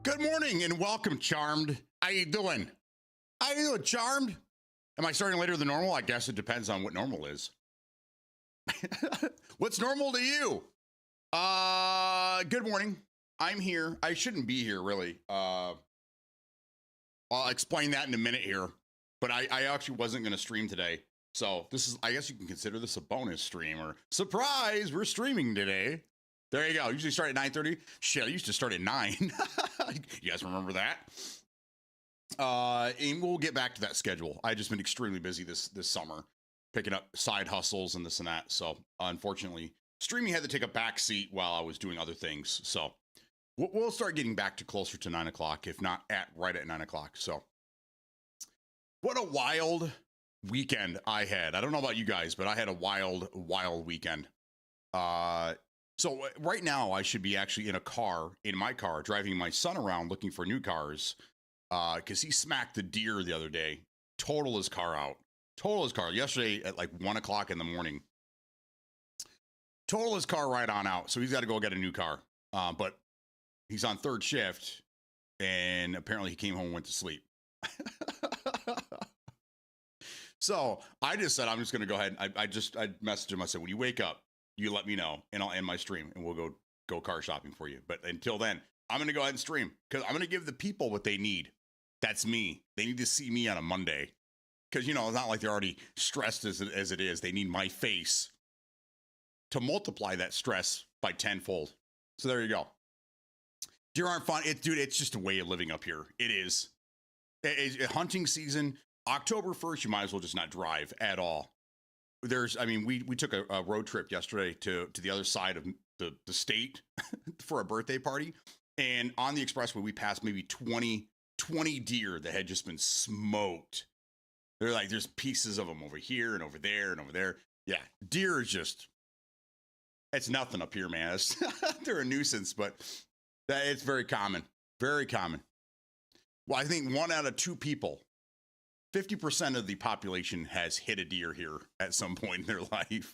Good morning and welcome, Charmed. How you doing? How you doing, Charmed? Am I starting later than normal? I guess it depends on what normal is. What's normal to you? Good morning. I'm here. I shouldn't be here, really. I'll explain that in a minute here. But I actually wasn't going to stream today. So this is, I guess you can consider this a bonus stream or surprise, we're streaming today. There you go. Usually start at 9:30. Shit, I used to start at 9. You guys remember that? And we'll get back to that schedule. I've just been extremely busy this summer, picking up side hustles and this and that. So unfortunately, streaming had to take a back seat while I was doing other things. So we'll start getting back to closer to 9 o'clock, if not right at 9 o'clock. So what a wild weekend I had. I don't know about you guys, but I had a wild weekend. So right now I should be actually in my car, driving my son around looking for new cars. Cause he smacked the deer the other day, total his car out, yesterday at like 1 o'clock in the morning, total his car right on out. So he's got to go get a new car. But he's on third shift and apparently he came home and went to sleep. So I just said, I'm just going to go ahead. I messaged him. I said, when you wake up, you let me know and I'll end my stream and we'll go car shopping for you. But until then, I'm going to go ahead and stream because I'm going to give the people what they need. That's me. They need to see me on a Monday because, you know, it's not like they're already stressed as it is. They need my face to multiply that stress by tenfold. So there you go. Deer aren't fun. Dude, it's just a way of living up here. It is. Hunting season, October 1st, you might as well just not drive at all. We took a road trip yesterday to the other side of the state for a birthday party. And on the expressway, we passed maybe 20 deer that had just been smoked. They're like, there's pieces of them over here and over there and over there. Yeah, deer is it's nothing up here, man. They're a nuisance, but it's very common. Very common. Well, I think 1 out of 2 people, 50% of the population has hit a deer here at some point in their life.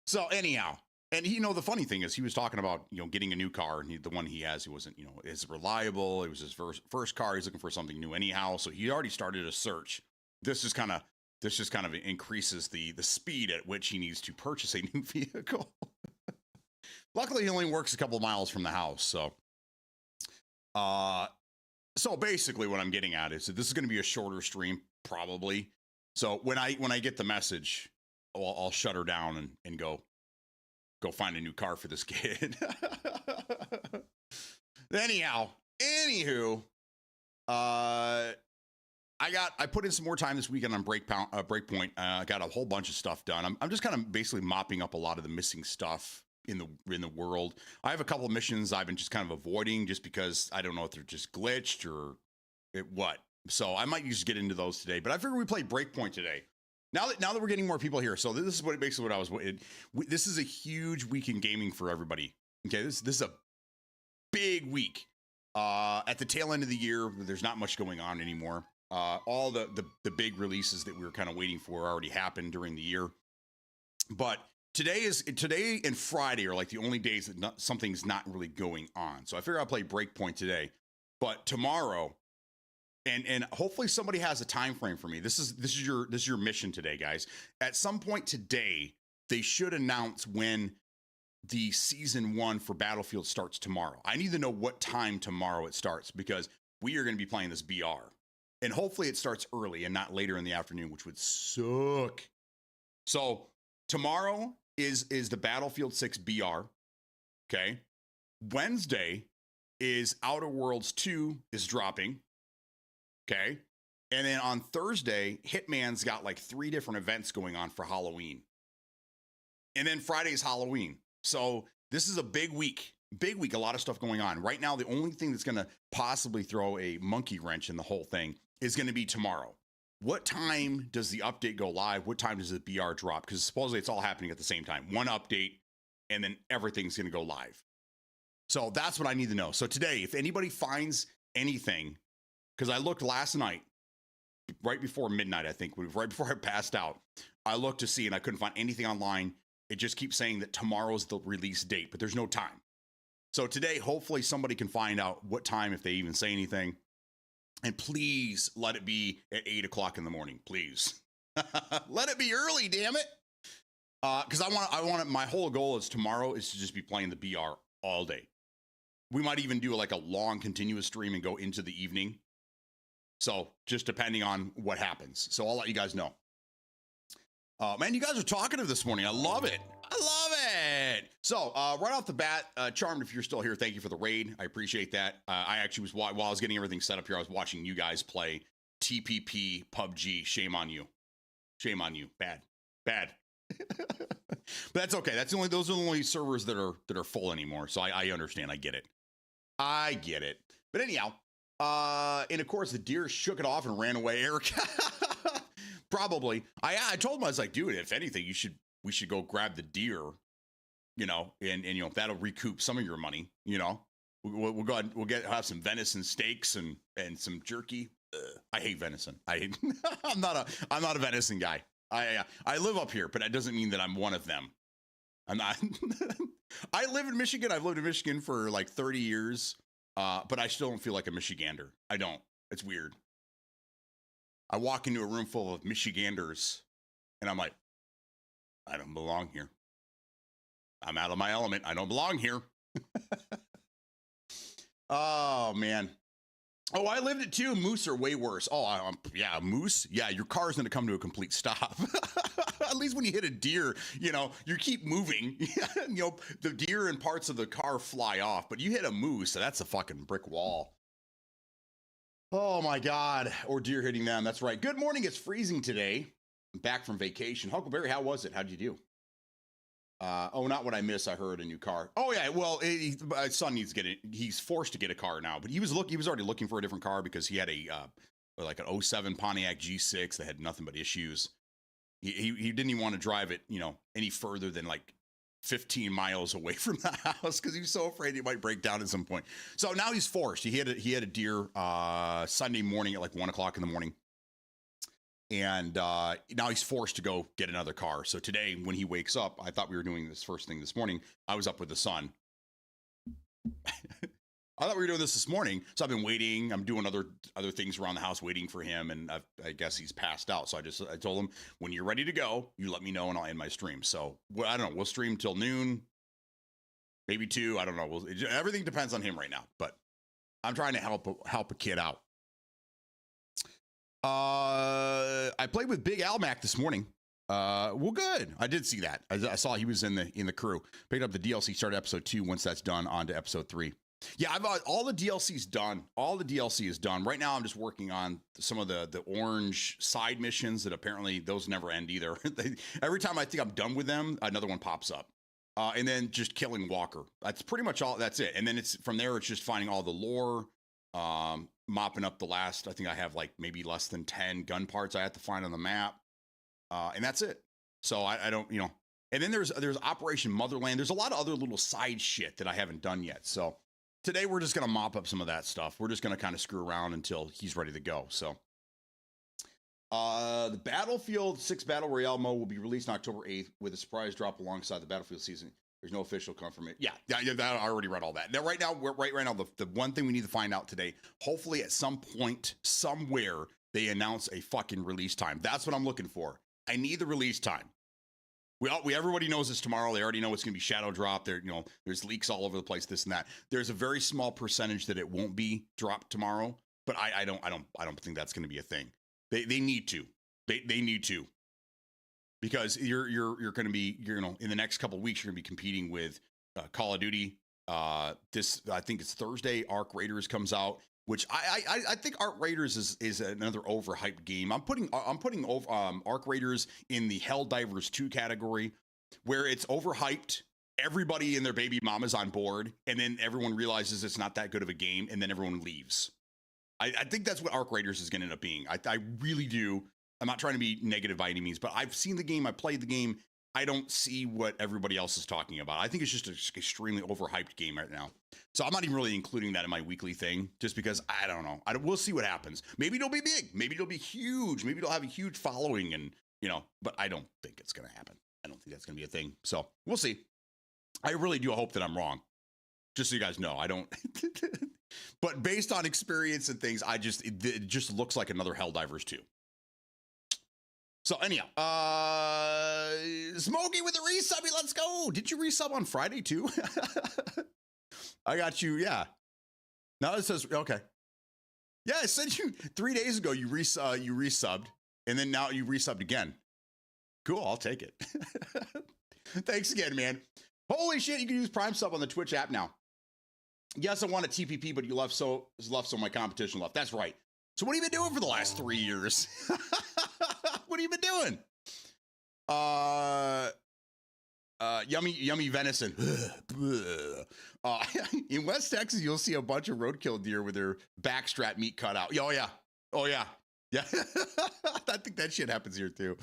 So anyhow, and the funny thing is he was talking about, getting a new car and the one he has, he wasn't, as reliable. It was his first car. He's looking for something new anyhow. So he already started a search. This just kind of increases the speed at which he needs to purchase a new vehicle. Luckily, he only works a couple of miles from the house. So basically what I'm getting at is that this is going to be a shorter stream, probably. So when I get the message, I'll shut her down and go find a new car for this kid. Anywho, I put in some more time this weekend on Breakpoint. I got a whole bunch of stuff done. I'm just kind of basically mopping up a lot of the missing stuff in the world. I have a couple of missions I've been just kind of avoiding just because I don't know if they're just glitched or what. So I might just get into those today, but I figured we play Breakpoint today. Now that we're getting more people here. So this is what I was, this is a huge week in gaming for everybody. Okay. This is a big week, at the tail end of the year. There's not much going on anymore. All the big releases that we were kind of waiting for already happened during the year, but today and Friday are like the only days that something's not really going on. So I figure I'll play Breakpoint today, but tomorrow, and hopefully somebody has a time frame for me. This is your mission today, guys. At some point today, they should announce when the season 1 for Battlefield starts tomorrow. I need to know what time tomorrow it starts because we are going to be playing this BR, and hopefully it starts early and not later in the afternoon, which would suck. So tomorrow is the Battlefield 6 BR. Okay. Wednesday is Outer Worlds 2 is dropping. Okay. And then on Thursday, Hitman's got like 3 different events going on for Halloween. And then Friday's Halloween. So this is a big week, a lot of stuff going on right now. The only thing that's going to possibly throw a monkey wrench in the whole thing is going to be tomorrow. What time does the update go live? What time does the BR drop? Because supposedly it's all happening at the same time. One update, and then everything's going to go live. So that's what I need to know. So today, if anybody finds anything, because I looked last night, right before midnight, I think, right before I passed out, I looked to see, and I couldn't find anything online. It just keeps saying that tomorrow's the release date, but there's no time. So today, hopefully somebody can find out what time, if they even say anything. And please let it be at 8 o'clock in the morning, please. Let it be early, damn it. Because I want it, my whole goal is tomorrow is to just be playing the BR all day. We might even do like a long continuous stream and go into the evening. So just depending on what happens. So I'll let you guys know. Man, you guys are talkative this morning. I love it. I love it. So right off the bat, Charmed, if you're still here, thank you for the raid. I appreciate that. I actually was, while I was getting everything set up here, I was watching you guys play TPP PUBG. Shame on you. Shame on you. Bad. But that's okay. Those are the only servers that are full anymore. So I understand. I get it. But anyhow, and of course the deer shook it off and ran away, Eric. Probably. I told him, I was like, dude, if anything, we should go grab the deer, and that'll recoup some of your money. We'll go ahead, have some venison steaks and some jerky. I hate venison. I'm not a venison guy. I live up here, but that doesn't mean that I'm one of them. I'm not. I live in Michigan. I've lived in Michigan for like 30 years, but I still don't feel like a Michigander. I don't. It's weird. I walk into a room full of Michiganders, and I'm like, I don't belong here. I'm out of my element. I don't belong here. Oh, man. Oh, I lived it too. Moose are way worse. Oh, yeah, moose. Yeah, your car's going to come to a complete stop. At least when you hit a deer, you keep moving. The deer and parts of the car fly off, but you hit a moose, so that's a fucking brick wall. Oh my God. Or deer hitting them. That's right. Good morning. It's freezing today. I'm back from vacation. Huckleberry, how was it? How'd you do? Not what I miss. I heard a new car. Oh yeah. Well, my son needs to get it. He's forced to get a car now, but he was already looking for a different car because he had like an 07 Pontiac G6 that had nothing but issues. He didn't even want to drive it, any further than like 15 miles away from the house because he was so afraid he might break down at some point. So now he's forced. He had a deer Sunday morning at like 1 o'clock in the morning. And now he's forced to go get another car. So today when he wakes up, I thought we were doing this first thing this morning. I was up with the sun. I thought we were doing this morning. So I've been waiting. I'm doing other things around the house waiting for him. And I guess he's passed out. So I told him, when you're ready to go, you let me know and I'll end my stream. So I don't know. We'll stream till noon, maybe 2. I don't know. Everything depends on him right now. But I'm trying to help a kid out. I played with Big Al Mac this morning. Well, good. I did see that. I saw he was in the crew. Picked up the DLC, started episode 2. Once that's done, on to episode 3. Yeah, I've all the DLC's done. All the DLC is done. Right now, I'm just working on some of the orange side missions that apparently those never end either. Every time I think I'm done with them, another one pops up. And then just killing Walker. That's pretty much all. That's it. And then from there, it's just finding all the lore, mopping up the last. I think I have like maybe less than 10 gun parts I have to find on the map. And that's it. So I don't, and then there's Operation Motherland. There's a lot of other little side shit that I haven't done yet. So today we're just going to mop up some of that stuff. We're just going to kind of screw around until he's ready to go. So the Battlefield 6 Battle Royale mode will be released on October 8th with a surprise drop alongside the Battlefield season. There's no official confirmation. Yeah, I already read all that. Now, right now, the one thing we need to find out today, hopefully at some point, somewhere, they announce a fucking release time. That's what I'm looking for. I need the release time. Everybody knows it's tomorrow. They already know it's going to be shadow drop. There's leaks all over the place, this and that. There's a very small percentage that it won't be dropped tomorrow, but I don't think that's going to be a thing. They need to. They need to. Because you're going to be, in the next couple of weeks, you're going to be competing with Call of Duty. I think it's Thursday. Arc Raiders comes out, which I think Arc Raiders is another overhyped game. I'm putting Arc Raiders in the Helldivers 2 category, where it's overhyped. Everybody and their baby mama's on board, and then everyone realizes it's not that good of a game, and then everyone leaves. I think that's what Arc Raiders is going to end up being. I really do. I'm not trying to be negative by any means, but I've seen the game. I played the game. I don't see what everybody else is talking about. I think it's just an extremely overhyped game right now. So I'm not even really including that in my weekly thing, just because I don't know. We'll see what happens. Maybe it'll be big. Maybe it'll be huge. Maybe it'll have a huge following, and but I don't think it's going to happen. I don't think that's going to be a thing. So we'll see. I really do hope that I'm wrong. Just so you guys know, I don't. But based on experience and things, it just looks like another Helldivers 2. So anyhow, Smokey with the resub, let's go. Did you resub on Friday too? I got you. Yeah. Now it says okay. Yeah, I sent you 3 days ago. You resubbed, and then now you resubbed again. Cool, I'll take it. Thanks again, man. Holy shit, you can use Prime Sub on the Twitch app now. Yes, I want a TPP, but you left so my competition left. That's right. So what have you been doing for the last 3 years? What have you been doing? Yummy venison. In West Texas, you'll see a bunch of roadkill deer with their backstrap meat cut out. Oh yeah. Yeah. I think that shit happens here too.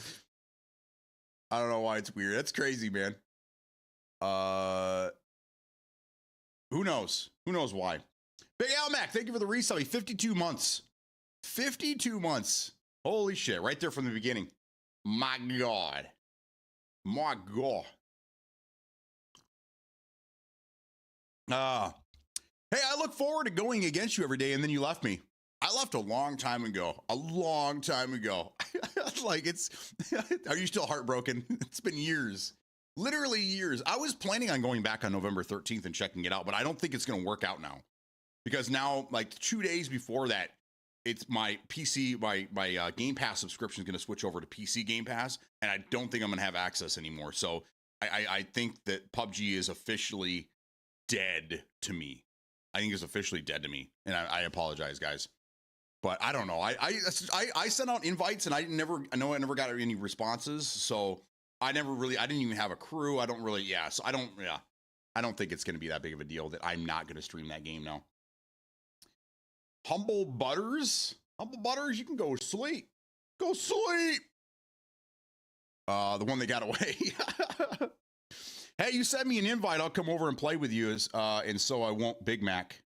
I don't know why it's weird. That's crazy, man. Who knows? Who knows why? Big Al Mac, thank you for the resub. 52 months. 52 months. Holy shit. Right there from the beginning. My God. My God. Hey, I look forward to going against you every day, and then you left me. I left a long time ago. A long time ago. Like are you still heartbroken? It's been years. Literally years. I was planning on going back on November 13th and checking it out, but I don't think it's going to work out now. Because now, like 2 days before that, it's my PC, my Game Pass subscription is going to switch over to PC Game Pass, and I don't think I'm going to have access anymore. So I think that PUBG is officially dead to me. I think it's officially dead to me, and I apologize, guys. But I don't know. I sent out invites, and I never got any responses. So I didn't even have a crew. I don't think it's going to be that big of a deal that I'm not going to stream that game now. Humble Butters, you can go sleep. Go sleep. The one that got away. Hey, you send me an invite. I'll come over and play with you, and so I won't Big Mac.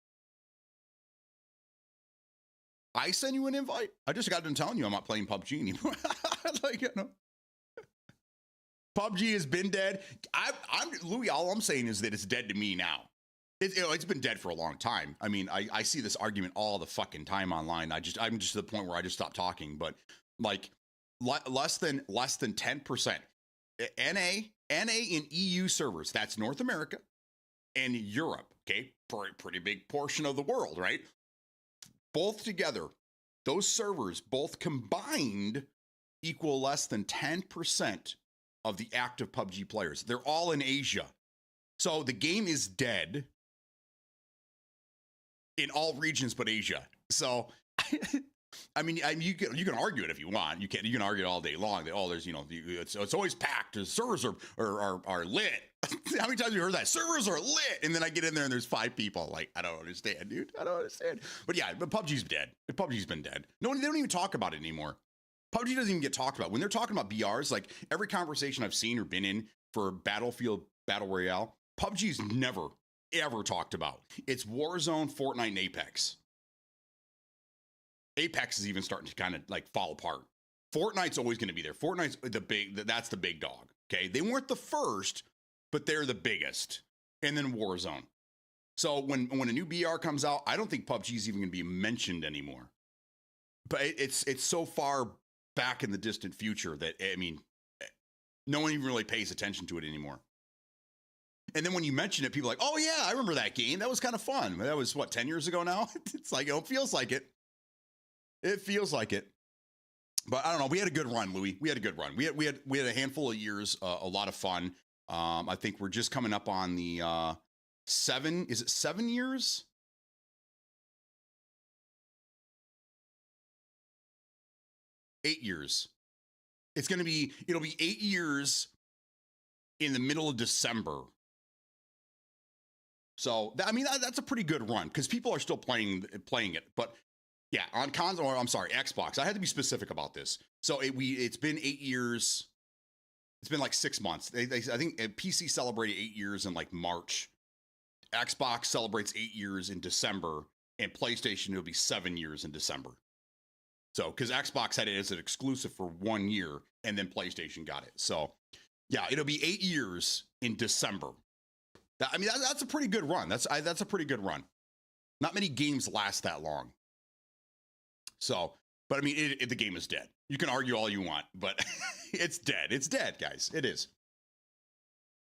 I send you an invite? I just got done telling you I'm not playing PUBG anymore. PUBG has been dead. I'm Louis. All I'm saying is that it's dead to me now. It's been dead for a long time. I mean, I see this argument all the fucking time online. I'm just to the point where I just stopped talking. But like less than 10%. NA in EU servers. That's North America and Europe. Okay, pretty big portion of the world, right? Both together, those servers, both combined, equal less than 10% of the active PUBG players. They're all in Asia. So the game is dead in all regions but Asia. So, I mean, you can argue it if you want. You can argue it all day long. That, there's, it's always packed. The servers are lit. How many times have you heard that? Servers are lit. And then I get in there and there's 5 people. Like, I don't understand, dude. I don't understand. But yeah, but PUBG's dead. PUBG's been dead. No, they don't even talk about it anymore. PUBG doesn't even get talked about. When they're talking about BRs, like every conversation I've seen or been in for Battlefield Battle Royale, PUBG's never, ever talked about. It's Warzone, Fortnite, and Apex. Apex is even starting to kind of like fall apart. Fortnite's always going to be there. Fortnite's that's the big dog. Okay. They weren't the first, but they're the biggest. And then Warzone. So when a new BR comes out, I don't think PUBG is even going to be mentioned anymore. But it's so far back in the distant future that, I mean, no one even really pays attention to it anymore. And then when you mention it, people are like, oh yeah, I remember that game. That was kind of fun. That was 10 years ago now? It's like, it feels like it. It feels like it. But I don't know. We had a good run, Louis. We had a good run. We had a handful of years, a lot of fun. I think we're just coming up on the 7. Is it 7 years? Eight years. It'll be 8 years in the middle of December. So I mean, that's a pretty good run because people are still playing it. But yeah, on console, or I'm sorry, Xbox. I had to be specific about this. So it's been 8 years. It's been like 6 months. I think PC celebrated 8 years in like March. Xbox celebrates 8 years in December, and PlayStation will be 7 years in December. So because Xbox had it as an exclusive for 1 year, and then PlayStation got it. So Yeah, it'll be 8 years in December. That's a pretty good run. That's a pretty good run. Not many games last that long. So, but I mean, the game is dead. You can argue all you want, but it's dead. It's dead, guys. It is.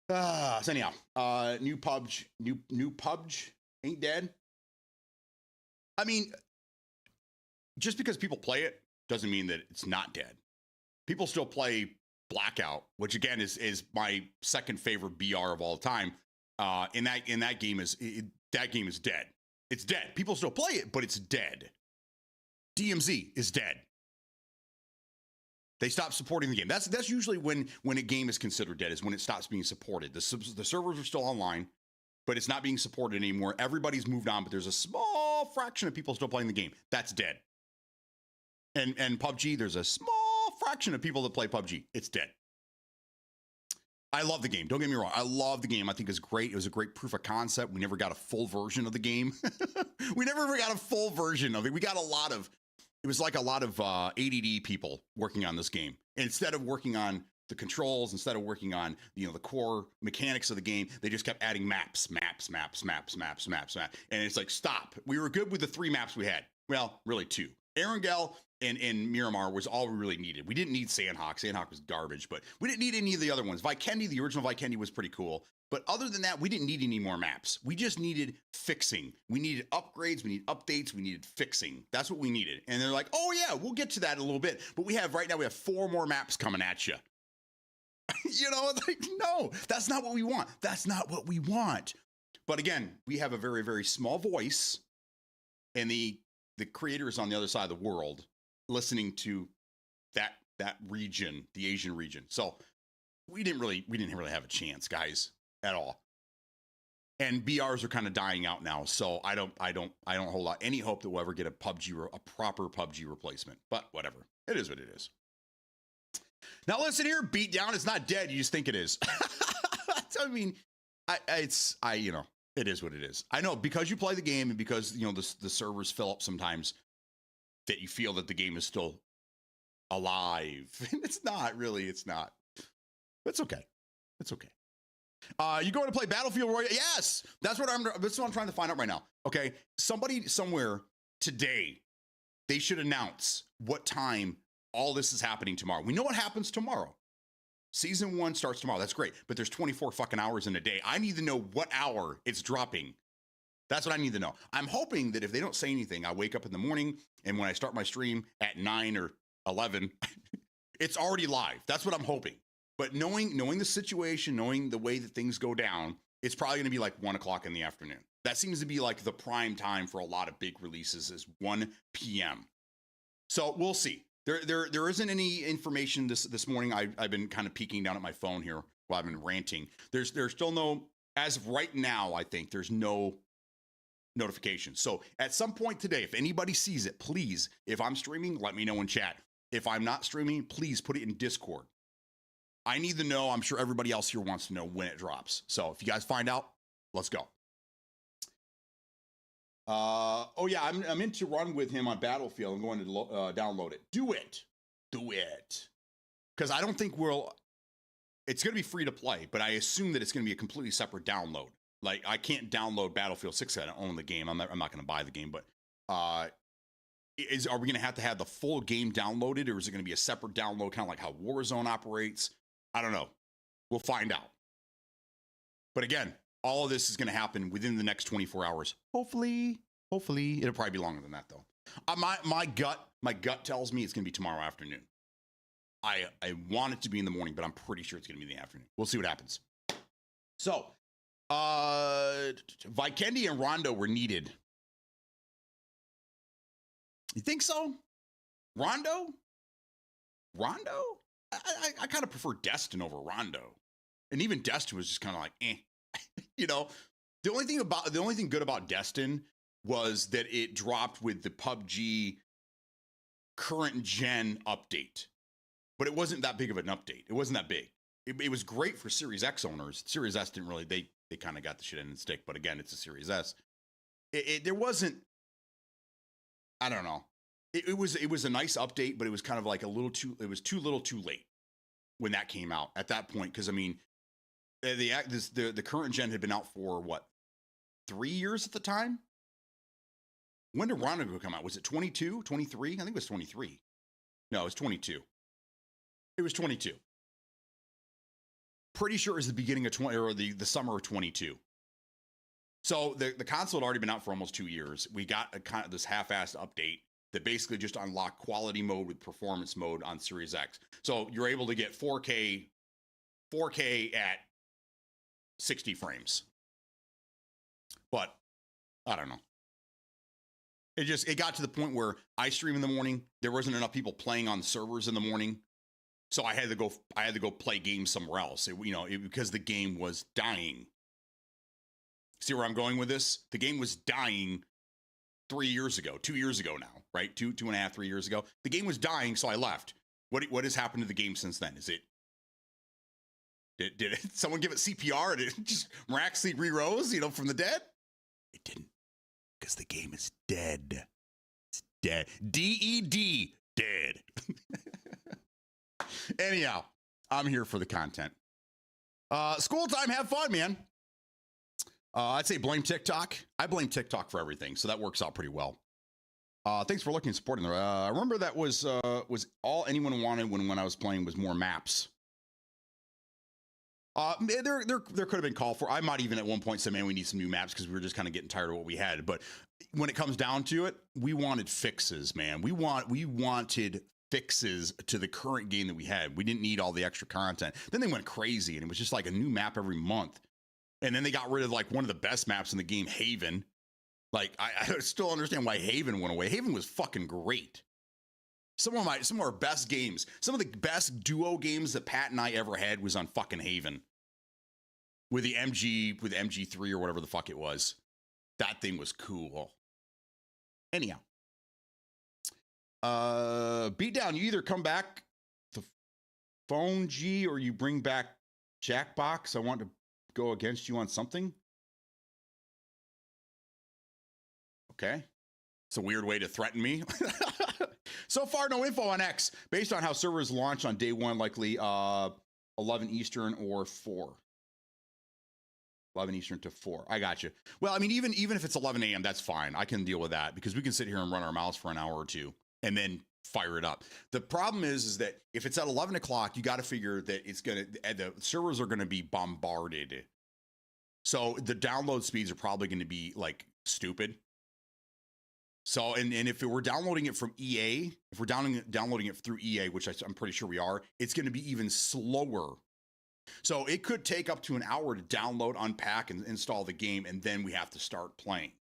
So anyhow, new PUBG ain't dead. I mean, just because people play it doesn't mean that it's not dead. People still play Blackout, which again is my second favorite BR of all time. In that game is dead. It's dead. People still play it, but it's dead. DMZ is dead. They stopped supporting the game. That's usually when a game is considered dead, is when it stops being supported. The servers are still online, but it's not being supported anymore. Everybody's moved on, but there's a small fraction of people still playing the game. That's dead. And PUBG, there's a small fraction of people that play PUBG. It's dead. I love the game. Don't get me wrong. I love the game. I think it's great. It was a great proof of concept. We never got a full version of the game. We never ever got a full version of it. We got it was like a lot of ADD people working on this game. And instead of working on the controls, instead of working on the core mechanics of the game, they just kept adding maps. And it's like, stop. We were good with the 3 maps we had. Well, really 2. Erangel and Miramar was all we really needed. We didn't need Sandhawk. Sandhawk was garbage, but we didn't need any of the other ones. Vikendi, the original Vikendi, was pretty cool. But other than that, we didn't need any more maps. We just needed fixing. We needed upgrades. We needed updates. We needed fixing. That's what we needed. And they're like, oh yeah, we'll get to that in a little bit. But right now we have 4 more maps coming at you. Like, no, that's not what we want. That's not what we want. But again, we have a very, very small voice, and the creators on the other side of the world listening to that region, the Asian region. So we didn't really have a chance, guys, at all. And BRs are kind of dying out now, so I don't hold out any hope that we'll ever get a proper PUBG replacement. But whatever, it is what it is. Now listen here, Beatdown. It's not dead. You just think it is. I mean, it is what it is. I know, because you play the game and because the servers fill up sometimes, that you feel that the game is still alive. It's not really. It's not. It's okay. It's okay. You going to play Battlefield Royale? Yes, that's what I'm trying to find out right now. Okay, somebody somewhere today, they should announce what time all this is happening tomorrow. We know what happens tomorrow. Season 1 starts tomorrow. That's great, but there's 24 fucking hours in a day. I need to know what hour it's dropping. That's what I need to know. I'm hoping that if they don't say anything, I wake up in the morning, and when I start my stream at 9 or 11, it's already live. That's what I'm hoping. But knowing the situation, knowing the way that things go down, it's probably going to be like 1 o'clock in the afternoon. That seems to be like the prime time for a lot of big releases, is 1 p.m. So we'll see. There isn't any information this morning. I've been kind of peeking down at my phone here while I've been ranting. There's still no, as of right now, I think there's no notification. So at some point today, if anybody sees it, please, if I'm streaming, let me know in chat. If I'm not streaming, please put it in Discord. I need to know. I'm sure everybody else here wants to know when it drops. So if you guys find out, let's go. Oh yeah, I'm in to run with him on Battlefield. I'm going to download it. Do it. Because I don't think it's going to be free to play, but I assume that it's going to be a completely separate download. Like, I can't download Battlefield 6. I don't own the game. I'm not going to buy the game, but are we going to have the full game downloaded, or is it going to be a separate download, kind of like how Warzone operates? I don't know. We'll find out. But again, all of this is going to happen within the next 24 hours. Hopefully. It'll probably be longer than that, though. My gut tells me it's going to be tomorrow afternoon. I want it to be in the morning, but I'm pretty sure it's going to be in the afternoon. We'll see what happens. So, Vikendi and Rondo were needed. You think so? Rondo? I kind of prefer Destin over Rondo. And even Destin was just kind of like, eh. The only thing good about Destin was that it dropped with the PUBG current gen update. But it wasn't that big of an update. It wasn't that big. It was great for Series X owners. Series S didn't really, they kind of got the shit in and stick, but again, it's a Series S. There wasn't, I don't know. It was a nice update, but it was kind of like it was too little too late. when that came out at that point. Cause I mean, the current gen had been out for what, 3 years at the time? When did Rondo come out? Was it 22, 23? I think it was 23. No, it was 22. It was 22. Pretty sure it was the beginning of 20 or the summer of 22. So the console had already been out for almost 2 years. We got a kind of this half-assed update that basically just unlocked quality mode with performance mode on Series X. So you're able to get 4K at 60 frames. But I don't know. It got to the point where I stream in the morning. There wasn't enough people playing on servers in the morning. So I had to go play games somewhere else. Because the game was dying. See where I'm going with this? The game was dying 2 years ago now, right? 2.5, 3 years ago. The game was dying, so I left. What has happened to the game since then? Did someone give it CPR and it just miraculously re-rose, from the dead? It didn't, because the game is dead. It's dead. D-E-D, dead. Anyhow, I'm here for the content. School time, have fun, man. I'd say blame TikTok. I blame TikTok for everything, so that works out pretty well. Thanks for looking and supporting. I remember that was all anyone wanted when I was playing was more maps. There could have been call for. I might even at one point say, man, we need some new maps because we were just kind of getting tired of what we had. But when it comes down to it, we wanted fixes, man. We wanted fixes to the current game that we had. We didn't need all the extra content. Then they went crazy, and it was just like a new map every month. And then they got rid of like one of the best maps in the game, Haven. Like I still understand why Haven went away. Haven was fucking great. Some of our best games, some of the best duo games that Pat and I ever had was on fucking Haven. With the MG3 or whatever the fuck it was. That thing was cool. Anyhow. Beatdown, you either come back to Phone G or you bring back Jackbox. I want to go against you on something. Okay. It's a weird way to threaten me. So far, no info on X. Based on how servers launch on day one, likely 11 Eastern or 4. 11 Eastern to 4. I got you. Well, I mean, even if it's 11 a.m., that's fine. I can deal with that because we can sit here and run our mouths for an hour or two and then fire it up. The problem is that if it's at 11 o'clock, you got to figure that the servers are going to be bombarded. So the download speeds are probably going to be like stupid. So, and if we're downloading it from EA, if we're downloading it through EA, which I'm pretty sure we are, it's going to be even slower. So it could take up to an hour to download, unpack, and install the game, and then we have to start playing.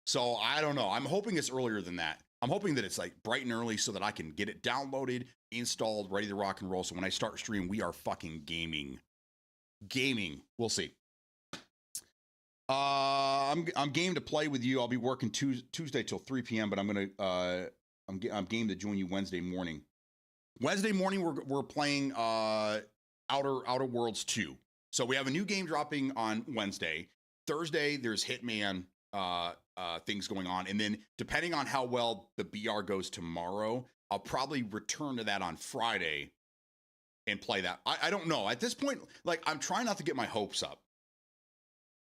So I don't know. I'm hoping it's earlier than that. I'm hoping that it's like bright and early so that I can get it downloaded, installed, ready to rock and roll. So when I start streaming, we are fucking gaming. We'll see. I'm game to play with you. I'll be working Tuesday till 3 p.m. But I'm game to join you Wednesday morning. Wednesday morning we're playing Outer Worlds 2. So we have a new game dropping on Wednesday. Thursday there's Hitman things going on, and then depending on how well the BR goes tomorrow, I'll probably return to that on Friday and play that. I don't know at this point. Like I'm trying not to get my hopes up.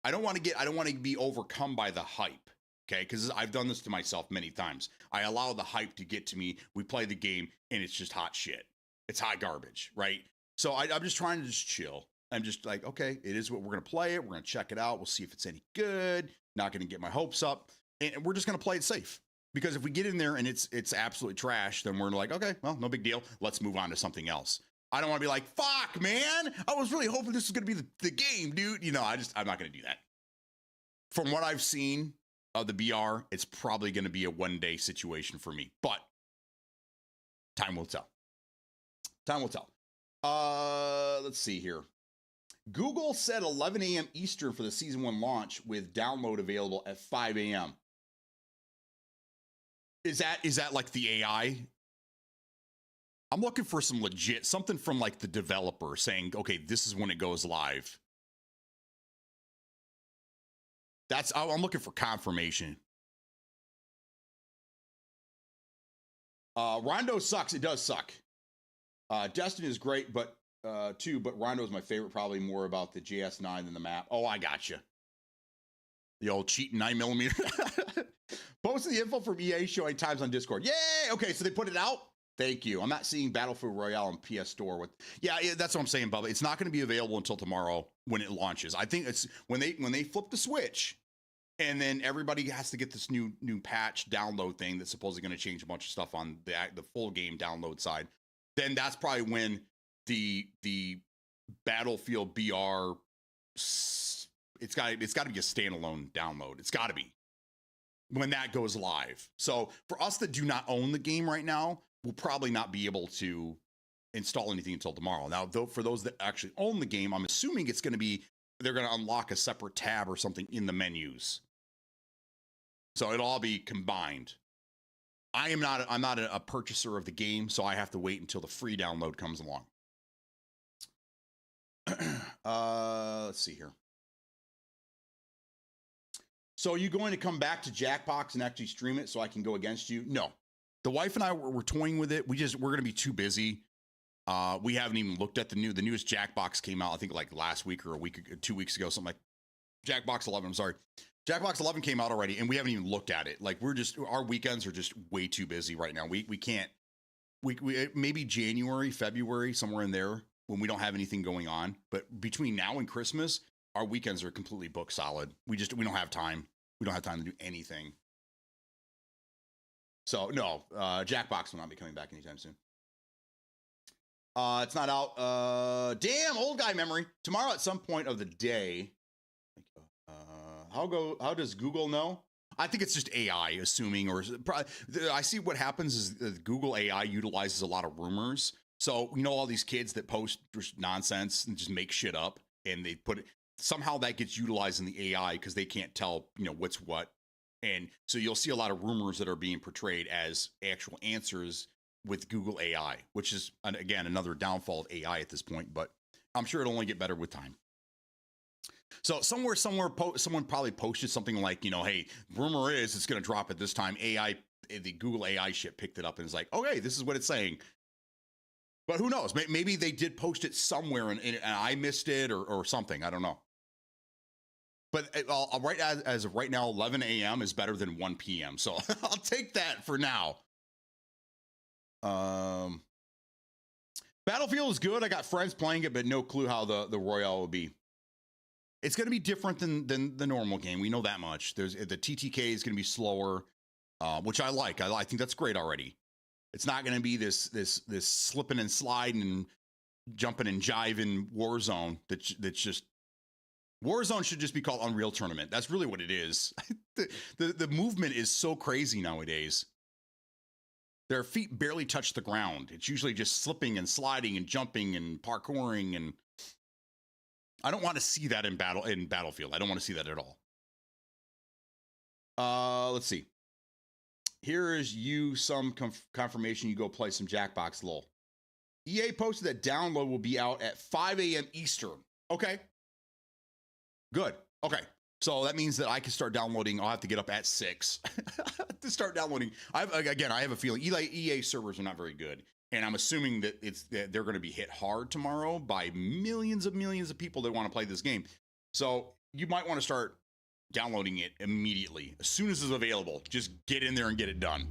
I don't want to be overcome by the hype, okay? Because I've done this to myself many times. I allow the hype to get to me. We play the game, and it's just hot shit. It's hot garbage, right? So I'm just trying to just chill. I'm just like, okay, it is what we're going to play it. We're going to check it out. We'll see if it's any good. Not going to get my hopes up. And we're just going to play it safe. Because if we get in there and it's absolutely trash, then we're like, okay, well, no big deal. Let's move on to something else. I don't want to be like, fuck, man. I was really hoping this was going to be the game, dude. I'm not going to do that. From what I've seen of the BR, it's probably going to be a one-day situation for me. But time will tell. Let's see here. Google said 11 a.m. Eastern for the Season 1 launch with download available at 5 a.m. Is that like the AI? I'm looking for some legit, something from like the developer saying, okay, this is when it goes live. I'm looking for confirmation. Rondo sucks. It does suck. Destiny is great, but too, but Rondo's my favorite, probably more about the JS9 than the map. Oh, I got you. The old cheating 9mm. Posting the info from EA showing times on Discord. Yay! Okay, so they put it out. Thank you. I'm not seeing Battlefield Royale on PS Store with. Yeah, that's what I'm saying, Bubba. It's not going to be available until tomorrow when it launches. I think it's when they flip the switch, and then everybody has to get this new patch download thing that's supposedly going to change a bunch of stuff on the full game download side. Then that's probably when the Battlefield BR. It's got to be a standalone download. It's got to be when that goes live. So for us that do not own the game right now, we'll probably not be able to install anything until tomorrow. Now, though, for those that actually own the game, I'm assuming it's going to be they're going to unlock a separate tab or something in the menus. So it'll all be combined. I'm not a purchaser of the game, so I have to wait until the free download comes along. Let's see here. So are you going to come back to Jackbox and actually stream it so I can go against you? No. The wife and I were toying with it. We're going to be too busy. We haven't even looked at the newest Jackbox came out, I think like last week or 2 weeks ago, something like Jackbox 11. I'm sorry. Jackbox 11 came out already and we haven't even looked at it. Like our weekends are just way too busy right now. We can't, maybe January, February, somewhere in there when we don't have anything going on. But between now and Christmas, our weekends are completely booked solid. We don't have time. We don't have time to do anything. So no, Jackbox will not be coming back anytime soon. It's not out. Damn, old guy memory. Tomorrow at some point of the day. How does Google know? I think it's just AI assuming, or I see what happens is Google AI utilizes a lot of rumors. So, all these kids that post nonsense and just make shit up and they put it, somehow that gets utilized in the AI because they can't tell, what's what. And so you'll see a lot of rumors that are being portrayed as actual answers with Google AI, which is, again, another downfall of AI at this point, but I'm sure it'll only get better with time. So somewhere, someone probably posted something like, hey, rumor is it's going to drop at this time. The Google AI shit picked it up and is like, okay, this is what it's saying. But who knows? Maybe they did post it somewhere and I missed it or something. I don't know. But right as of right now, 11 a.m. is better than 1 p.m. So I'll take that for now. Battlefield is good. I got friends playing it, but no clue how the Royale will be. It's going to be different than the normal game. We know that much. The TTK is going to be slower, which I like. I think that's great already. It's not going to be this slipping and sliding and jumping and jiving Warzone. That's just Warzone should just be called Unreal Tournament. That's really what it is. The movement is so crazy nowadays. Their feet barely touch the ground. It's usually just slipping and sliding and jumping and parkouring, and I don't want to see that in Battlefield. I don't want to see that at all. Let's see. Here is some confirmation. You go play some Jackbox, lol. EA posted that download will be out at 5 a.m. Eastern. Okay. Good. Okay. So that means that I can start downloading. I'll have to get up at 6 to start downloading. I have a feeling EA servers are not very good. And I'm assuming that they're going to be hit hard tomorrow by millions of people that want to play this game. So you might want to start downloading it immediately. As soon as it's available, just get in there and get it done.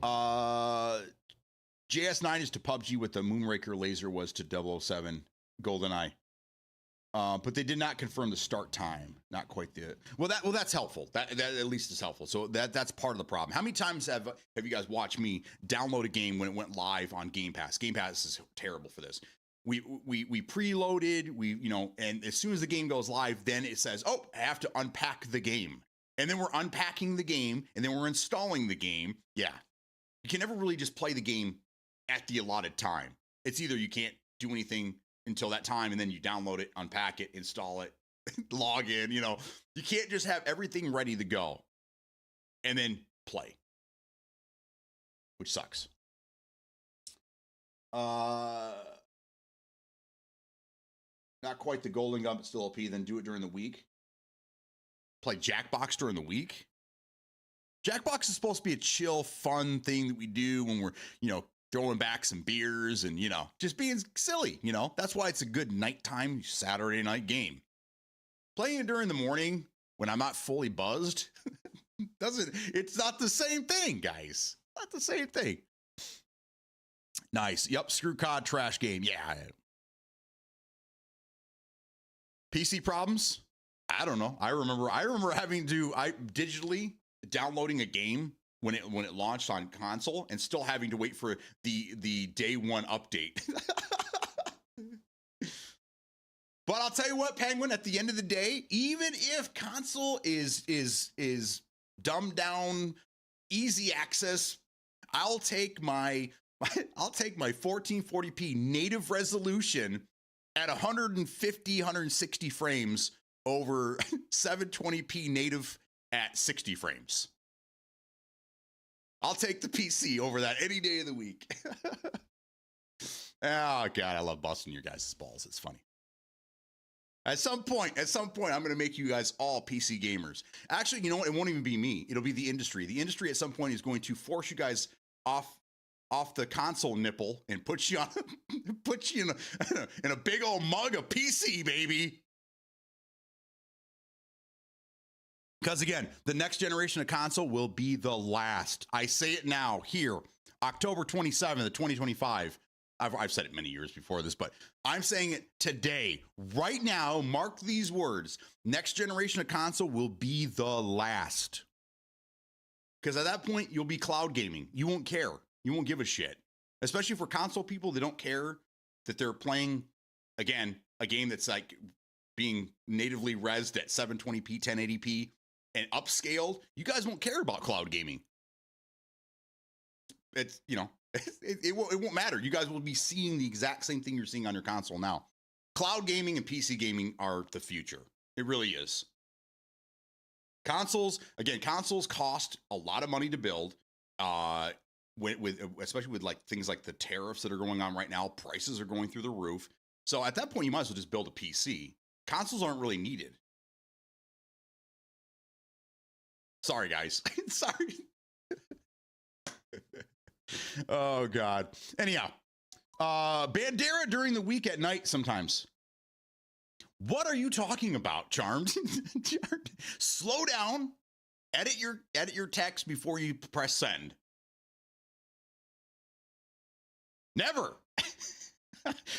JS9 is to PUBG what the Moonraker laser was to 007 GoldenEye. But they did not confirm the start time. Not quite that's helpful. That at least is helpful. So that's part of the problem. How many times have you guys watched me download a game when it went live on Game Pass? Game Pass is terrible for this. We preloaded, and as soon as the game goes live, then it says, oh, I have to unpack the game. And then we're unpacking the game, and then we're installing the game. Yeah. You can never really just play the game at the allotted time. It's either you can't do anything until that time, and then you download it, unpack it, install it, log in. You can't just have everything ready to go and then play, which sucks. Not quite the Golden Gun, but still OP. Then do it during the week. Play Jackbox during the week. Jackbox is supposed to be a chill, fun thing that we do when we're, throwing back some beers and, just being silly, That's why it's a good nighttime Saturday night game. Playing it during the morning when I'm not fully buzzed, it's not the same thing, guys. Not the same thing. Nice. Yep, Screw COD trash game. Yeah. PC problems? I don't know. I remember having to digitally downloading a game when it launched on console and still having to wait for the day one update. But I'll tell you what, Penguin, at the end of the day, even if console is dumbed down, easy access, I'll take my 1440p native resolution at 150, 160 frames over 720p native at 60 frames. I'll take the PC over that any day of the week. Oh, God, I love busting your guys' balls. It's funny. At some point, I'm going to make you guys all PC gamers. Actually, you know what? It won't even be me. It'll be the industry. The industry at some point is going to force you guys off the console nipple and put you in a big old mug of PC, baby. Because again, the next generation of console will be the last. I say it now, here, October 27th, 2025. I've said it many years before this, but I'm saying it today, right now. Mark these words: next generation of console will be the last. Because at that point, you'll be cloud gaming. You won't care. You won't give a shit. Especially for console people, they don't care that they're playing, again, a game that's like being natively rezzed at 720p, 1080p, and upscaled. You guys won't care about cloud gaming. It's, it won't matter. You guys will be seeing the exact same thing you're seeing on your console now. Cloud gaming and PC gaming are the future. It really is. Consoles cost a lot of money to build. Especially with like things like the tariffs that are going on right now, prices are going through the roof. So at that point, you might as well just build a PC. Consoles aren't really needed. Sorry, guys. Sorry. Oh, God. Anyhow, Bandera during the week at night sometimes. What are you talking about, Charmed? Slow down. Edit your text before you press send. Never.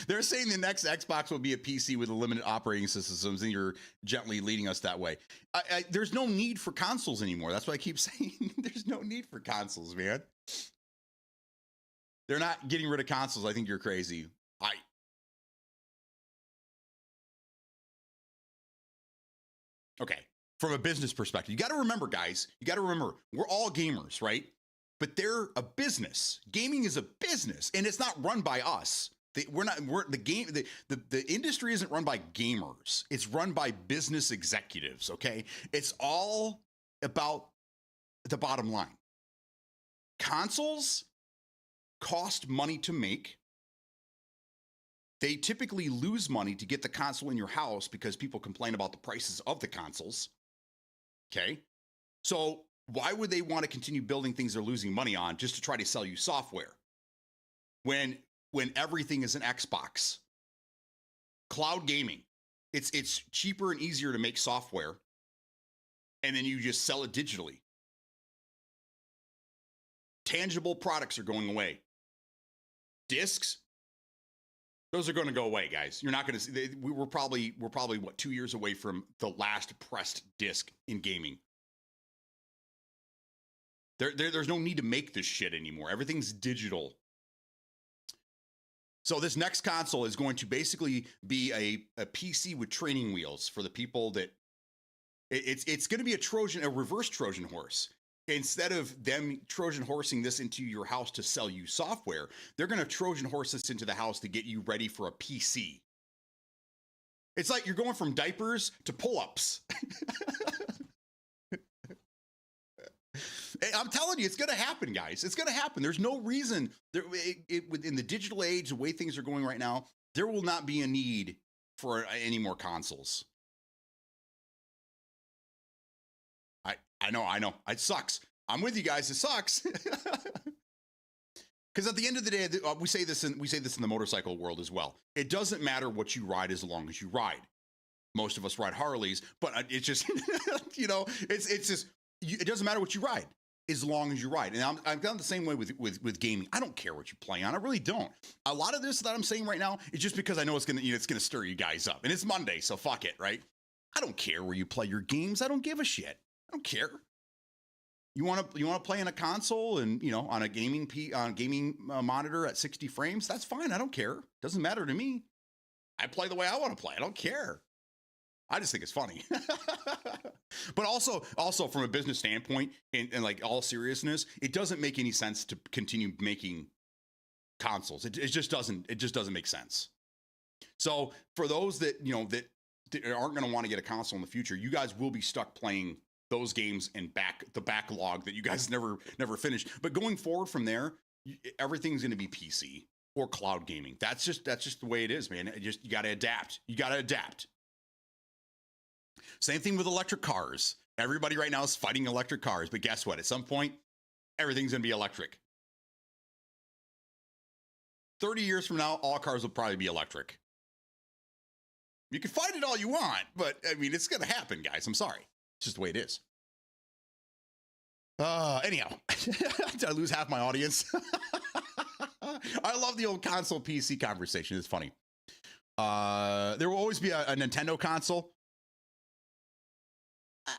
They're saying the next Xbox will be a PC with a limited operating systems, and you're gently leading us that way. There's no need for consoles anymore. That's what I keep saying. There's no need for consoles, man. They're not getting rid of consoles. I think you're crazy. Okay. From a business perspective, you got to remember, guys, we're all gamers, right? But they're a business. Gaming is a business, and it's not run by us. The industry isn't run by gamers. It's run by business executives, okay? It's all about the bottom line. Consoles cost money to make. They typically lose money to get the console in your house because people complain about the prices of the consoles, okay? So why would they want to continue building things they're losing money on just to try to sell you software? When everything is an Xbox. Cloud gaming. It's cheaper and easier to make software, and then you just sell it digitally. Tangible products are going away. Discs, those are going to go away, guys. You're not going to see. We're probably what, 2 years away from the last pressed disc in gaming. There's no need to make this shit anymore. Everything's digital. So this next console is going to basically be a PC with training wheels for the people that it's going to be a reverse Trojan horse. Instead of them Trojan horsing this into your house to sell you software, they're going to Trojan horse this into the house to get you ready for a PC. It's like you're going from diapers to pull-ups. I'm telling you, it's going to happen, guys. It's going to happen. There's no reason in the digital age, the way things are going right now, there will not be a need for any more consoles. I know. It sucks. I'm with you guys. It sucks. Because at the end of the day, we say this in the motorcycle world as well. It doesn't matter what you ride as long as you ride. Most of us ride Harleys, but it's just, it's just, it doesn't matter what you ride as long as you ride. And I'm the same way with gaming. I don't care what you play on. I really don't. A lot of this that I'm saying right now is just because I know it's gonna stir you guys up, and it's Monday, so fuck it, right? I don't care where you play your games. I don't give a shit. I don't care. You want to play in a console and on a gaming monitor at 60 frames? That's fine. I don't care. Doesn't matter to me. I play the way I want to play. I don't care. I just think it's funny. But also from a business standpoint, and like all seriousness, it doesn't make any sense to continue making consoles. It just doesn't make sense. So for those that that aren't going to want to get a console in the future, you guys will be stuck playing those games and the backlog that you guys never finished. But going forward from there, everything's going to be PC or cloud gaming. That's just the way it is, man. You got to adapt. You got to adapt. Same thing with electric cars. Everybody right now is fighting electric cars, but guess what? At some point, everything's going to be electric. 30 years from now, all cars will probably be electric. You can fight it all you want, but I mean, it's going to happen, guys. I'm sorry. It's just the way it is. Anyhow, did I lose half my audience? I love the old console PC conversation. It's funny. There will always be a Nintendo console.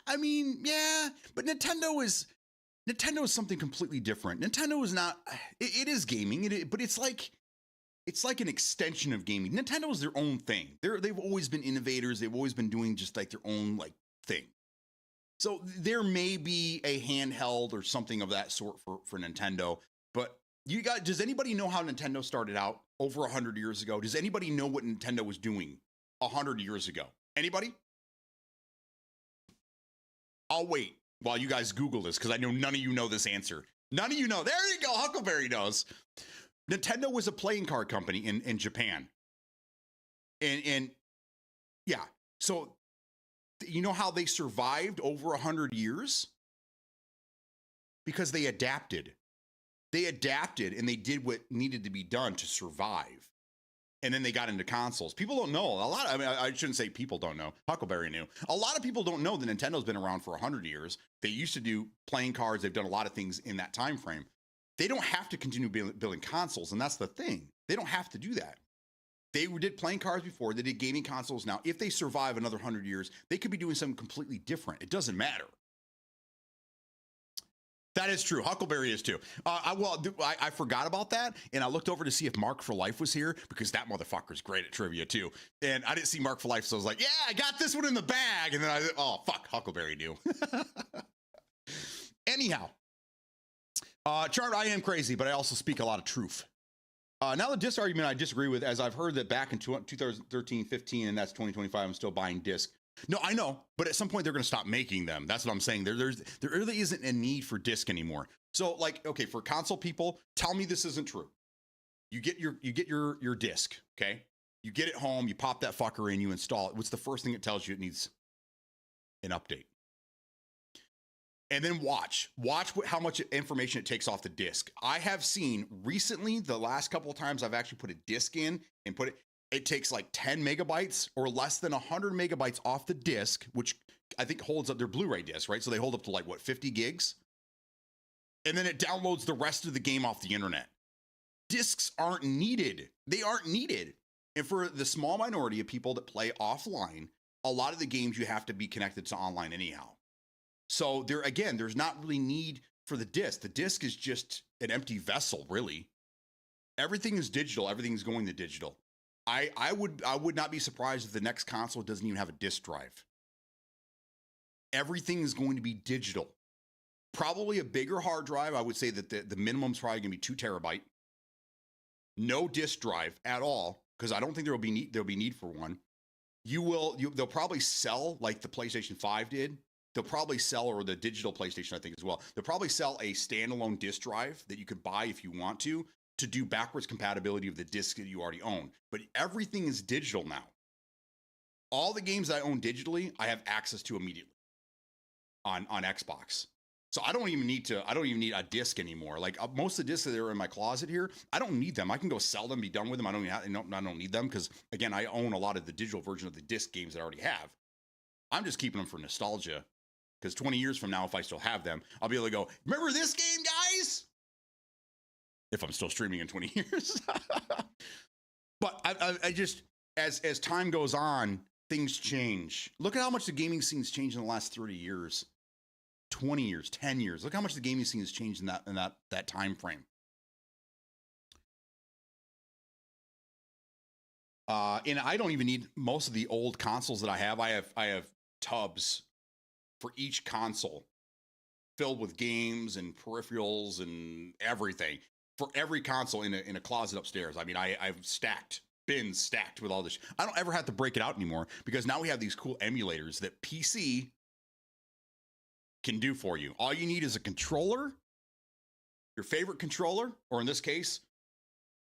I mean, yeah, but Nintendo is something completely different. Nintendo is not. It is gaming, but it's like an extension of gaming. Nintendo is their own thing. They've always been innovators. They've always been doing just like their own like thing. So there may be a handheld or something of that sort for Nintendo, but does anybody know how Nintendo started out over 100 years ago? Does anybody know what Nintendo was doing 100 years ago? Anybody? I'll wait while you guys Google this because I know none of you know this answer. None of you know. There you go. Huckleberry knows. Nintendo was a playing card company in Japan. And yeah, so you know how they survived over 100 years? Because they adapted. They adapted and they did what needed to be done to survive. And then they got into consoles. People don't know. I shouldn't say people don't know. Huckleberry knew. A lot of people don't know that Nintendo's been around for 100 years. They used to do playing cards. They've done a lot of things in that time frame. They don't have to continue building consoles, and that's the thing. They don't have to do that. They did playing cards before. They did gaming consoles now. If they survive another 100 years, they could be doing something completely different. It doesn't matter. That is true. Huckleberry is too. I forgot about that, and I looked over to see if Mark for Life was here because that motherfucker's great at trivia too. And I didn't see Mark for Life, so I was like, "Yeah, I got this one in the bag." And then fuck, Huckleberry knew. Anyhow, Chart, I am crazy, but I also speak a lot of truth. Now the disc argument I disagree with, as I've heard that back in 2013, 15, and that's 2025, I'm still buying disc. No, I know, but at some point they're going to stop making them. That's what I'm saying. There really isn't a need for disc anymore. So like, okay, for console people, tell me this isn't true. You get your disc, okay? You get it home, you pop that fucker in, you install it. What's the first thing it tells you? It needs an update. And then watch how much information it takes off the disc. I have seen recently, the last couple of times I've actually put a disc in and it takes like 10 megabytes or less than 100 megabytes off the disc, which I think holds up their Blu-ray disc, right? So they hold up to like, 50 gigs? And then it downloads the rest of the game off the internet. Discs aren't needed. They aren't needed. And for the small minority of people that play offline, a lot of the games you have to be connected to online anyhow. So there's not really need for the disc. The disc is just an empty vessel, really. Everything is digital. Everything's going to digital. I would not be surprised if the next console doesn't even have a disc drive. Everything is going to be digital. Probably a bigger hard drive. I would say that the minimum is probably going to be 2 terabyte. No disc drive at all, because I don't think there'll be need for one. They'll probably sell like the PlayStation 5 did. They'll probably sell, or the digital PlayStation, I think as well. They'll probably sell a standalone disc drive that you could buy if you want to do backwards compatibility of the disc that you already own. But everything is digital now. All the games I own digitally, I have access to immediately on Xbox. So I don't even need a disc anymore. Like most of the discs that are in my closet here, I don't need them. I can go sell them, be done with them. I don't need them because again, I own a lot of the digital version of the disc games that I already have. I'm just keeping them for nostalgia because 20 years from now, if I still have them, I'll be able to go, remember this game, guys? If I'm still streaming in 20 years. But I just, as time goes on, things change. Look at how much the gaming scene's changed in the last 30 years, 20 years, 10 years. Look how much the gaming scene has changed in that time frame. And I don't even need most of the old consoles that I have. I have tubs for each console filled with games and peripherals and everything for every console in a closet upstairs. I mean, I've bins stacked with all this. I don't ever have to break it out anymore because now we have these cool emulators that PC can do for you. All you need is a controller, your favorite controller, or in this case,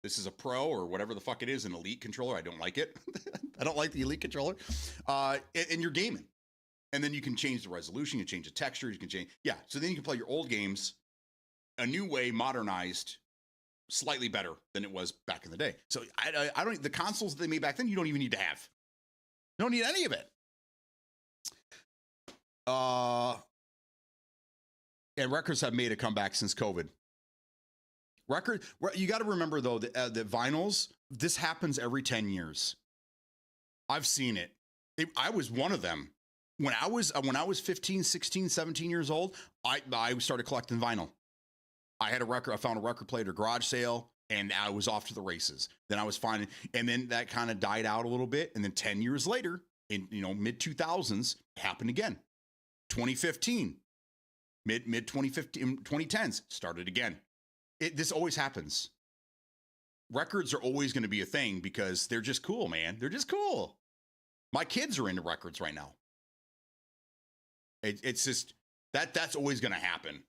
this is a Pro or whatever the fuck it is, an Elite controller. I don't like it. I don't like the Elite controller. And you're gaming. And then you can change the resolution, you change the textures, you can change. Yeah, so then you can play your old games a new way, modernized, slightly better than it was back in the day. So I don't, the consoles that they made back then, you don't even need to have. You don't need any of it. And records have made a comeback since COVID. You got to remember though that vinyls, this happens every 10 years. I've seen it. I was one of them. When I was 15, 16, 17 years old, I started collecting vinyl. I found a record player at a garage sale, and I was off to the races. Then I was finding, and then that kind of died out a little bit. And then 10 years later, in mid 2000s, it happened again. 2015, mid 2015, 2010s, started again. This always happens. Records are always going to be a thing because they're just cool, man. They're just cool. My kids are into records right now. It's just that's always going to happen.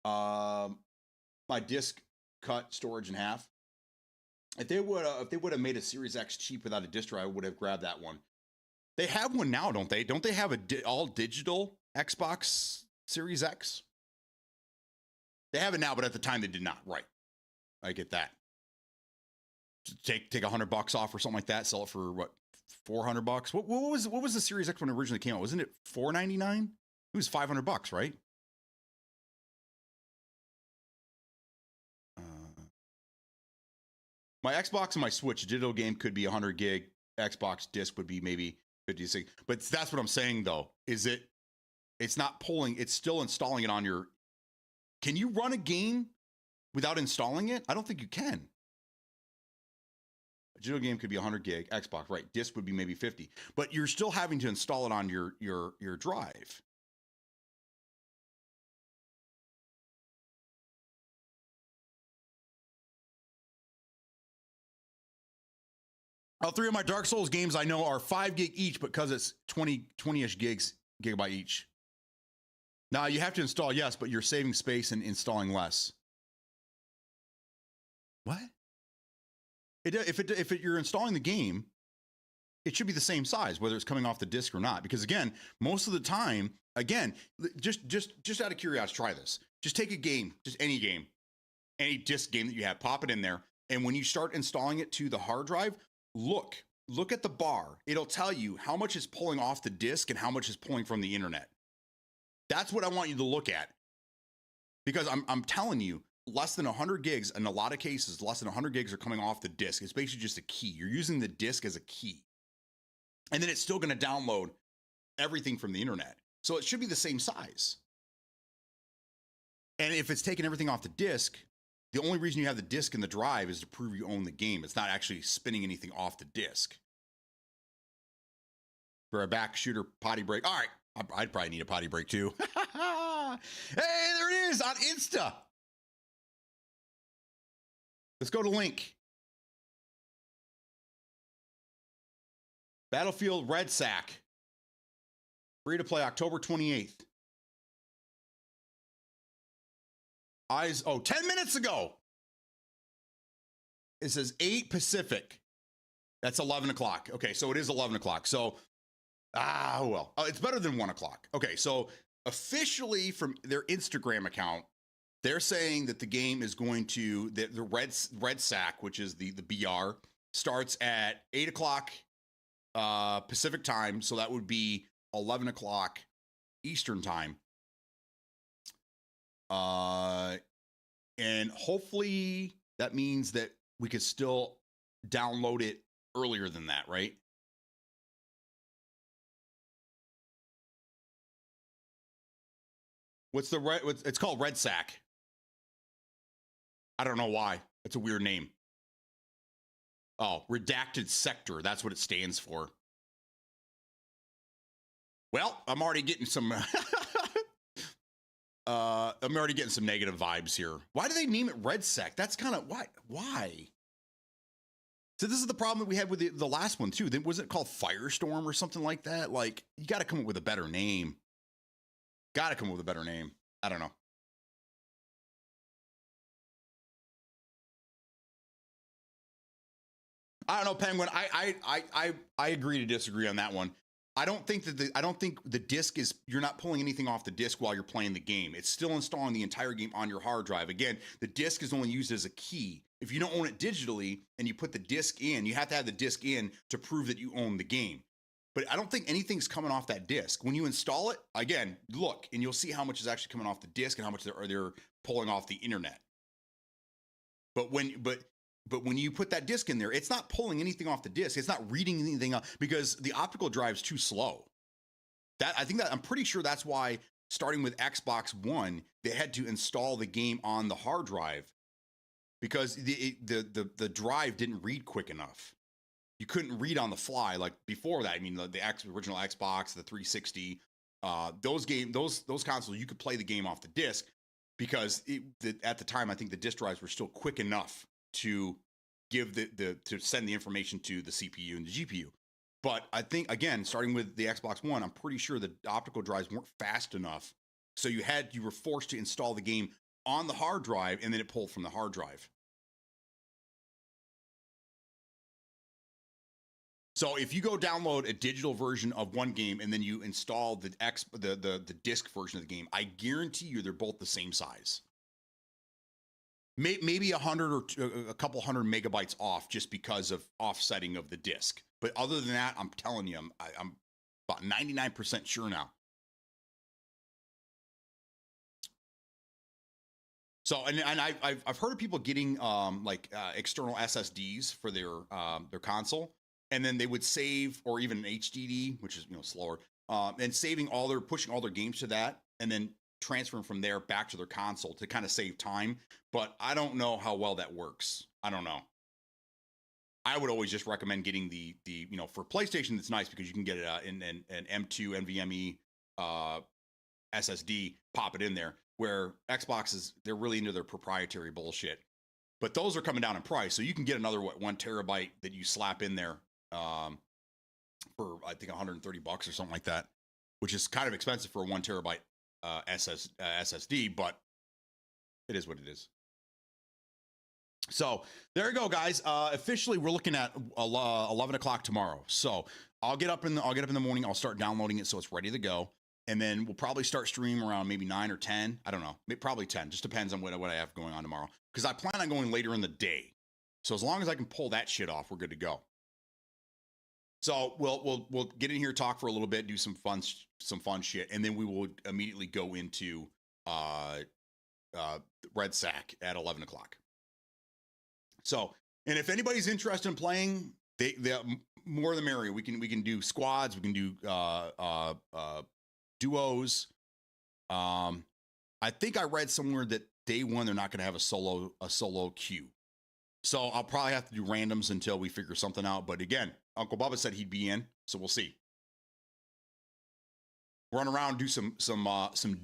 My disc cut storage in half. If they would have made a Series X cheap without a disc drive, I would have grabbed that one. They have one now, don't they? Don't they have all digital Xbox Series X? They have it now, but at the time they did not. Right. I get that. Take $100 off or something like that. Sell it for what? $400. What was the Series X when it originally came out? Wasn't it $499? It was $500, right? My Xbox and my Switch digital game could be 100 gig. Xbox disc would be maybe 56. But that's what I'm saying though. It's not pulling. It's still installing it on your. Can you run a game without installing it? I don't think you can. A digital game could be 100 gig. Xbox, right? Disc would be maybe 50. But you're still having to install it on your drive. All three of my Dark Souls games I know are 5 gig each because it's 20-ish gigabyte each. Now you have to install, yes, but you're saving space and installing less. What? If you're installing the game, it should be the same size, whether it's coming off the disc or not. Because again, most of the time, again, just out of curiosity, try this. Just take a game, just any game, any disc game that you have, pop it in there, and when you start installing it to the hard drive, look at the bar. It'll tell you how much is pulling off the disc and how much is pulling from the internet. That's what I want you to look at. Because I'm telling you, less than 100 gigs, in a lot of cases, less than 100 gigs are coming off the disc. It's basically just a key. You're using the disc as a key. And then it's still going to download everything from the internet. So it should be the same size. And if it's taking everything off the disc, the only reason you have the disc in the drive is to prove you own the game. It's not actually spinning anything off the disc. For a back shooter potty break. All right. I'd probably need a potty break too. Hey, there it is on Insta. Let's go to link. Battlefield Red Sack. Free to play October 28th. 10 minutes ago. It says 8 Pacific. That's 11 o'clock. Okay, so it is 11 o'clock. So, well. It's better than 1 o'clock. Okay, so officially from their Instagram account, they're saying that the game is going to the red sack, which is the BR, starts at 8 o'clock Pacific time, so that would be 11 o'clock Eastern time. And hopefully that means that we could still download it earlier than that, right? What's the red? It's called Red Sack. I don't know why. It's a weird name. Oh, redacted sector. That's what it stands for. Well, I'm already getting some. I'm already getting some negative vibes here. Why do they name it Red Sack? That's kind of why. Why? So this is the problem that we had with the last one too. Then wasn't it called Firestorm or something like that? Like, you got to come up with a better name. Got to come up with a better name. I don't know. I don't know, Penguin. I agree to disagree on that one. I don't think the disc is, you're not pulling anything off the disc while you're playing the game. It's still installing the entire game on your hard drive. Again, the disc is only used as a key. If you don't own it digitally and you put the disc in, you have to have the disc in to prove that you own the game. But I don't think anything's coming off that disc. When you install it, again, look, and you'll see how much is actually coming off the disc and how much they're pulling off the internet. But when you put that disc in there, it's not pulling anything off the disc. It's not reading anything up because the optical drive's too slow. I'm pretty sure that's why, starting with Xbox One, they had to install the game on the hard drive because the drive didn't read quick enough. You couldn't read on the fly like before that. I mean, the original Xbox, the 360, those consoles, you could play the game off the disc because at the time, I think the disc drives were still quick enough to give to send the information to the CPU and the GPU. But I think, again, starting with the Xbox One, I'm pretty sure the optical drives weren't fast enough. So you were forced to install the game on the hard drive, and then it pulled from the hard drive. So if you go download a digital version of one game and then you install the disc version of the game, I guarantee you they're both the same size. Maybe 100 or a couple hundred megabytes off just because of offsetting of the disc. But other than that, I'm telling you, I'm about 99% sure now. So, and I've heard of people getting external SSDs for their console, and then they would save, or even an HDD, which is slower, and pushing all their games to that, and then transferring from there back to their console to kind of save time. But I don't know how well that works. I don't know. I would always just recommend getting the for PlayStation. It's nice because you can get it in an M2 NVMe SSD, pop it in there. Where Xbox they're really into their proprietary bullshit. But those are coming down in price, so you can get another 1 terabyte that you slap in there for I think $130 or something like that, which is kind of expensive for a 1 terabyte SSD, but it is what it is. So there you go, guys. Officially, we're looking at 11 o'clock tomorrow. So I'll get up in the morning. I'll start downloading it so it's ready to go, and then we'll probably start streaming around maybe 9 or 10. I don't know, probably 10. Just depends on what I have going on tomorrow. Because I plan on going later in the day. So as long as I can pull that shit off, we're good to go. So we'll get in here, talk for a little bit, do some fun shit, and then we will immediately go into Red Sack at 11 o'clock. So, and if anybody's interested in playing, they more the merrier. We can do squads, we can do duos. I think I read somewhere that day one they're not going to have a solo queue. So I'll probably have to do randoms until we figure something out. But again, Uncle Bubba said he'd be in, so we'll see. Run around, do some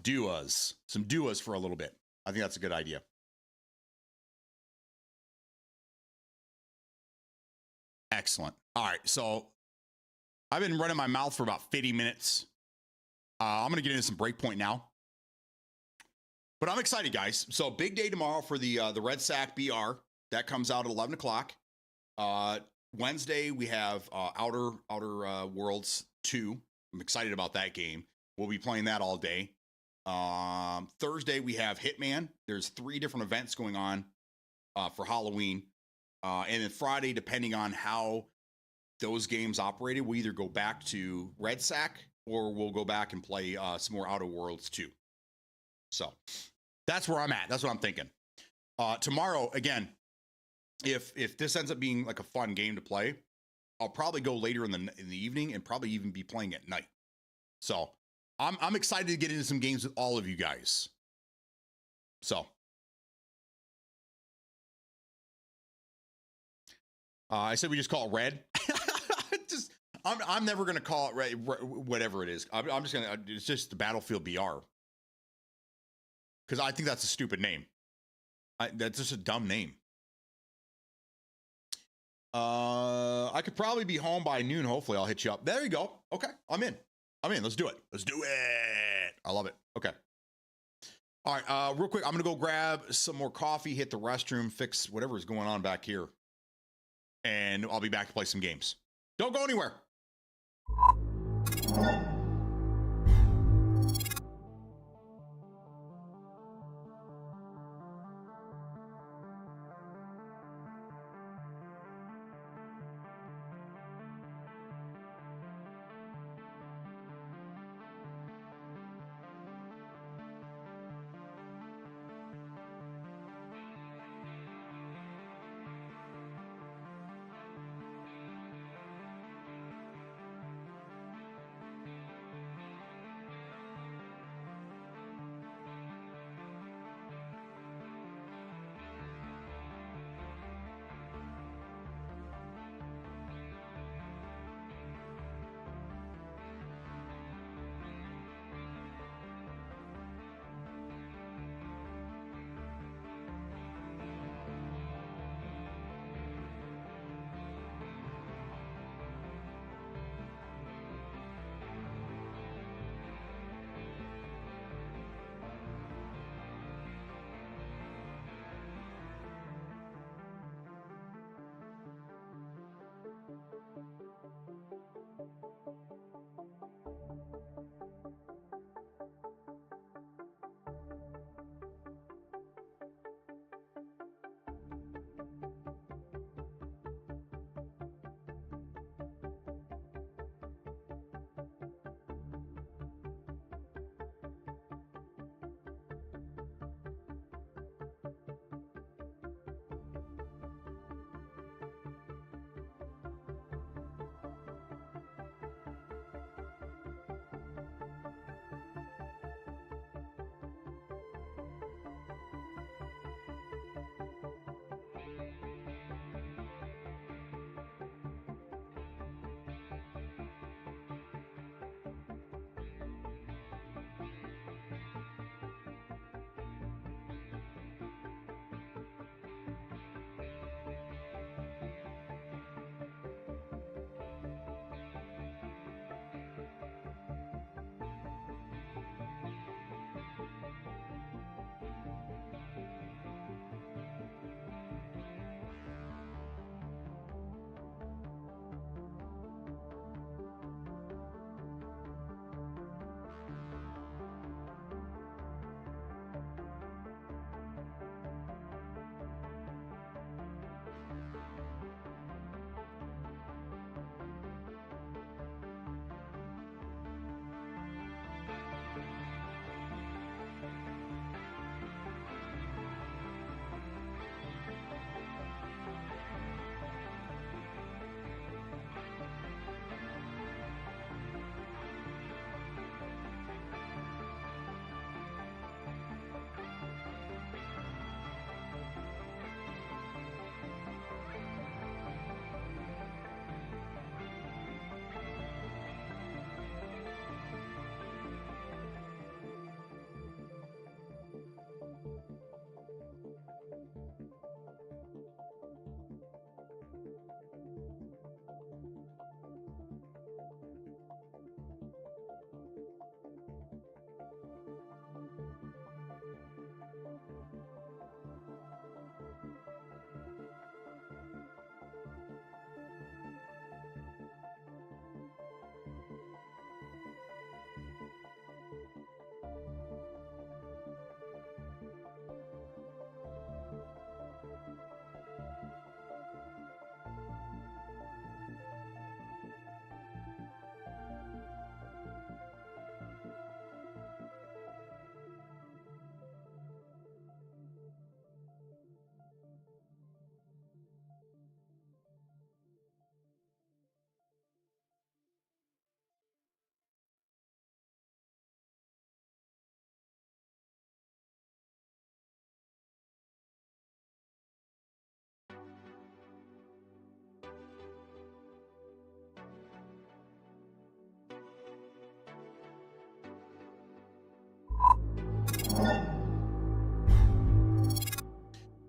duos for a little bit. I think that's a good idea. Excellent. All right, so I've been running my mouth for about 50 minutes. I'm going to get into some Breakpoint now. But I'm excited, guys. So big day tomorrow for the Red Sack BR. That comes out at 11 o'clock. Wednesday, we have Outer Worlds 2. I'm excited about that game. We'll be playing that all day. Thursday we have Hitman. There's 3 different events going on for Halloween. And then Friday, depending on how those games operated, we'll either go back to Red Sack or we'll go back and play some more Outer Worlds too. So that's where I'm at. That's what I'm thinking. Tomorrow, again, if this ends up being like a fun game to play, I'll probably go later in the evening and probably even be playing at night. So I'm excited to get into some games with all of you guys. So I said we just call it red. Just I'm never gonna call it red, whatever it is. I'm just gonna. It's just the Battlefield BR because I think that's a stupid name. That's just a dumb name. I could probably be home by noon. Hopefully, I'll hit you up. There you go. Okay, I'm in. Let's do it. Let's do it. I love it. Okay. All right. Real quick, I'm gonna go grab some more coffee, hit the restroom, fix whatever is going on back here, and I'll be back to play some games. Don't go anywhere.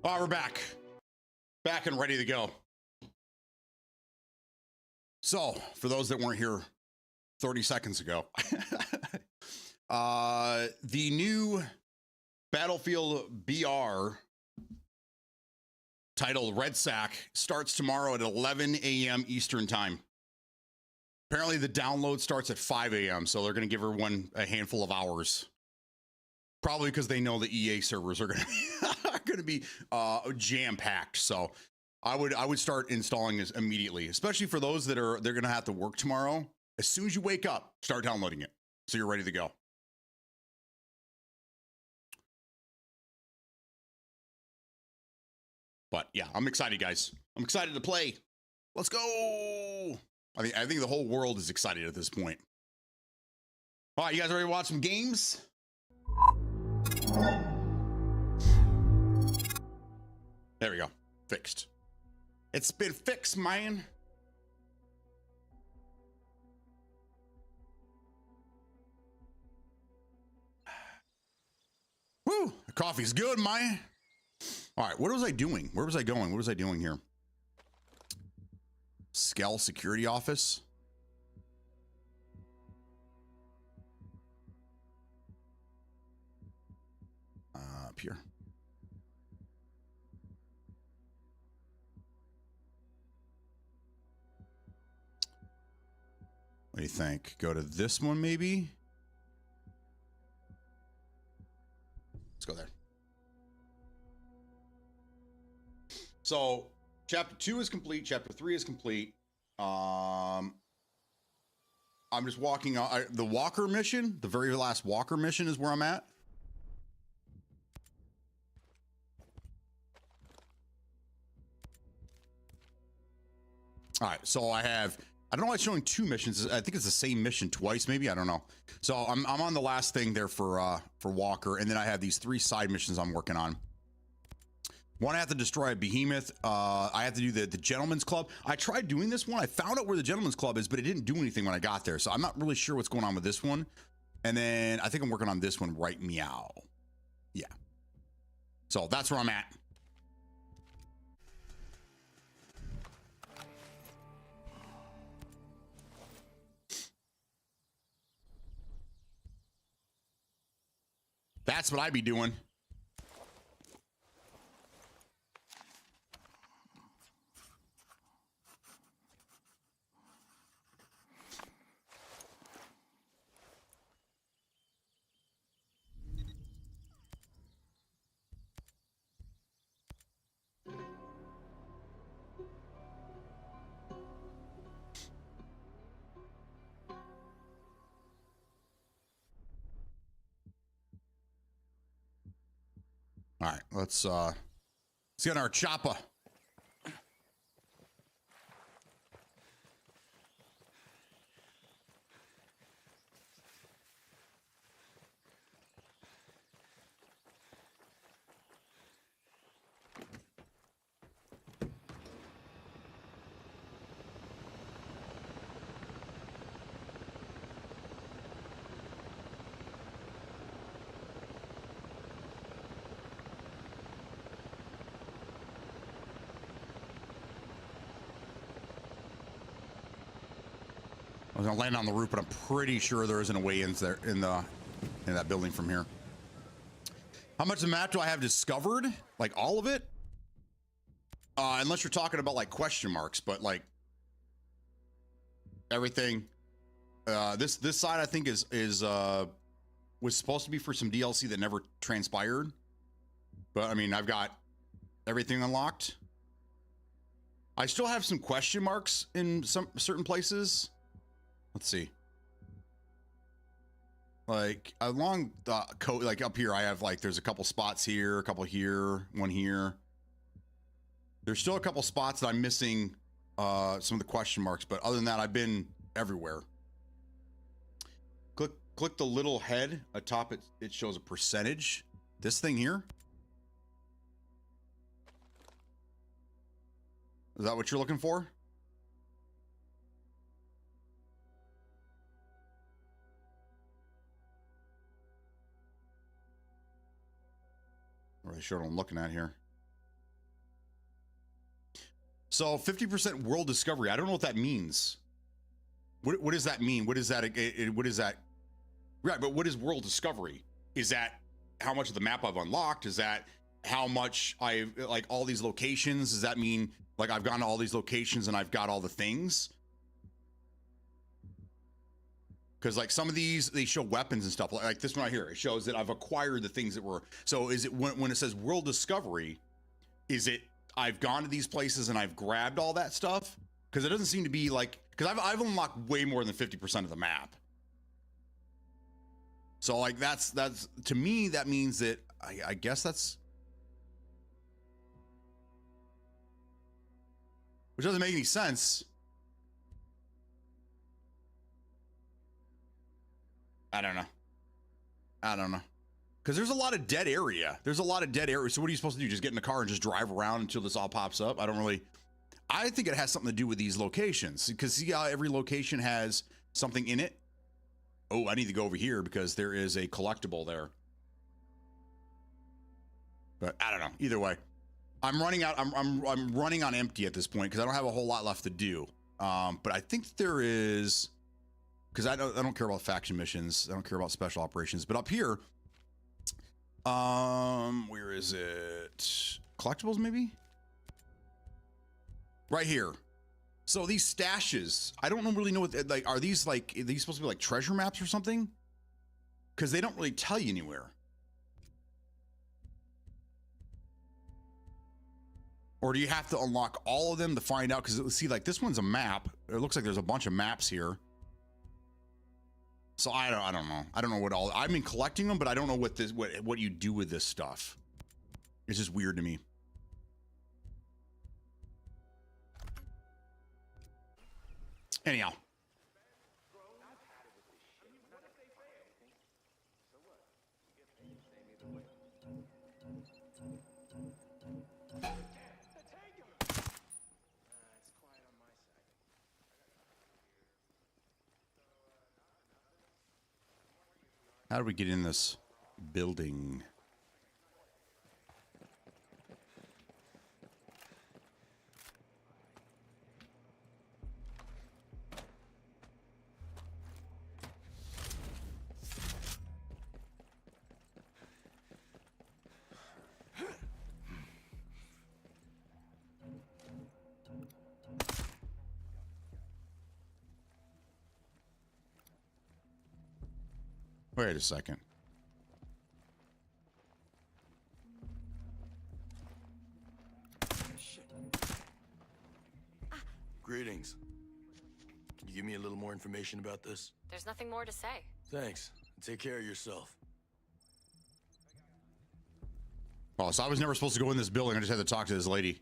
All right, we're back. Back and ready to go. So, for those that weren't here 30 seconds ago, the new Battlefield BR titled Red Sack starts tomorrow at 11 a.m. Eastern Time. Apparently, the download starts at 5 a.m., so they're going to give everyone a handful of hours. Probably because they know the EA servers are going to be jam-packed. So I would start installing this immediately, especially for those that they're going to have to work tomorrow. As soon as you wake up, start downloading it so you're ready to go. But yeah, I'm excited, guys. I'm excited to play. Let's go. I think the whole world is excited at this point. All right, you guys ready to watch some games? There we go. Fixed. It's been fixed, man. Woo! The coffee's good, man. All right, what was I doing? Where was I going? What was I doing here? Skell Security Office. Up here. What do you think? Go to this one, maybe? Let's go there. So, chapter 2 is complete. Chapter 3 is complete. I'm just walking. The Walker mission, the very last Walker mission is where I'm at. All right, so I don't know why it's showing 2 missions. I think it's the same mission twice, maybe. I don't know. So I'm on the last thing there for Walker, and then I have these 3 side missions I'm working on. One, I have to destroy a behemoth. I have to do the Gentleman's Club. I tried doing this one. I found out where the Gentleman's Club is, but it didn't do anything when I got there. So I'm not really sure what's going on with this one. And then I think I'm working on this one right meow. Yeah. So that's where I'm at. That's what I be doing. All right, let's get our chopper. I was gonna land on the roof, but I'm pretty sure there isn't a way in there in that building from here. How much of the map do I have discovered? Like all of it? Unless you're talking about like question marks, but like everything. This side I think was supposed to be for some DLC that never transpired. But I mean, I've got everything unlocked. I still have some question marks in some certain places. Let's see. Like along the coast, like up here, I have like there's a couple spots here, a couple here, one here. There's still a couple spots that I'm missing some of the question marks, but other than that, I've been everywhere. Click the little head atop it. It shows a percentage. This thing here. Is that what you're looking for? Really sure what I'm looking at here. So 50% world discovery. I don't know what that means. What does that mean? What is that? What is that? Right, but what is world discovery? Is that how much of the map I've unlocked? Is that how much I've like all these locations? Does that mean like I've gone to all these locations and I've got all the things? Because like some of these, they show weapons and stuff like this one right here. It shows that I've acquired the things that were. So is it when it says world discovery, is it I've gone to these places and I've grabbed all that stuff? Because it doesn't seem to be like, because I've unlocked way more than 50% of the map. So like that's to me, that means that I guess that's, which doesn't make any sense. I don't know. Because there's a lot of dead area. So what are you supposed to do? Just get in the car and just drive around until this all pops up? I think it has something to do with these locations. Because see how every location has something in it? Oh, I need to go over here because there is a collectible there. But I don't know. Either way, I'm running out. I'm running on empty at this point because I don't have a whole lot left to do. But I think there is, because I don't care about faction missions. I don't care about special operations. But up here, where is it? Collectibles, maybe? Right here. So these stashes, I don't really know what, like, are these supposed to be like treasure maps or something? Because they don't really tell you anywhere. Or do you have to unlock all of them to find out? Because see, like this one's a map. It looks like there's a bunch of maps here. So I don't know. I don't know what all, I've been collecting them, but I don't know what you do with this stuff. It's just weird to me. Anyhow. How do we get in this building? Wait a second. Greetings. Can you give me a little more information about this? There's nothing more to say. Thanks. Take care of yourself. Oh, so I was never supposed to go in this building. I just had to talk to this lady.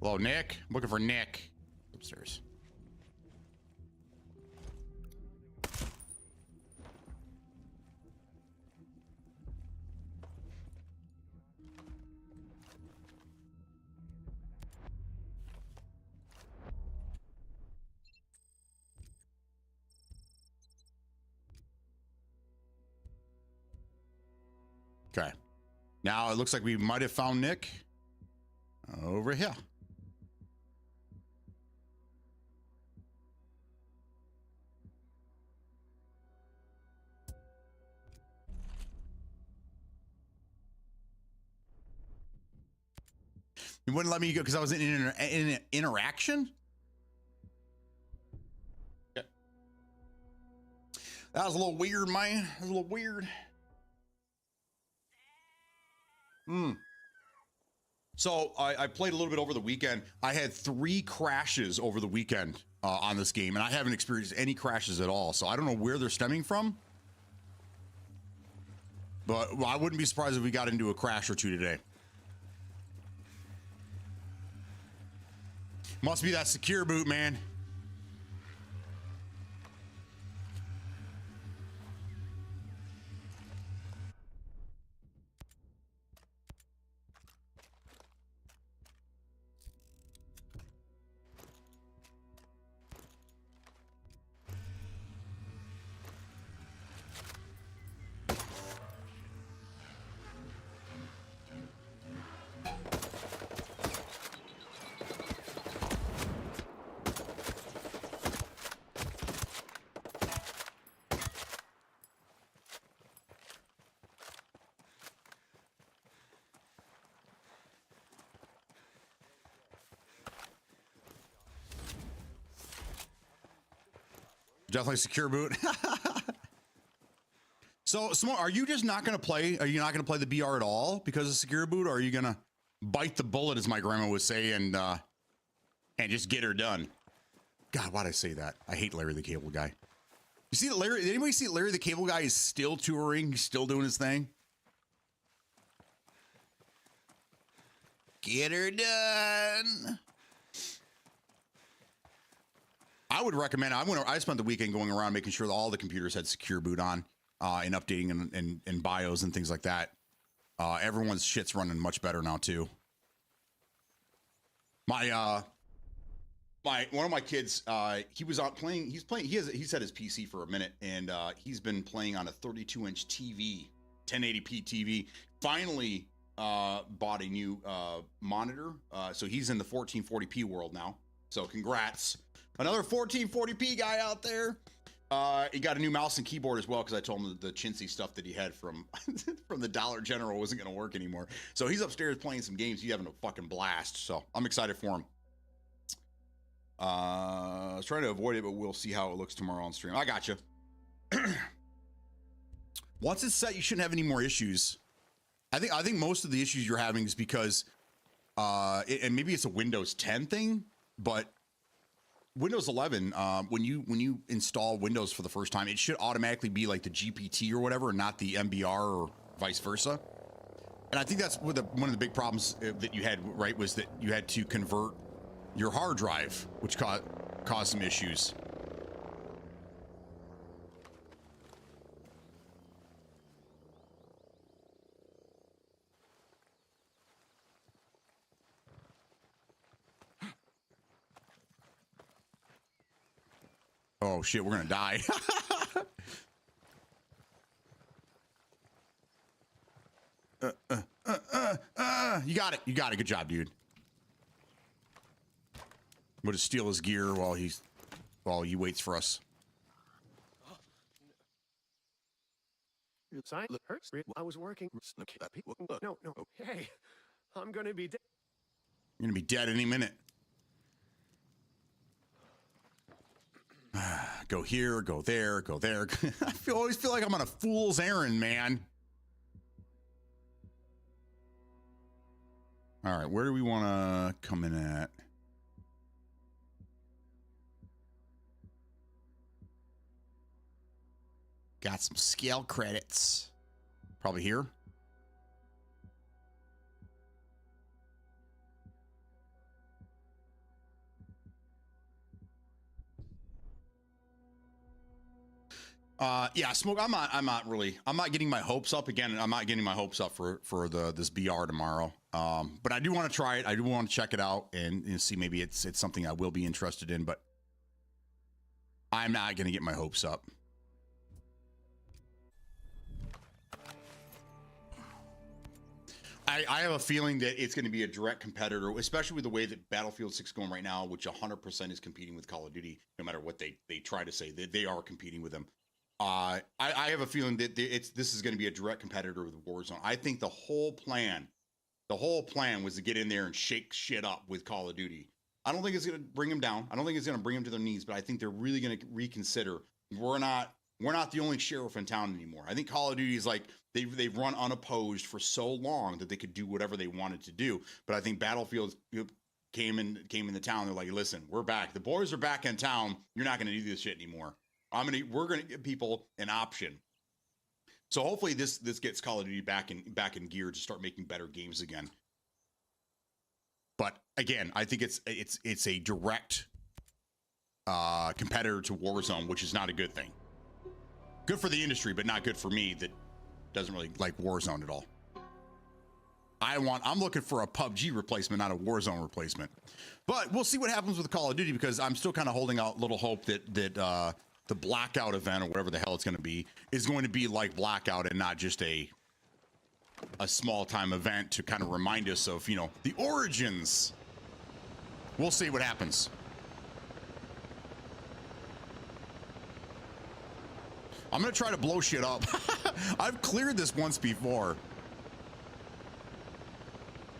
Hello, Nick. I'm looking for Nick. Upstairs. Okay. Now it looks like we might have found Nick over here. You wouldn't let me go because I was in an interaction? Okay. That was a little weird, man. That was a little weird. So I played a little bit over the weekend. I had 3 crashes over the weekend on this game, and I haven't experienced any crashes at all. So I don't know where they're stemming from. But I wouldn't be surprised if we got into a crash or two today. Must be that secure boot, man. Definitely secure boot. So, Smo, are you just not going to play? Are you not going to play the BR at all because of secure boot? Or are you going to bite the bullet, as my grandma would say, and just get her done? God, why'd I say that? I hate Larry the Cable Guy. You see that Larry? Did anybody see Larry the Cable Guy is still touring? He's still doing his thing. Get her done. I would recommend. I spent the weekend going around making sure that all the computers had secure boot on, and updating and BIOS and things like that. Everyone's shit's running much better now too. One of my kids, he was out playing. He's had his PC for a minute, and he's been playing on a 32-inch TV, 1080p TV. Finally, bought a new monitor, so he's in the 1440p world now. So congrats. Another 1440p guy out there. He got a new mouse and keyboard as well because I told him the chintzy stuff that he had from from the Dollar General wasn't going to work anymore. So he's upstairs playing some games. He's having a fucking blast. So I'm excited for him. I was trying to avoid it, but we'll see how it looks tomorrow on stream. I got you. Once it's set, you shouldn't have any more issues. I think most of the issues you're having is because, and maybe it's a Windows 10 thing, but Windows 11, when you install Windows for the first time, it should automatically be like the GPT or whatever, not the MBR or vice versa. And I think that's one of the big problems that you had, right, was that you had to convert your hard drive, which caused some issues. Oh shit, we're gonna die. You got it. You got it. Good job, dude. We'll just steal his gear while he waits for us. Sign hurts. I was working. No. Hey, I'm gonna be dead. You're gonna be dead any minute. Go here, go there, go there. I always feel like I'm on a fool's errand, man. All right, where do we want to come in at? Got some scale credits. Probably here. Yeah, Smoke. I'm not getting my hopes up again. I'm not getting my hopes up for this BR tomorrow. But I do want to try it. I do want to check it out and see maybe it's something I will be interested in. But I'm not going to get my hopes up. I have a feeling that it's going to be a direct competitor, especially with the way that Battlefield 6 is going right now, which 100% is competing with Call of Duty. No matter what they try to say, they are competing with them. I have a feeling that this is going to be a direct competitor with Warzone. I think the whole plan was to get in there and shake shit up with Call of Duty. I don't think it's going to bring them down. I don't think it's going to bring them to their knees, but I think they're really going to reconsider. We're not the only sheriff in town anymore. I think Call of Duty is like they've run unopposed for so long that they could do whatever they wanted to do. But I think Battlefield came in the town. They're like, listen, we're back. The boys are back in town. You're not going to do this shit anymore. We're going to give people an option. So hopefully this gets Call of Duty back in gear to start making better games again. But again, I think it's a direct competitor to Warzone, which is not a good thing. Good for the industry, but not good for me that doesn't really like Warzone at all. I'm looking for a PUBG replacement, not a Warzone replacement. But we'll see what happens with Call of Duty, because I'm still kind of holding out little hope that the Blackout event, or whatever the hell it's going to be, is going to be like Blackout and not just a small time event to kind of remind us of, the origins. We'll see what happens. I'm going to try to blow shit up. I've cleared this once before.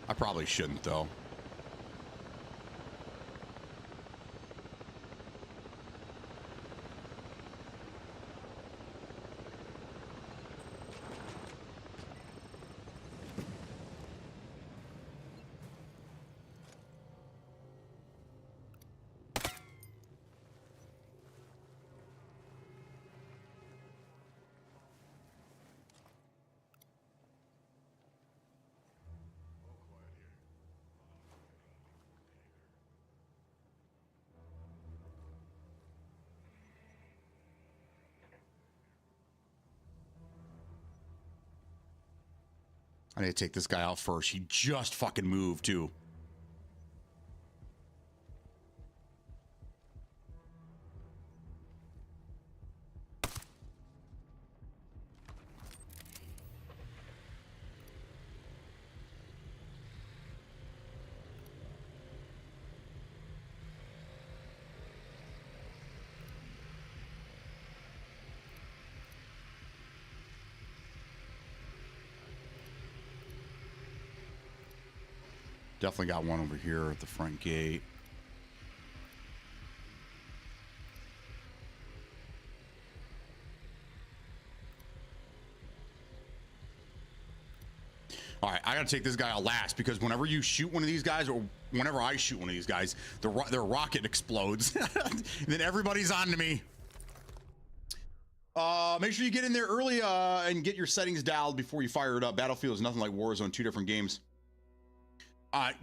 I probably shouldn't, though. I need to take this guy out first. He just fucking moved too. Definitely got one over here at the front gate. All right, I gotta take this guy out last because whenever you shoot one of these guys, or whenever I shoot one of these guys, their rocket explodes. And then everybody's on to me. Make sure you get in there early and get your settings dialed before you fire it up. Battlefield is nothing like Warzone, 2 different games.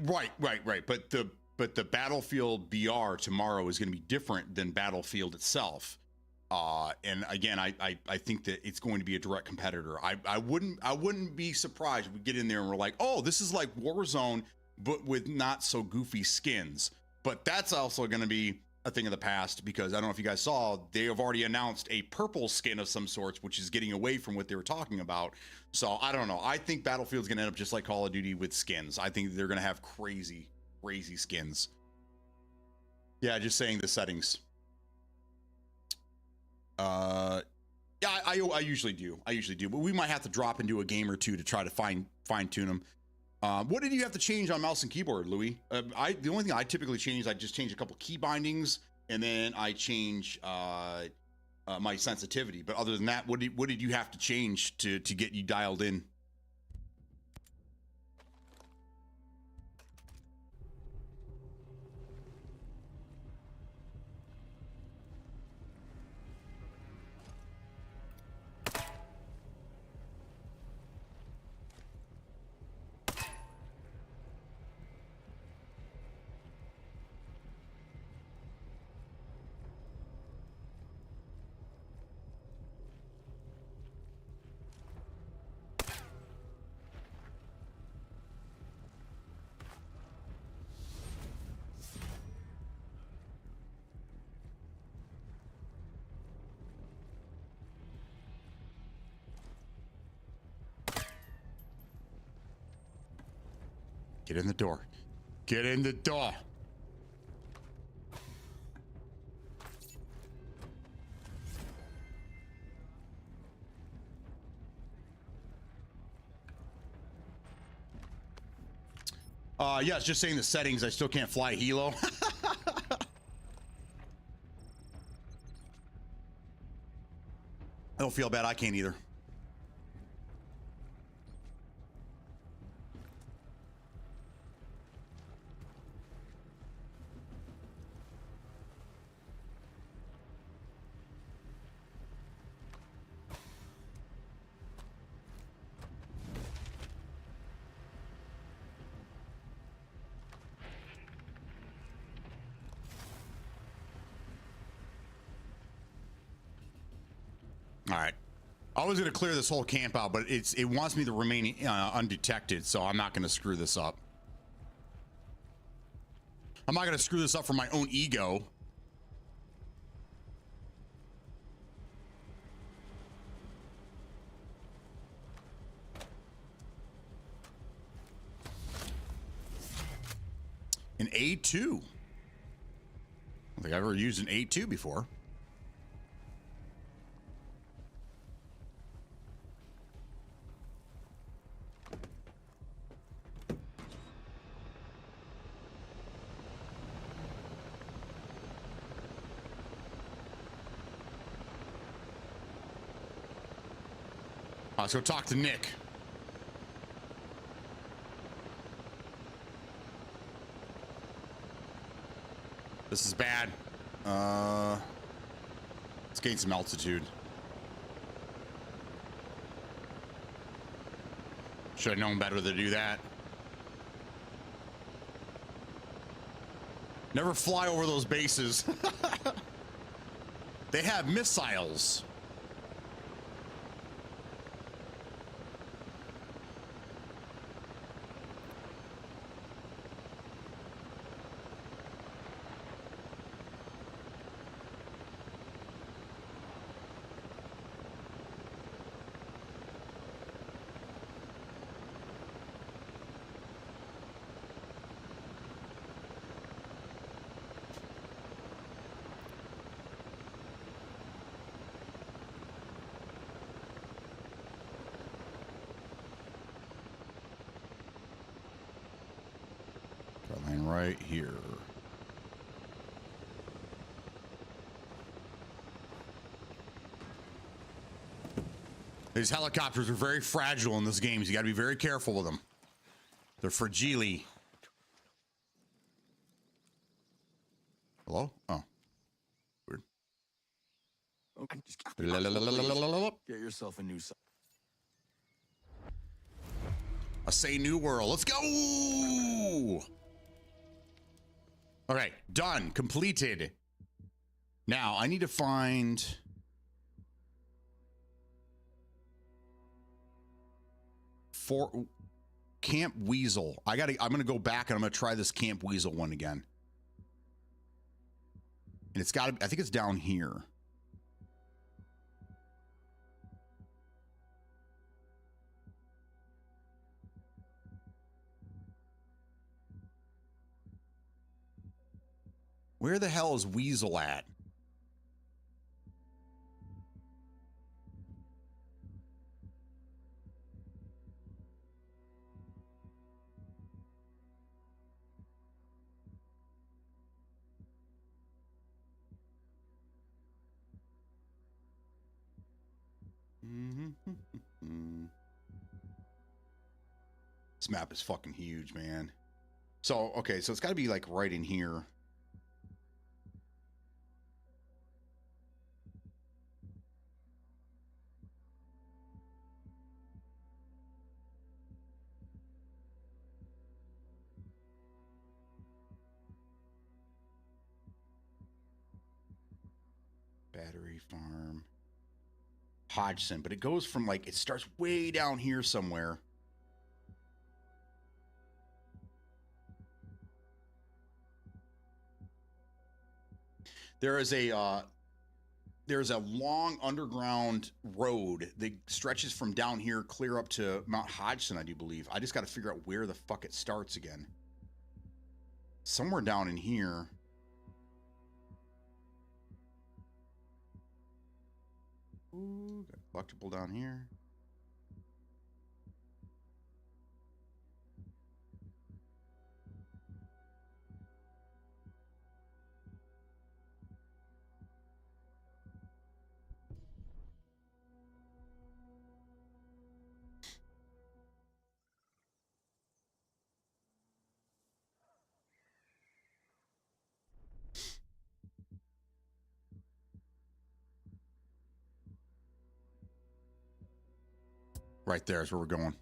Right. But the Battlefield BR tomorrow is going to be different than Battlefield itself. And again, I think that it's going to be a direct competitor. I wouldn't be surprised if we get in there and we're like, oh, this is like Warzone, but with not so goofy skins. But that's also going to be a thing of the past, because I don't know if you guys saw, they have already announced a purple skin of some sorts, which is getting away from what they were talking about. So I don't know. I think Battlefield's going to end up just like Call of Duty with skins. I think they're going to have crazy skins. Yeah, just saying the settings. Yeah, I usually do. But we might have to drop into a game or two to try to fine tune them. What did you have to change on mouse and keyboard, Louis? The only thing I typically change, I just change a couple key bindings, and then I change my sensitivity. But other than that, what did you have to change to get you dialed in? Get in the door. Get in the door. Yeah, it's just saying the settings. I still can't fly helo. I don't feel bad. I can't either. All right. I was going to clear this whole camp out, but it wants me to remain undetected, so I'm not going to screw this up. I'm not going to screw this up for my own ego. An A2. I don't think I've ever used an A2 before. Let's go talk to Nick. This is bad. Let's gain some altitude. Should have known better to do that. Never fly over those bases. They have missiles. right here. These helicopters are very fragile in this game. So you got to be very careful with them. They're fragile. Hello? Oh. Weird. Okay, just get yourself a new. I say new world. Let's go. Okay, done. Completed. Now I need to find Camp Weasel. I'm gonna go back and I'm gonna try this Camp Weasel one again. And it's gotta, I think it's down here. Where the hell is Weasel at? This map is fucking huge, man. So, okay, so it's got to be like right in here. Battery farm. Hodgson, but it goes from like, it starts way down here somewhere. There's a long underground road that stretches from down here clear up to Mount Hodgson, I do believe. I just got to figure out where the fuck it starts again. Somewhere down in here. Ooh, got collectible down here. Right there is where we're going.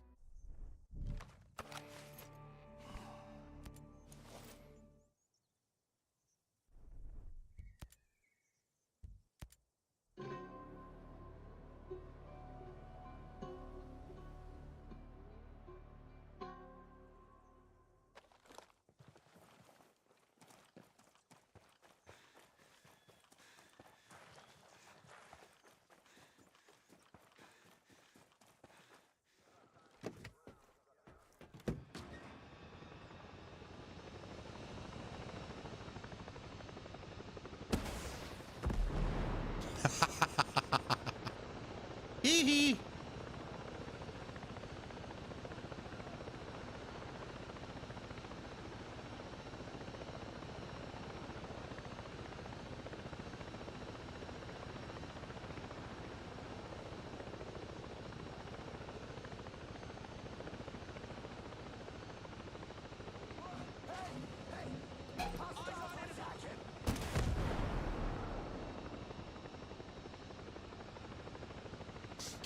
Hee hee.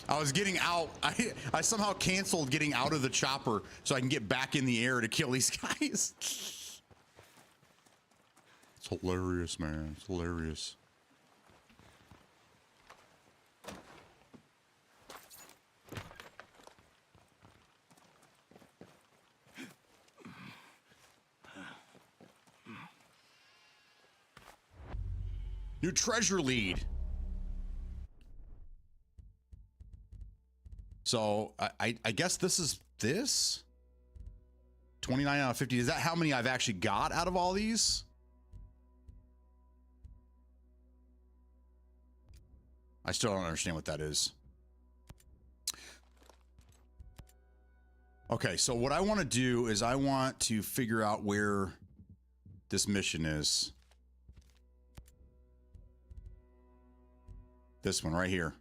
I was getting out. I somehow canceled getting out of the chopper so I can get back in the air to kill these guys. It's hilarious, man. It's hilarious. New treasure lead. So I guess this is this 29 out of 50. Is that how many I've actually got out of all these? I still don't understand what that is. Okay, so what I want to do is I want to figure out where this mission is. This one right here.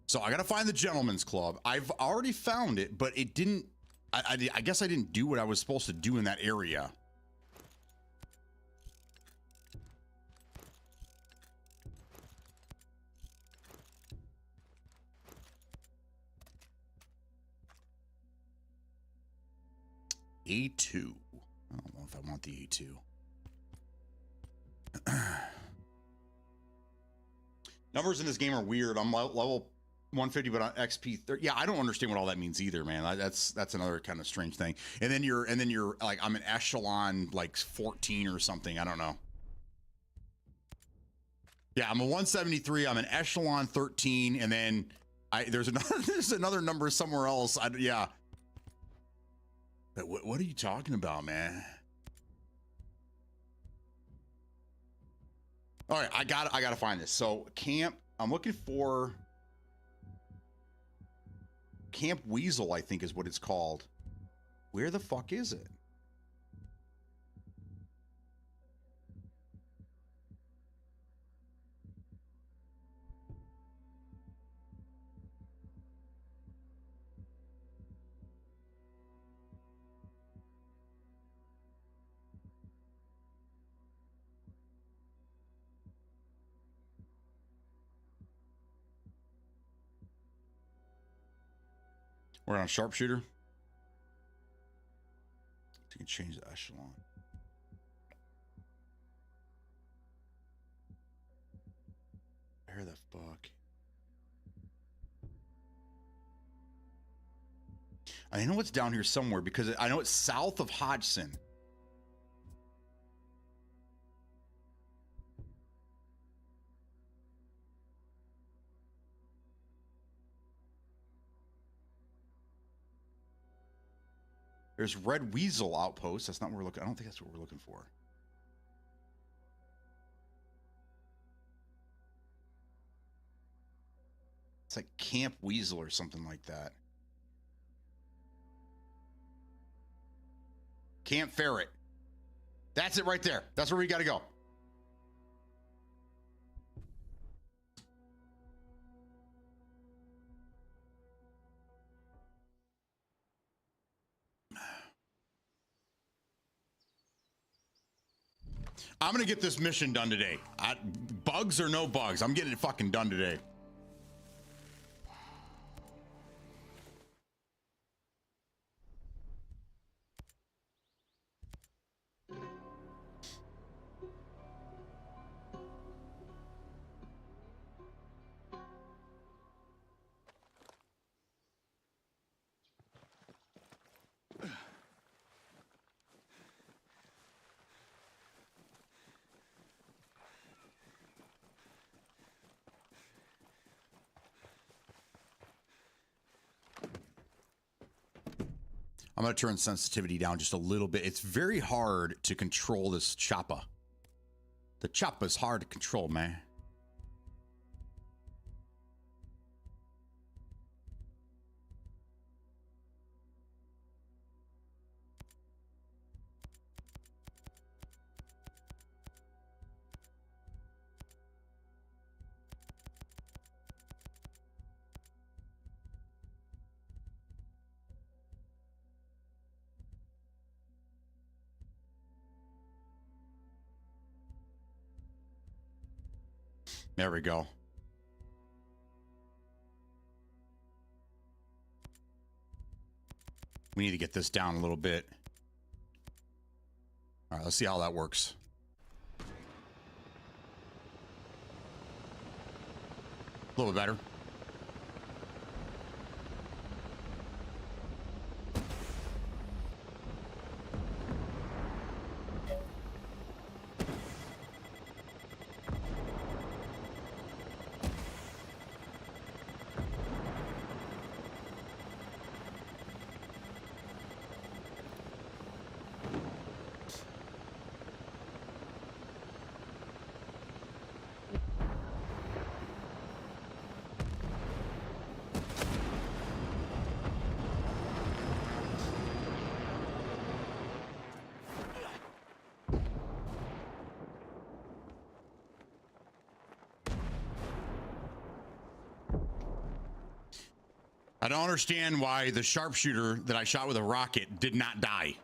So I gotta find the gentleman's club. I've already found it, but it didn't. I guess I didn't do what I was supposed to do in that area. A2. I don't know if I want the A2. Numbers in this game are weird. I'm level 150, but on XP 30. Yeah, I don't understand what all that means either, man. That's another kind of strange thing. And then you're like, I'm an echelon like 14 or something. I don't know. Yeah, I'm a 173. I'm an echelon 13, and then there's another number somewhere else. Yeah. But what are you talking about, man? All right, I gotta find this. So camp, I'm looking for Camp Weasel, I think is what it's called. Where the fuck is it? We're on sharpshooter. You can change the echelon. Where the fuck? I know it's down here somewhere because I know it's south of Hodgson. There's Red Weasel Outpost. That's not what we're looking. I don't think that's what we're looking for. It's like Camp Weasel or something like that. Camp Ferret. That's it right there. That's where we got to go. I'm going to get this mission done today. Bugs or no bugs, I'm getting it fucking done today. I'm going to turn sensitivity down just a little bit. It's very hard to control this chopper. The chopper's hard to control, man. There we go. We need to get this down a little bit. All right, let's see how that works. A little bit better. I don't understand why the sharpshooter that I shot with a rocket did not die.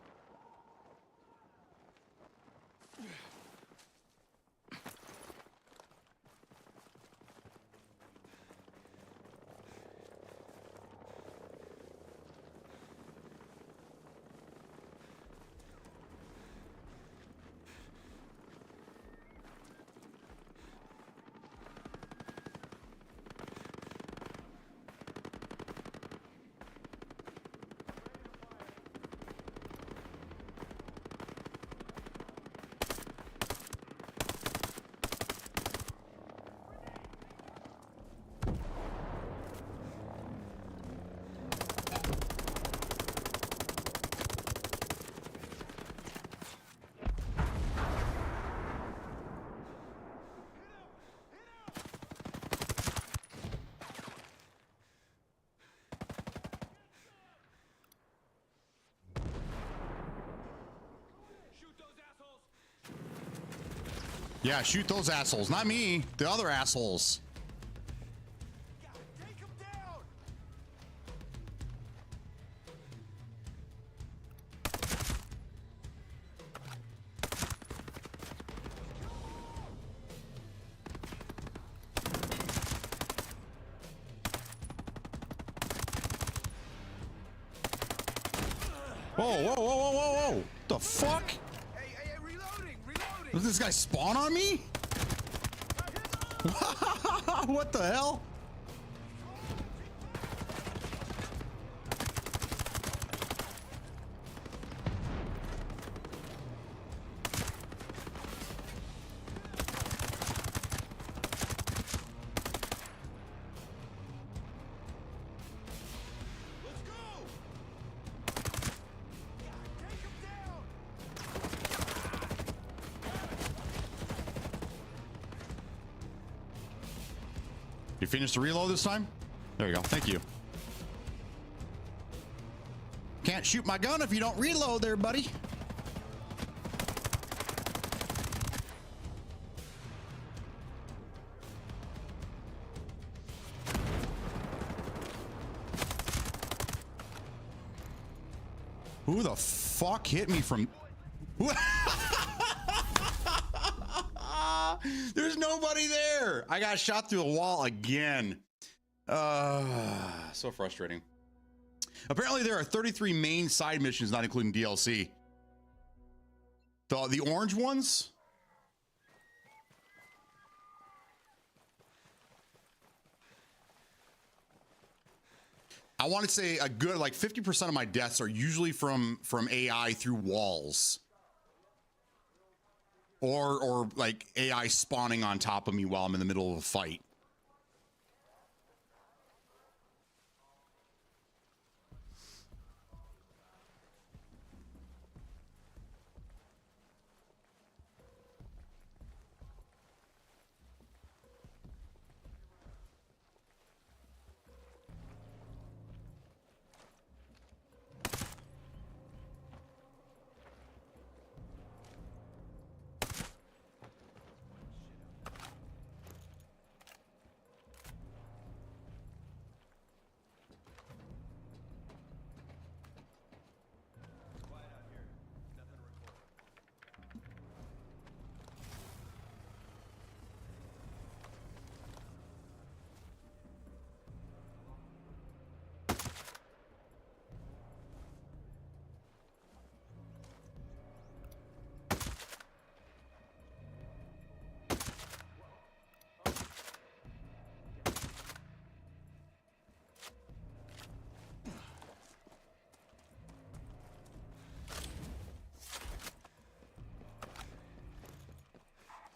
Yeah, shoot those assholes. Not me. The other assholes. Take him down! Whoa, whoa, whoa, whoa, whoa, whoa. The fuck? Hey, reloading! Reloading! Does this guy spawn on me? What the hell? Let's go! Take him down! You finished the reload this time? There you go. Thank you. Can't shoot my gun if you don't reload there, buddy. Who the fuck hit me from... There's nobody there. I got shot through the wall again. So frustrating. Apparently there are 33 main side missions, not including DLC. The orange ones? I want to say a good, like 50% of my deaths are usually from AI through walls. Or like AI spawning on top of me while I'm in the middle of a fight.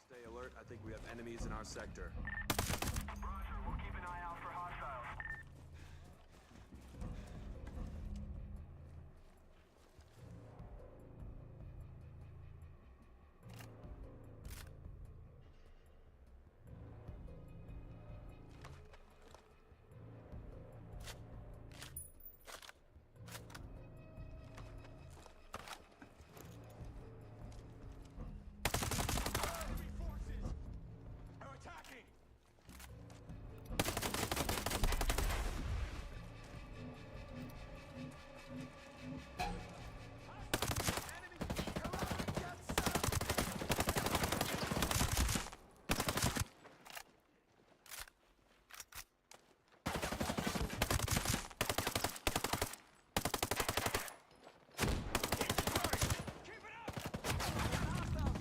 Stay alert. I think we have enemies in our sector. Roger, we'll keep an eye out for hostiles. Enemy forces are attacking!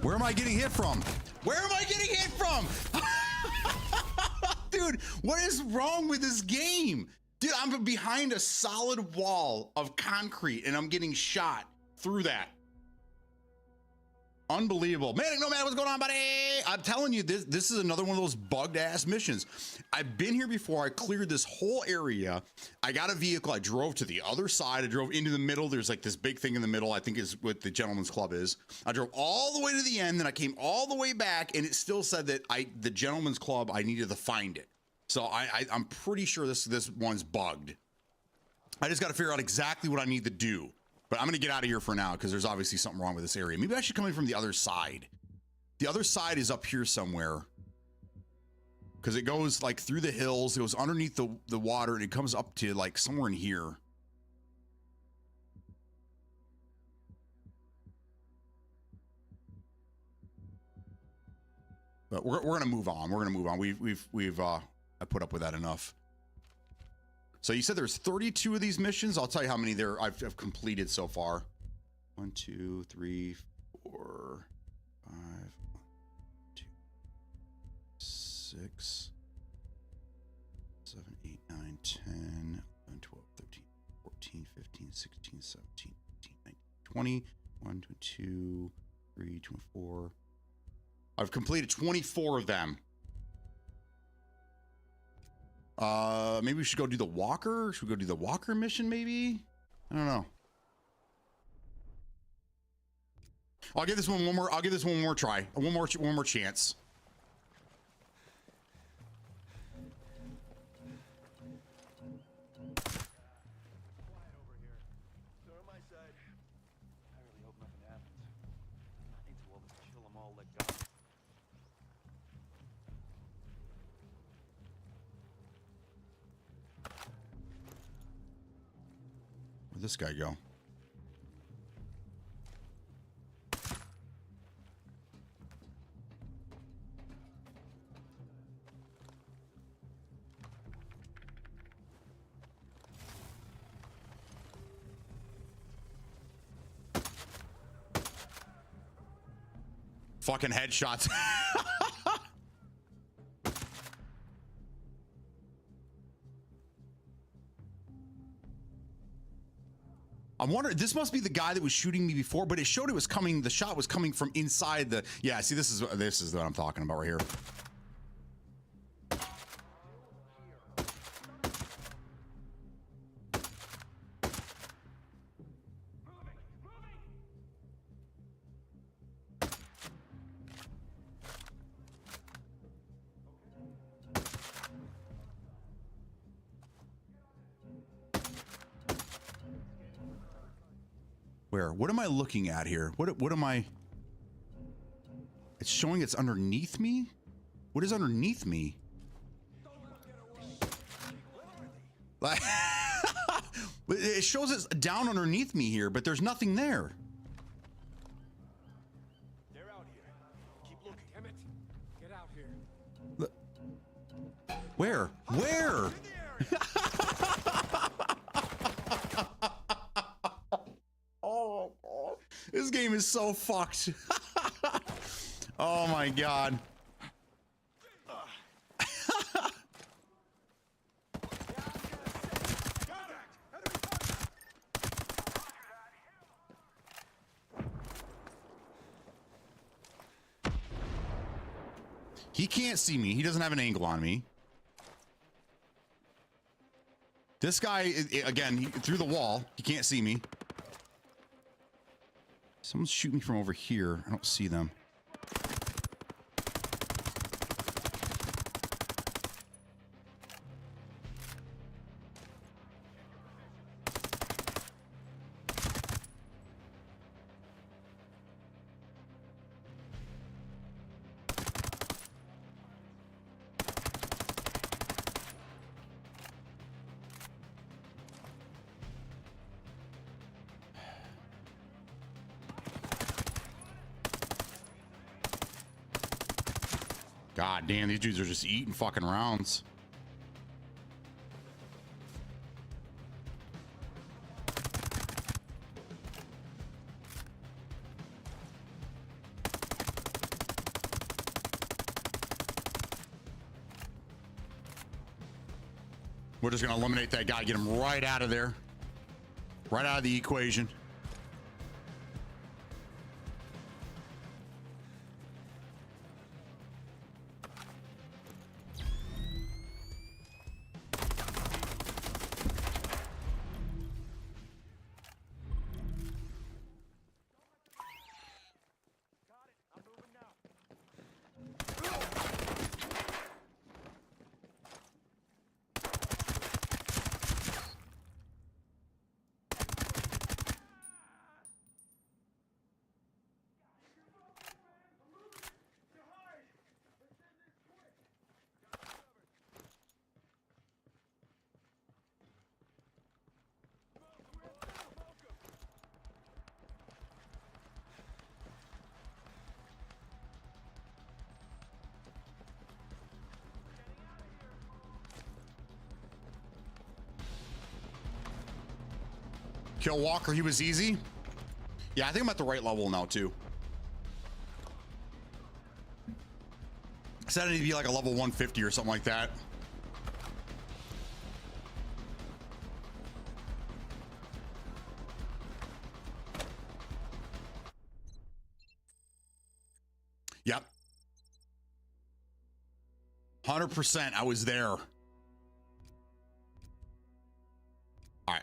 Where am I getting hit from? Where am I getting hit from? Dude, what is wrong with this game? Dude, I'm behind a solid wall of concrete and I'm getting shot through that. Unbelievable. Manic Nomad, what's going on, buddy? I'm telling you, this is another one of those bugged ass missions. I've been here before. I cleared this whole area. I got a vehicle. I drove to the other side. I drove into the middle. There's like this big thing in the middle, I think is what the Gentleman's Club is. I drove all the way to the end, then I came all the way back, and it still said that the Gentleman's Club, I needed to find it. So I'm pretty sure this one's bugged. I just got to figure out exactly what I need to do. But I'm going to get out of here for now because there's obviously something wrong with this area. Maybe I should come in from the other side. The other side is up here somewhere. Because it goes like through the hills. It goes underneath the water and it comes up to like somewhere in here. But we're going to move on. We're going to move on. We've I put up with that enough. So you said there's 32 of these missions. I'll tell you how many I've completed so far. 1, 2, 3, 4, 5, 1, 2, 6, 7, 8, 9, 10, 11, 12, 13, 14, 15, 16, 17, 18, 19, 20, 1, 2, 3, 24. I've completed 24 of them. Maybe we should go do the walker. Should we go do the walker mission? Maybe. I don't know. I'll give this one more. I'll give this one more try. One more chance. Where'd this guy go? Fucking headshots. I'm wondering, this must be the guy that was shooting me before, but it showed it was coming, the shot was coming from inside the, yeah, see, this is what I'm talking about right here. Where? What am I looking at here? What am I? It's showing it's underneath me? What is underneath me? Like, it shows it's down underneath me here, but there's nothing there. They're out here. Keep looking. Damn it. Get out here. Where? Where? Oh, this game is so fucked. Oh my god. He can't see me. He doesn't have an angle on me. This guy, again, through the wall. He can't see me. Someone's shooting me from over here. I don't see them. God damn, these dudes are just eating fucking rounds. We're just gonna eliminate that guy, get him right out of there. Right out of the equation. Kill Walker, he was easy. Yeah, I think I'm at the right level now too. So I need to be like a level 150 or something like that. Yep. 100%, I was there. All right.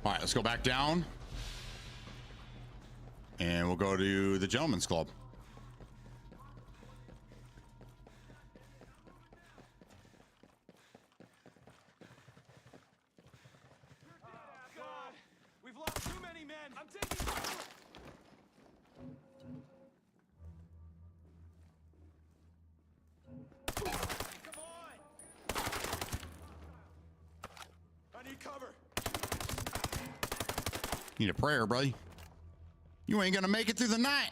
All right, let's go back down. And we'll go to the Gentleman's Club. God, we've lost too many men. I'm taking fire. Come on. I need cover. Need a prayer, buddy. You ain't gonna make it through the night.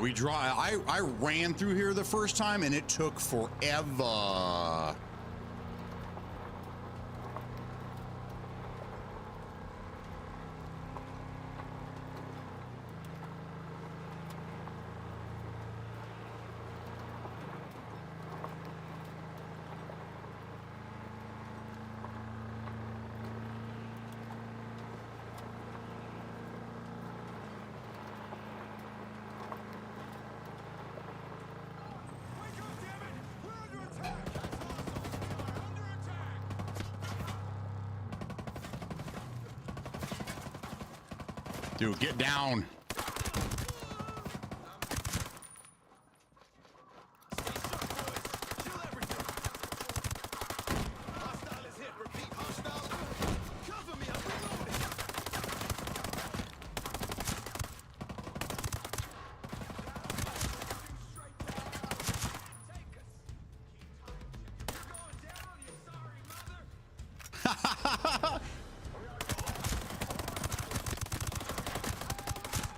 I ran through here the first time and it took forever. Dude, get down.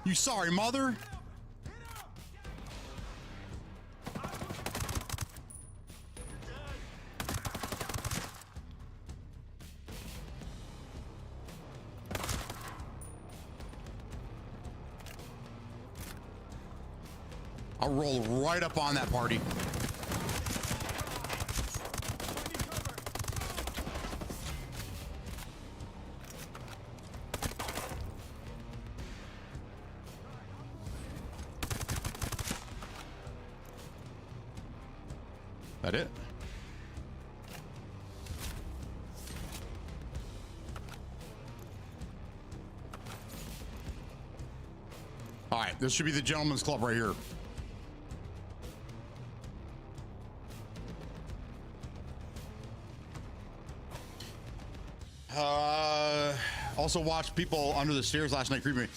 You sorry, mother? I'll roll right up on that party. That it? All right, this should be the Gentleman's Club right here. Also watched people under the stairs last night creeping me.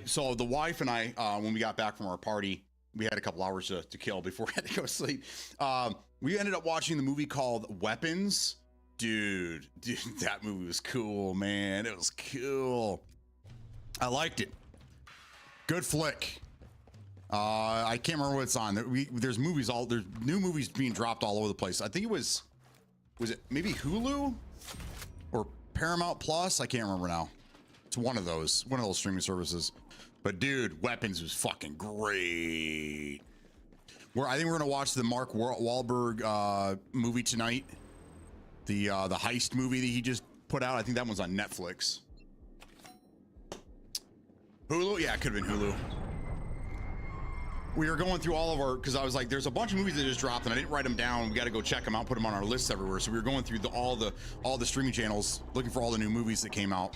So the wife and I, when we got back from our party, we had a couple hours to kill before we had to go to sleep. We ended up watching the movie called Weapons. Dude, that movie was cool, man. It was cool. I liked it. Good flick. I can't remember what it's on. There's new movies being dropped all over the place. I think it was it maybe Hulu or Paramount Plus? I can't remember now. It's one of those streaming services. But dude, Weapons was fucking great. I think we're gonna watch the Mark Wahlberg movie tonight. The heist movie that he just put out. I think that one's on Netflix. Hulu? Yeah, it could have been Hulu. We were going through all of our, because I was like, there's a bunch of movies that just dropped and I didn't write them down. We got to go check them out, put them on our lists everywhere. So we were going through all the streaming channels, looking for all the new movies that came out.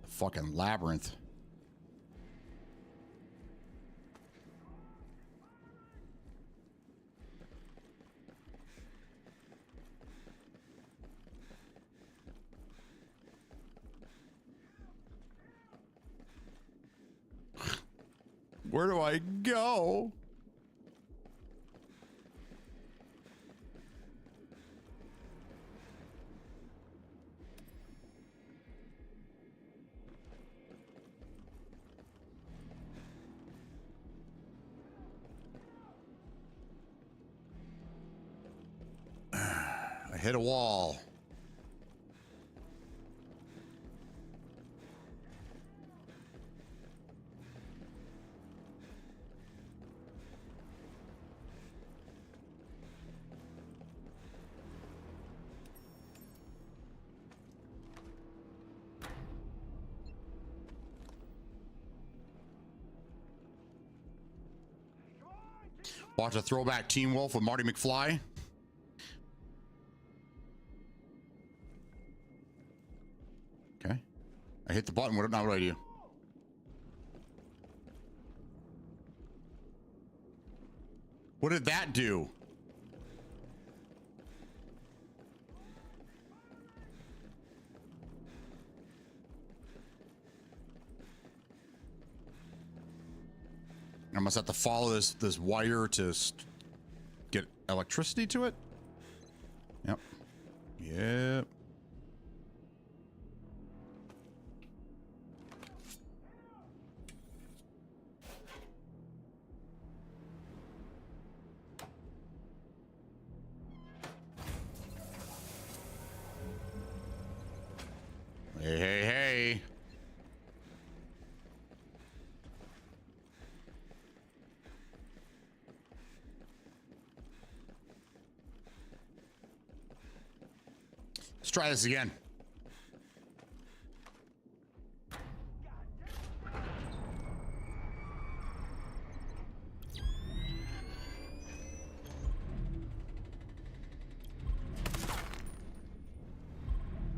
Fucking labyrinth. Where do I go? I hit a wall. Watch a throwback Teen Wolf with Marty McFly. Okay. I hit the button. What do I do? What did that do? I must have to follow this wire to get electricity to it. Yep. Yep. Hey, hey, hey. Let's try this again.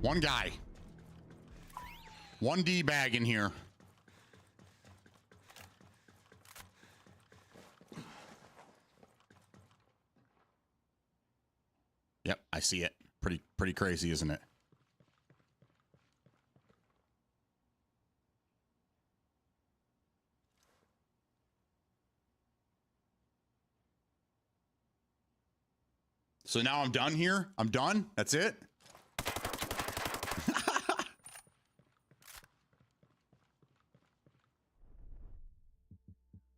One guy. One D-bag in here. Yep, I see it. Pretty crazy, isn't it? So now I'm done here. I'm done. That's it.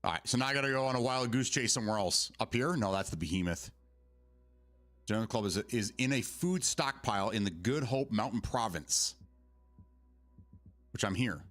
All right, so now I gotta go on a wild goose chase somewhere else. Up here? No, that's the behemoth. General Club is in a food stockpile in the Good Hope Mountain Province, which I'm here.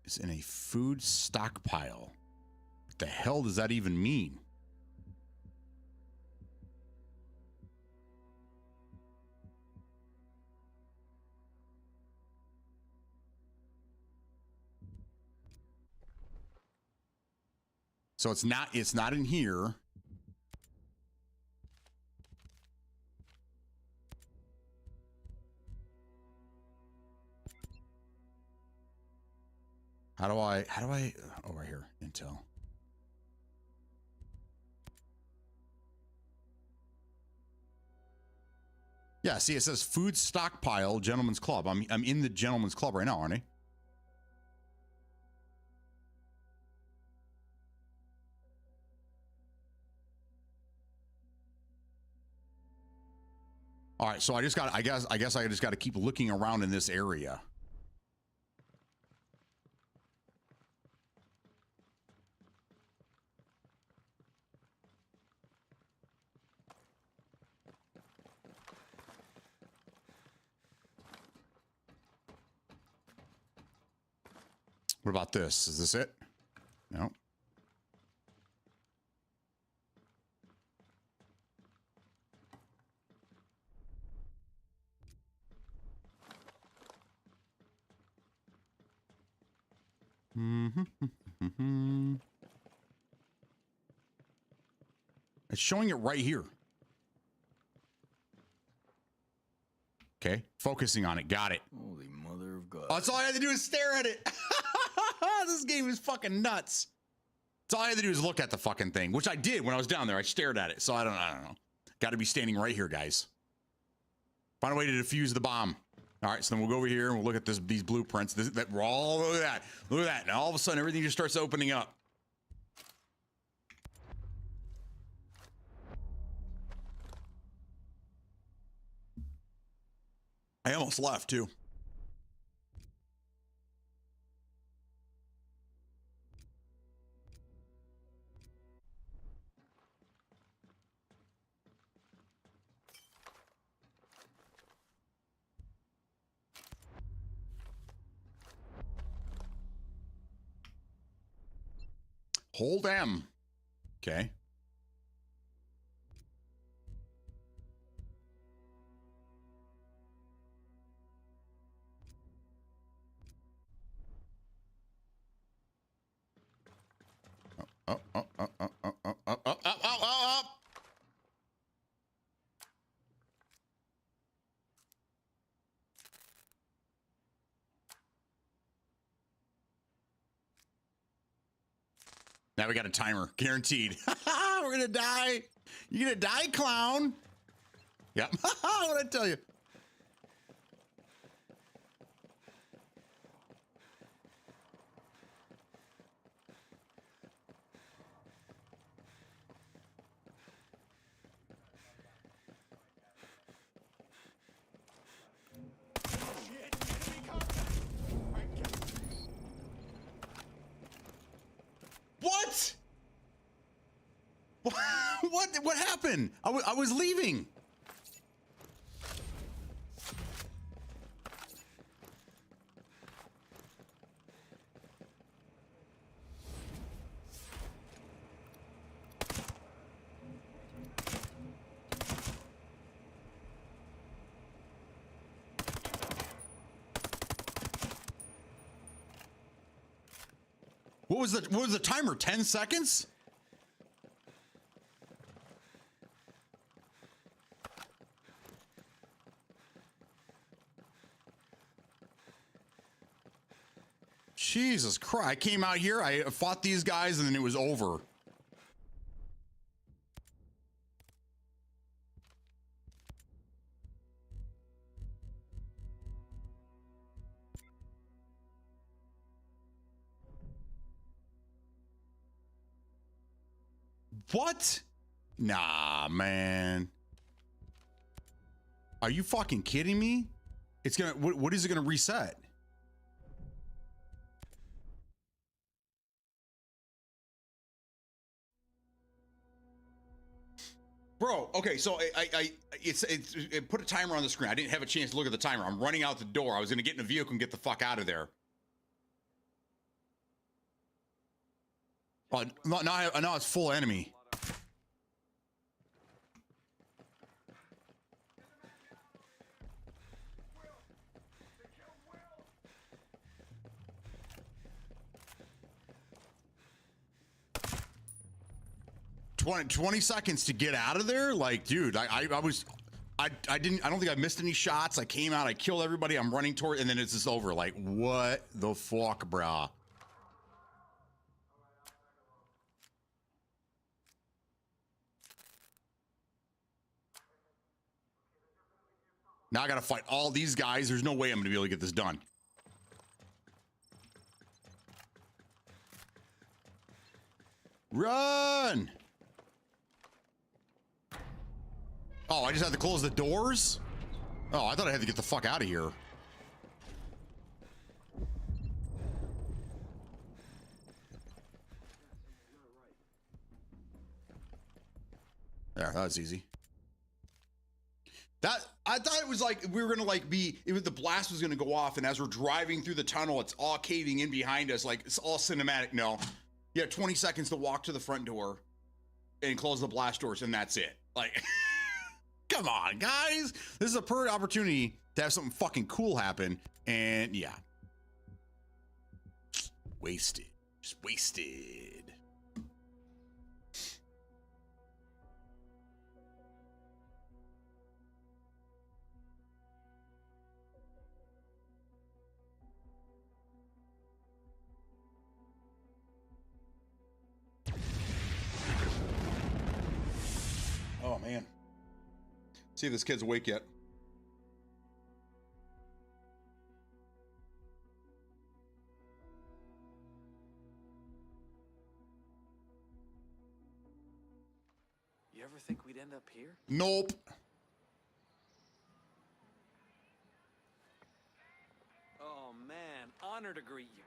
is in a food stockpile. What the hell does that even mean? So it's not in here. How do I, oh, right here, intel. Yeah, see, it says food stockpile, gentleman's club. I'm in the gentleman's club right now, aren't I? All right, so I just got, I guess I just got to keep looking around in this area. What about this? Is this it? No. It's showing it right here. Okay, focusing on it. Got it. Holy mother of God. That's all I had to do is stare at it. This game is fucking nuts. That's all I had to do is look at the fucking thing, which I did when I was down there. I stared at it. So I don't know. Got to be standing right here, guys. Find a way to defuse the bomb. All right, so then we'll go over here and we'll look at these blueprints. Look at that. Look at that. And all of a sudden, everything just starts opening up. I almost left, too. Hold M. Okay. Up. Now we got a timer, guaranteed. We're gonna die. You're gonna die, clown. Yep. What did I tell you? What? What happened? I was leaving. What was the timer? 10 seconds? Jesus Christ. I came out here, I fought these guys, and then it was over. What? Nah, man. Are you fucking kidding me? It's gonna, what is it gonna reset? Bro, okay, so it put a timer on the screen. I didn't have a chance to look at the timer. I'm running out the door. I was gonna get in a vehicle and get the fuck out of there. Oh, now it's full enemy. Twenty seconds to get out of there? Like, dude, I don't think I missed any shots. I came out, I killed everybody, I'm running toward, and then it's just over. Like, what the fuck, brah? Now I gotta fight all these guys. There's no way I'm gonna be able to get this done. Run! Oh, I just had to close the doors? Oh, I thought I had to get the fuck out of here. There, that was easy. I thought it was like we were gonna like the blast was gonna go off, and as we're driving through the tunnel, it's all caving in behind us, like it's all cinematic. No, you have 20 seconds to walk to the front door and close the blast doors, and that's it. Like, come on, guys, this is a perfect opportunity to have something fucking cool happen, and yeah, wasted, just wasted. Oh man. See if this kid's awake yet. You ever think we'd end up here? Nope. Oh, man. Honor to greet you.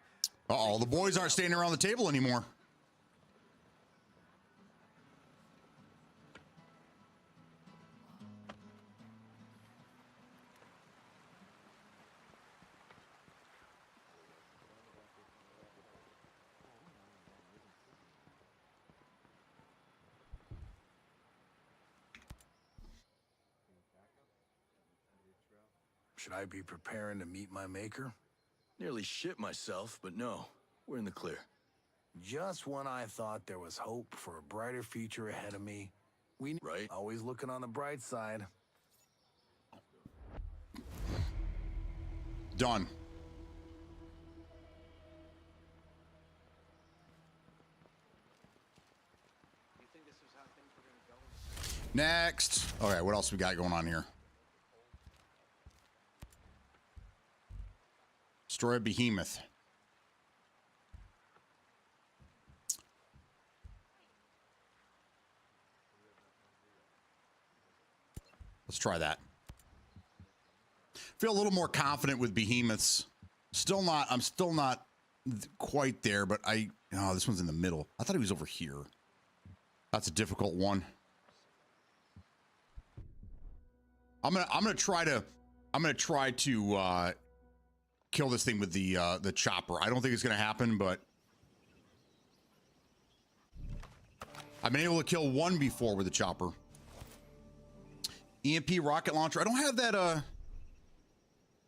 Uh-oh, the boys aren't standing around the table anymore. Should I be preparing to meet my maker? Nearly shit myself, but no, we're in the clear. Just when I thought there was hope for a brighter future ahead of me, Right? always looking on the bright side. Done. You think this is how things were gonna go? Next. All right, what else we got going on here? Destroy a behemoth. Let's try that. Feel a little more confident with behemoths. I'm still not quite there, but oh, this one's in the middle. I thought he was over here. That's a difficult one. I'm gonna try to kill this thing with the chopper. I don't think it's gonna happen, but I've been able to kill one before with the chopper. EMP rocket launcher. I don't have that.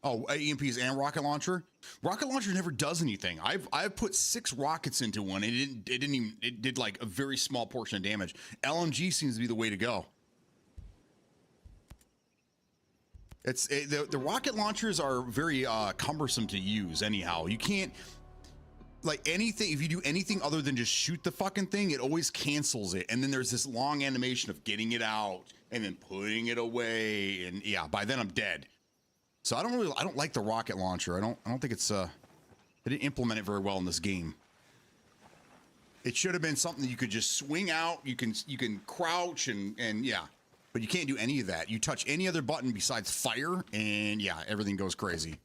Oh, EMPs and rocket launcher. Rocket launcher never does anything. I've put 6 rockets into one, and it did like a very small portion of damage. LMG seems to be the way to go. The rocket launchers are very cumbersome to use. Anyhow, you can't like anything. If you do anything other than just shoot the fucking thing, it always cancels it, and then there's this long animation of getting it out and then putting it away, and yeah, by then I'm dead. So I don't like the rocket launcher. I don't think it's they didn't implement it very well in this game. It should have been something you could just swing out. You can crouch and yeah, but you can't do any of that. You touch any other button besides fire, and yeah, everything goes crazy.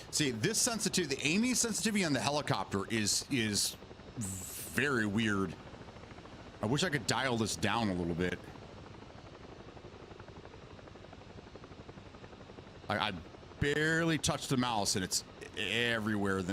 See, this sensitivity, the aiming sensitivity on the helicopter is very weird. I wish I could dial this down a little bit. I barely touched the mouse and it's everywhere.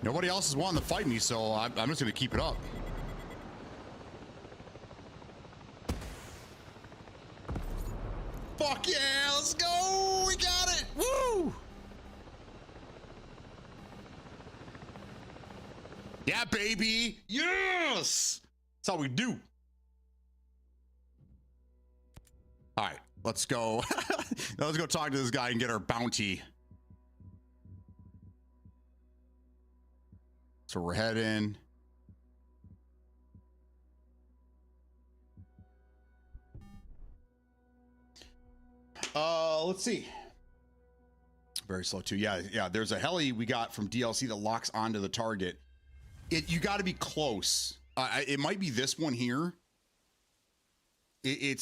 Nobody else is wanting to fight me, so I'm just going to keep it up. Fuck yeah, let's go! We got it! Woo! Yeah, baby! Yes! That's how we do. All right, let's go. Let's go talk to this guy and get our bounty. So we're heading. Let's see. Very slow too. Yeah. There's a heli we got from DLC that locks onto the target. You got to be close. It might be this one here. It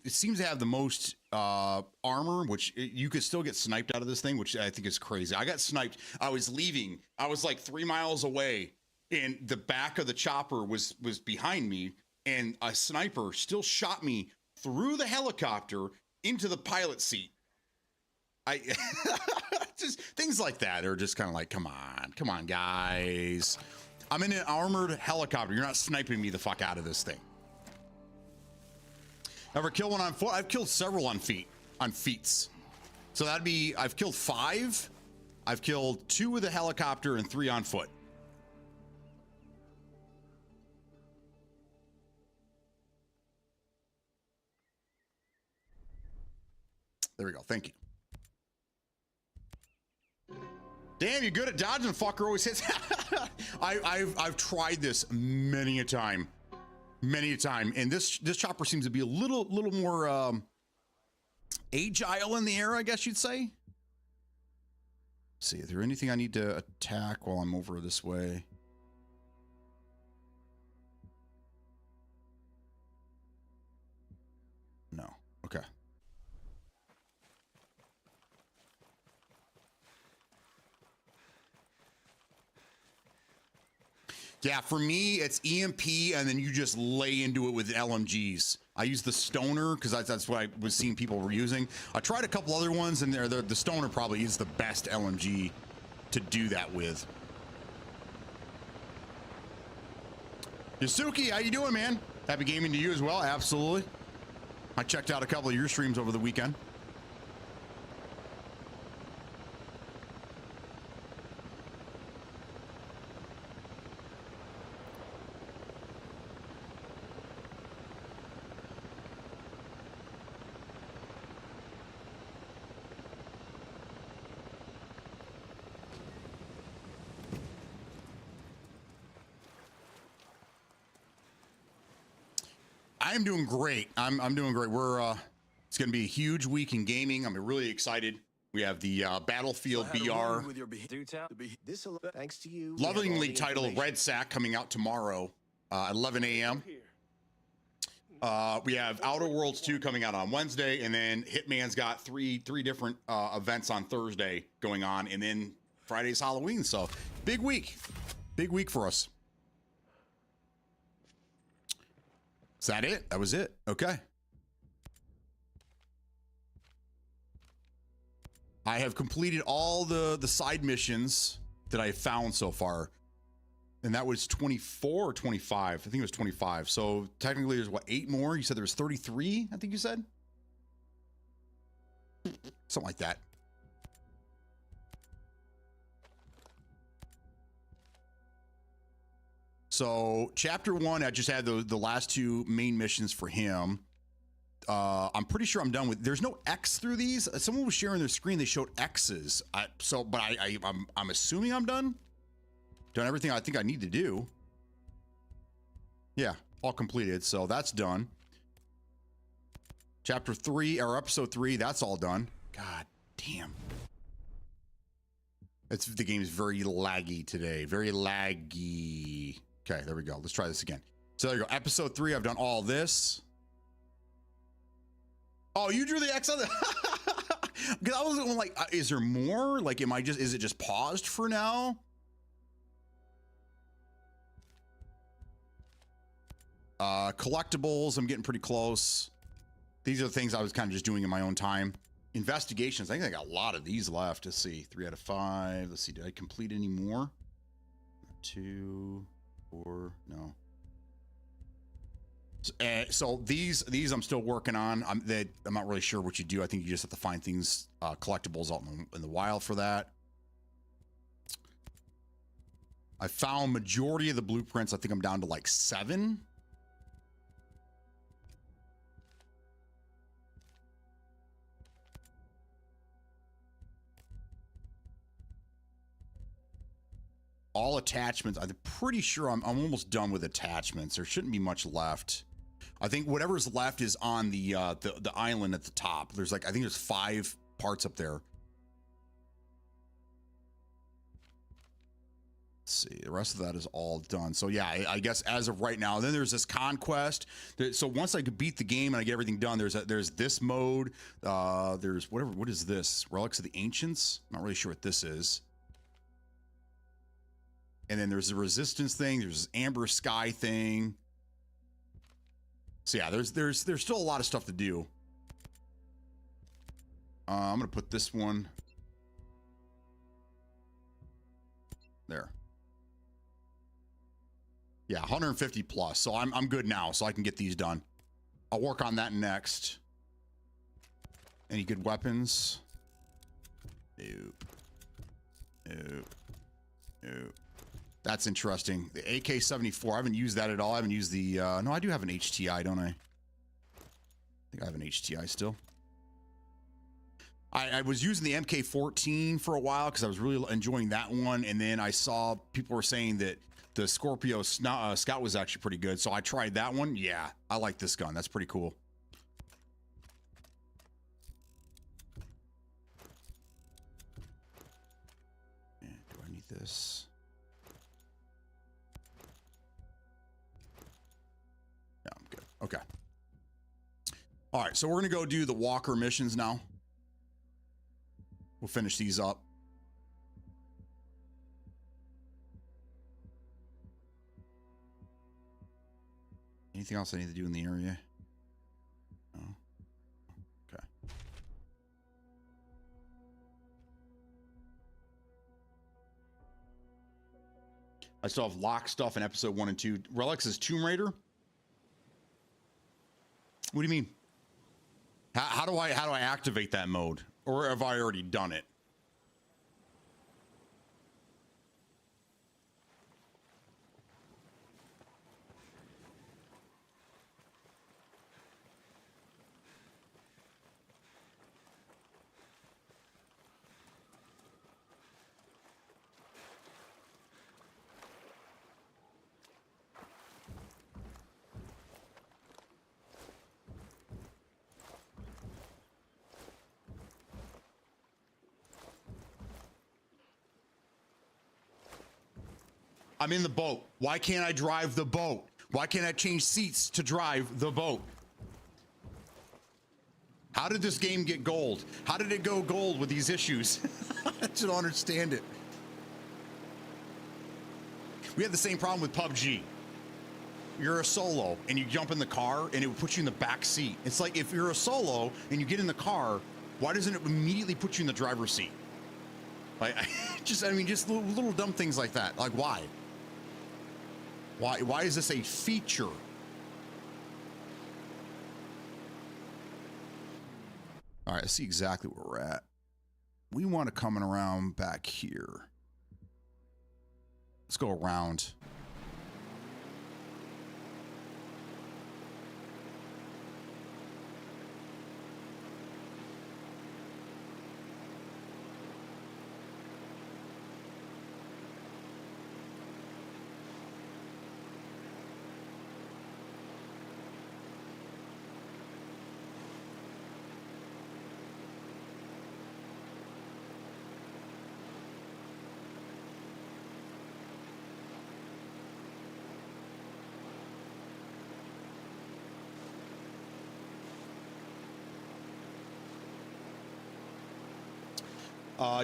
seems to have the most armor, which you could still get sniped out of this thing, which I think is crazy. I got sniped. I was leaving. I was like 3 miles away, and the back of the chopper was behind me, and a sniper still shot me through the helicopter into the pilot seat. I just things like that are just kind of like, come on, guys. I'm in an armored helicopter. You're not sniping me the fuck out of this thing. Ever kill one on foot? I've killed several on feats. So that'd be, I've killed 5. I've killed 2 with a helicopter and 3 on foot. There we go. Thank you. Damn, you're good at dodging. Fucker always hits. I've tried this many a time, and this chopper seems to be a little more agile in the air, I guess you'd say. Let's see, is there anything I need to attack while I'm over this way? No. Okay. Yeah, for me, it's EMP, and then you just lay into it with LMGs. I use the Stoner because that's what I was seeing people were using. I tried a couple other ones, and the Stoner probably is the best LMG to do that with. Yasuki, how you doing, man? Happy gaming to you as well. Absolutely. I checked out a couple of your streams over the weekend. I am doing great. I'm doing great. It's going to be a huge week in gaming. I'm really excited. We have the Battlefield BR, Thanks to you. lovingly titled Red Sack, coming out tomorrow at 11 a.m. We have Outer Worlds 2 coming out on Wednesday, and then Hitman's got three different events on Thursday going on, and then Friday's Halloween. So big week for us. Is that it? That was it. Okay. I have completed all the side missions that I have found so far. And that was 24 or 25. I think it was 25. So technically there's what, 8 more? You said there was 33, I think you said? Something like that. So chapter 1, I just had the last 2 main missions for him. I'm pretty sure I'm done with. There's no X through these. Someone was sharing their screen. They showed X's. I'm assuming I'm done. Done everything I think I need to do. Yeah, all completed. So that's done. Chapter 3 or episode 3. That's all done. God damn. The game is very laggy today. Very laggy. Okay, there we go. Let's try this again. So there you go. Episode 3. I've done all this. Oh, you drew the X on the. Because I was like, is there more? Like, is it just paused for now? Collectibles, I'm getting pretty close. These are the things I was kind of just doing in my own time. Investigations, I think I got a lot of these left. Let's see, 3 out of 5. Let's see, did I complete any more? 2, 4, no. So these I'm still working on. I'm not really sure what you do. I think you just have to find things, collectibles out in the wild for that. I found majority of the blueprints. I think I'm down to like 7. All attachments. I'm pretty sure I'm almost done with attachments. There shouldn't be much left. I think whatever's left is on the island at the top. There's like, I think there's 5 parts up there. Let's see, the rest of that is all done. So yeah, I guess as of right now, then there's this conquest. So once I could beat the game and I get everything done, there's this mode. There's what is this? Relics of the Ancients? I'm not really sure what this is. And then there's the resistance thing. There's this Amber Sky thing. So yeah, there's still a lot of stuff to do. I'm gonna put this one there. Yeah, 150 plus. So I'm good now. So I can get these done. I'll work on that next. Any good weapons? Nope. Nope. Nope. That's interesting. The AK-74, I haven't used that at all. I haven't used the, no, I do have an HTI, don't I? I think I have an HTI still. I was using the MK-14 for a while because I was really enjoying that one. And then I saw people were saying that the Scorpio Scout was actually pretty good. So I tried that one. Yeah, I like this gun. That's pretty cool. Do I need this? Okay. All right, so we're going to go do the Walker missions now. We'll finish these up. Anything else I need to do in the area? No. Okay. I still have lock stuff in episode 1 and 2. Relics' Tomb Raider. What do you mean? How do I activate that mode? Or have I already done it? I'm in the boat. Why can't I drive the boat? Why can't I change seats to drive the boat? How did this game get gold? How did it go gold with these issues? I just don't understand it. We had the same problem with PUBG. You're a solo and you jump in the car and it would put you in the back seat. It's like if you're a solo and you get in the car, why doesn't it immediately put you in the driver's seat? Like, just little dumb things like that. Like, why? Why is this a feature? All right, let's see exactly where we're at. We want to come around back here. Let's go around.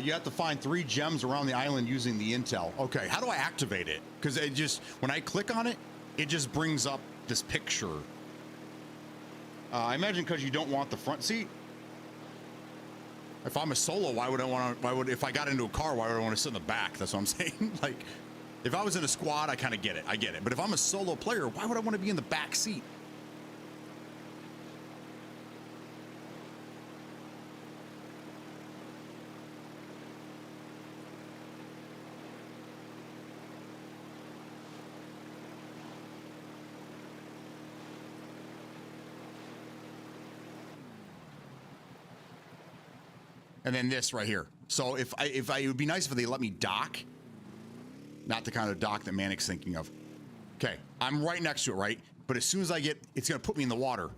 You have to find 3 gems around the island using the intel. Okay, how do I activate it? Because it just, when I click on it, it just brings up this picture. I imagine because you don't want the front seat. If I'm a solo, why would if I got into a car, why would I want to sit in the back? That's what I'm saying. Like, if I was in a squad, I kind of get it. I get it. But if I'm a solo player, why would I want to be in the back seat? And then this right here. So it would be nice if they let me dock. Not the kind of dock that Manic's thinking of. Okay, I'm right next to it, right? But as soon as I get, it's gonna put me in the water.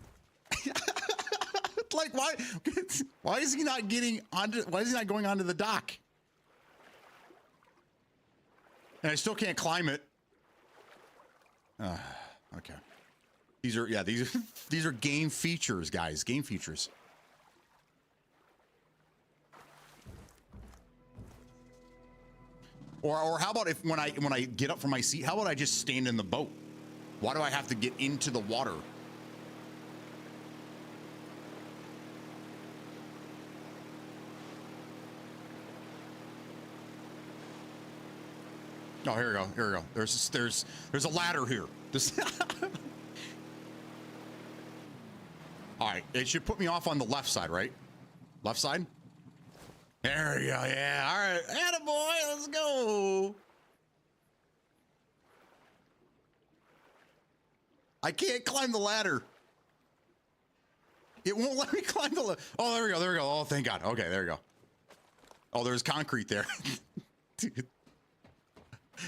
Like, why is he not getting onto, why is he not going onto the dock? And I still can't climb it. Okay. These are game features, guys, game features. Or how about if when I get up from my seat, how about I just stand in the boat? Why do I have to get into the water? Oh, here we go. Here we go. There's a ladder here. This All right, it should put me off on the left side, right? Left side? There we go, yeah. All right, attaboy, let's go. I can't climb the ladder. It won't let me climb the ladder. Oh, there we go, there we go. Oh, thank God. Okay, there we go. Oh, there's concrete there. Dude.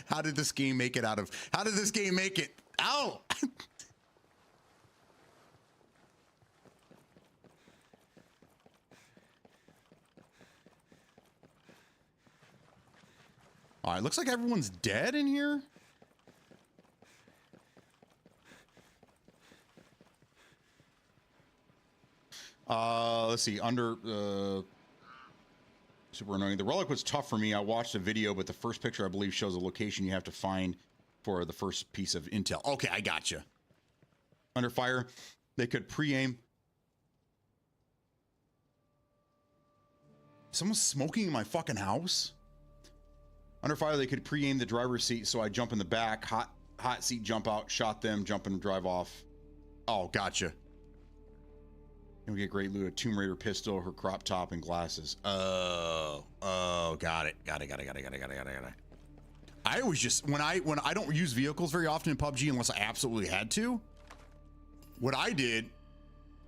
How did this game make it how did this game make it? Ow! All right, looks like everyone's dead in here. Let's see, super annoying. The relic was tough for me. I watched a video, but the first picture, I believe, shows a location you have to find for the first piece of intel. Okay, I gotcha. Under fire, they could pre-aim. Someone's smoking in my fucking house? Under fire, they could pre-aim the driver's seat, so I jump in the back, hot seat, jump out, shot them, jump and drive off. Oh, gotcha. And we get great loot: a Tomb Raider pistol, her crop top, and glasses. Oh, got it. I was just when I don't use vehicles very often in PUBG unless I absolutely had to. What I did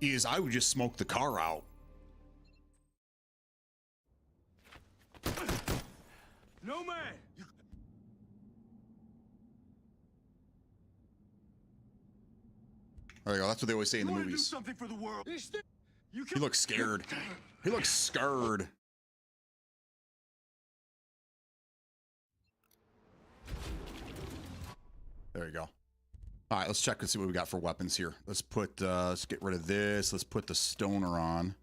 is I would just smoke the car out. No man! There you go. That's what they always say in the You wanna do movies. something for the world. He looks scared. He looks scared. There you go. All right, let's check and see what we got for weapons here. Let's put, let's get rid of this. Let's put the stoner on.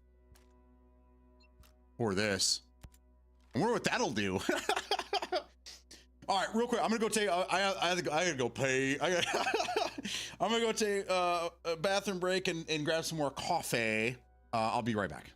Or this. I wonder what that'll do. All right, real quick. I'm gonna go take. I gotta go pay. I'm gonna go take a bathroom break and grab some more coffee. I'll be right back.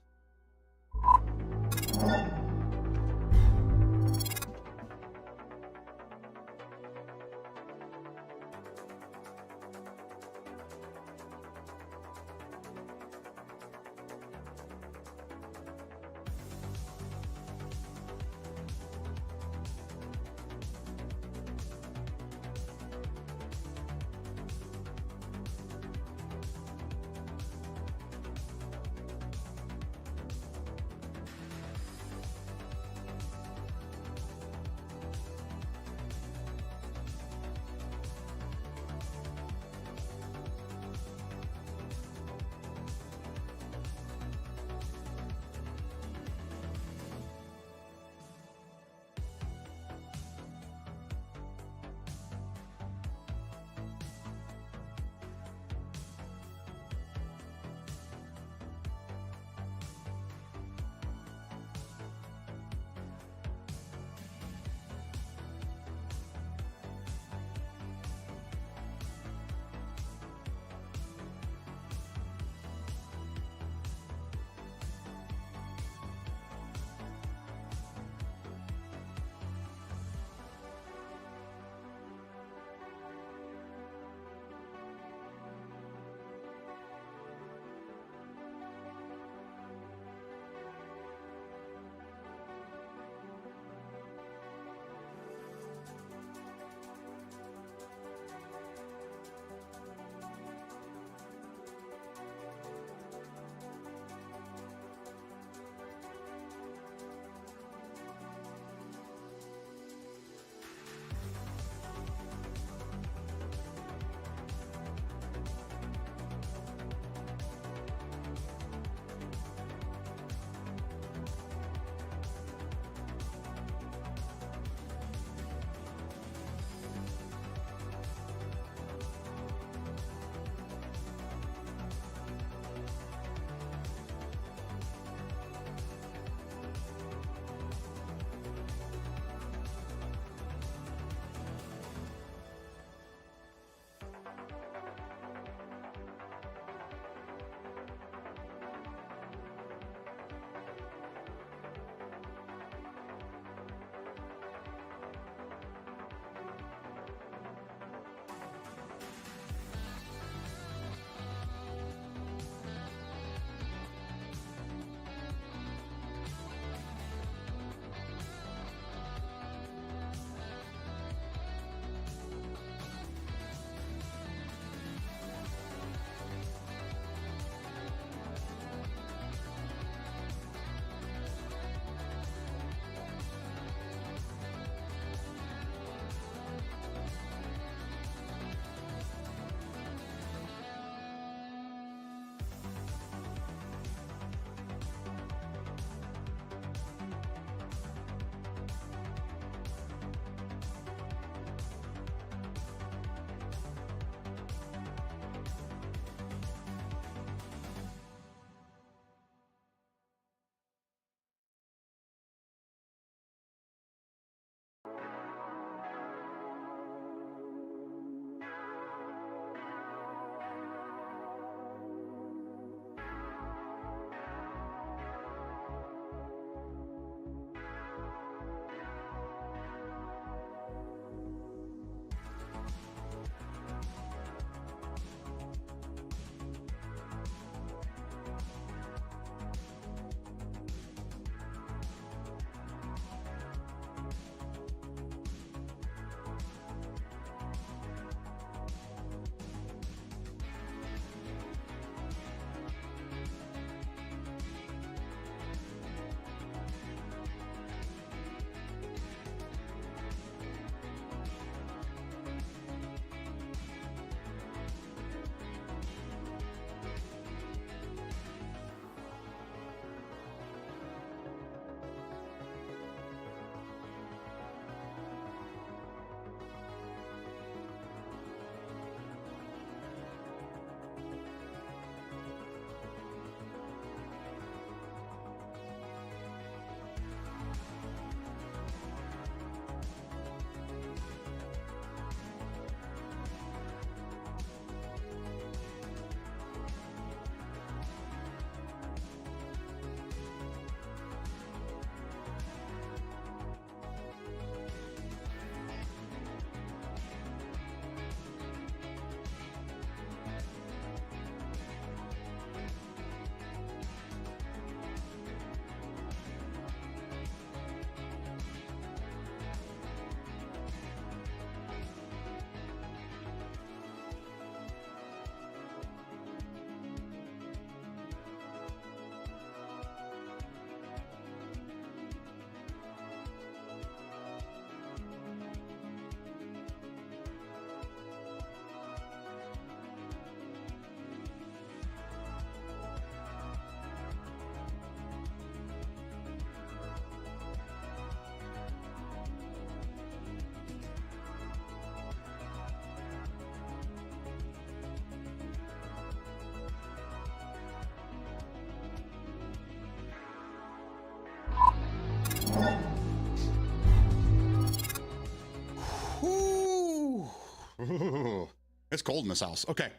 It's cold in this house. Okay.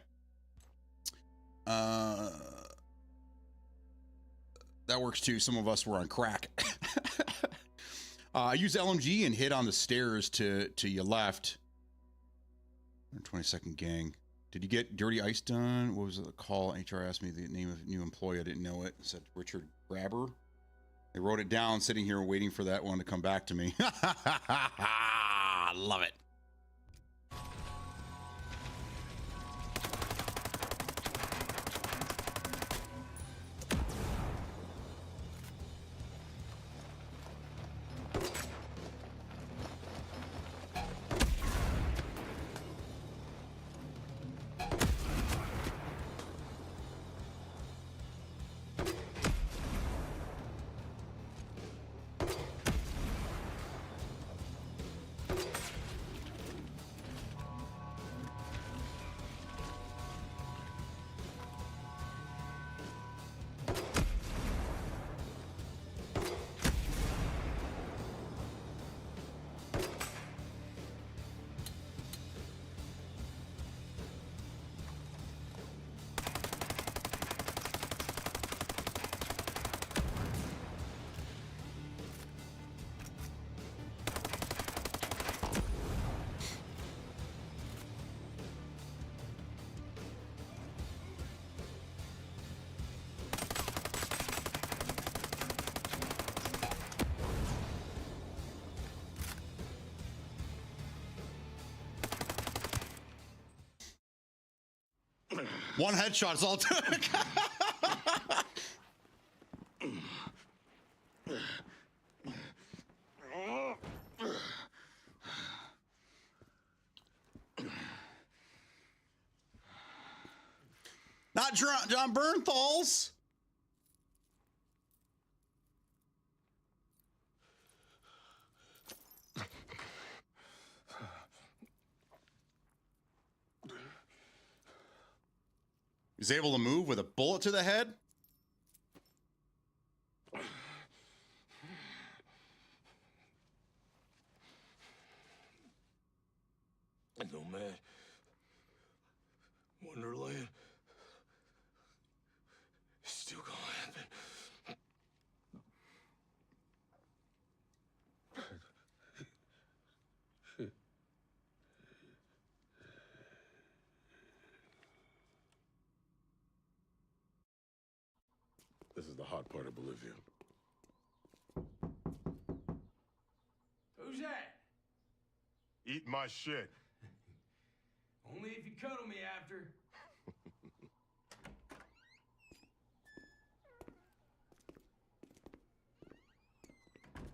That works too. Some of us were on crack. I used LMG and hit on the stairs to your left. 122nd gang. Did you get Dirty Ice done? What was the call? HR asked me the name of a new employee. I didn't know it. It said Richard Grabber. They wrote it down, sitting here waiting for that one to come back to me. Love it. One headshot is all it took. Not John Bernthal's. He's able to move with a bullet to the head. Nomad. Wonderland. It's still gonna happen. This is the hot part of Bolivia. Who's that? Eat my shit. Only if you cuddle me after.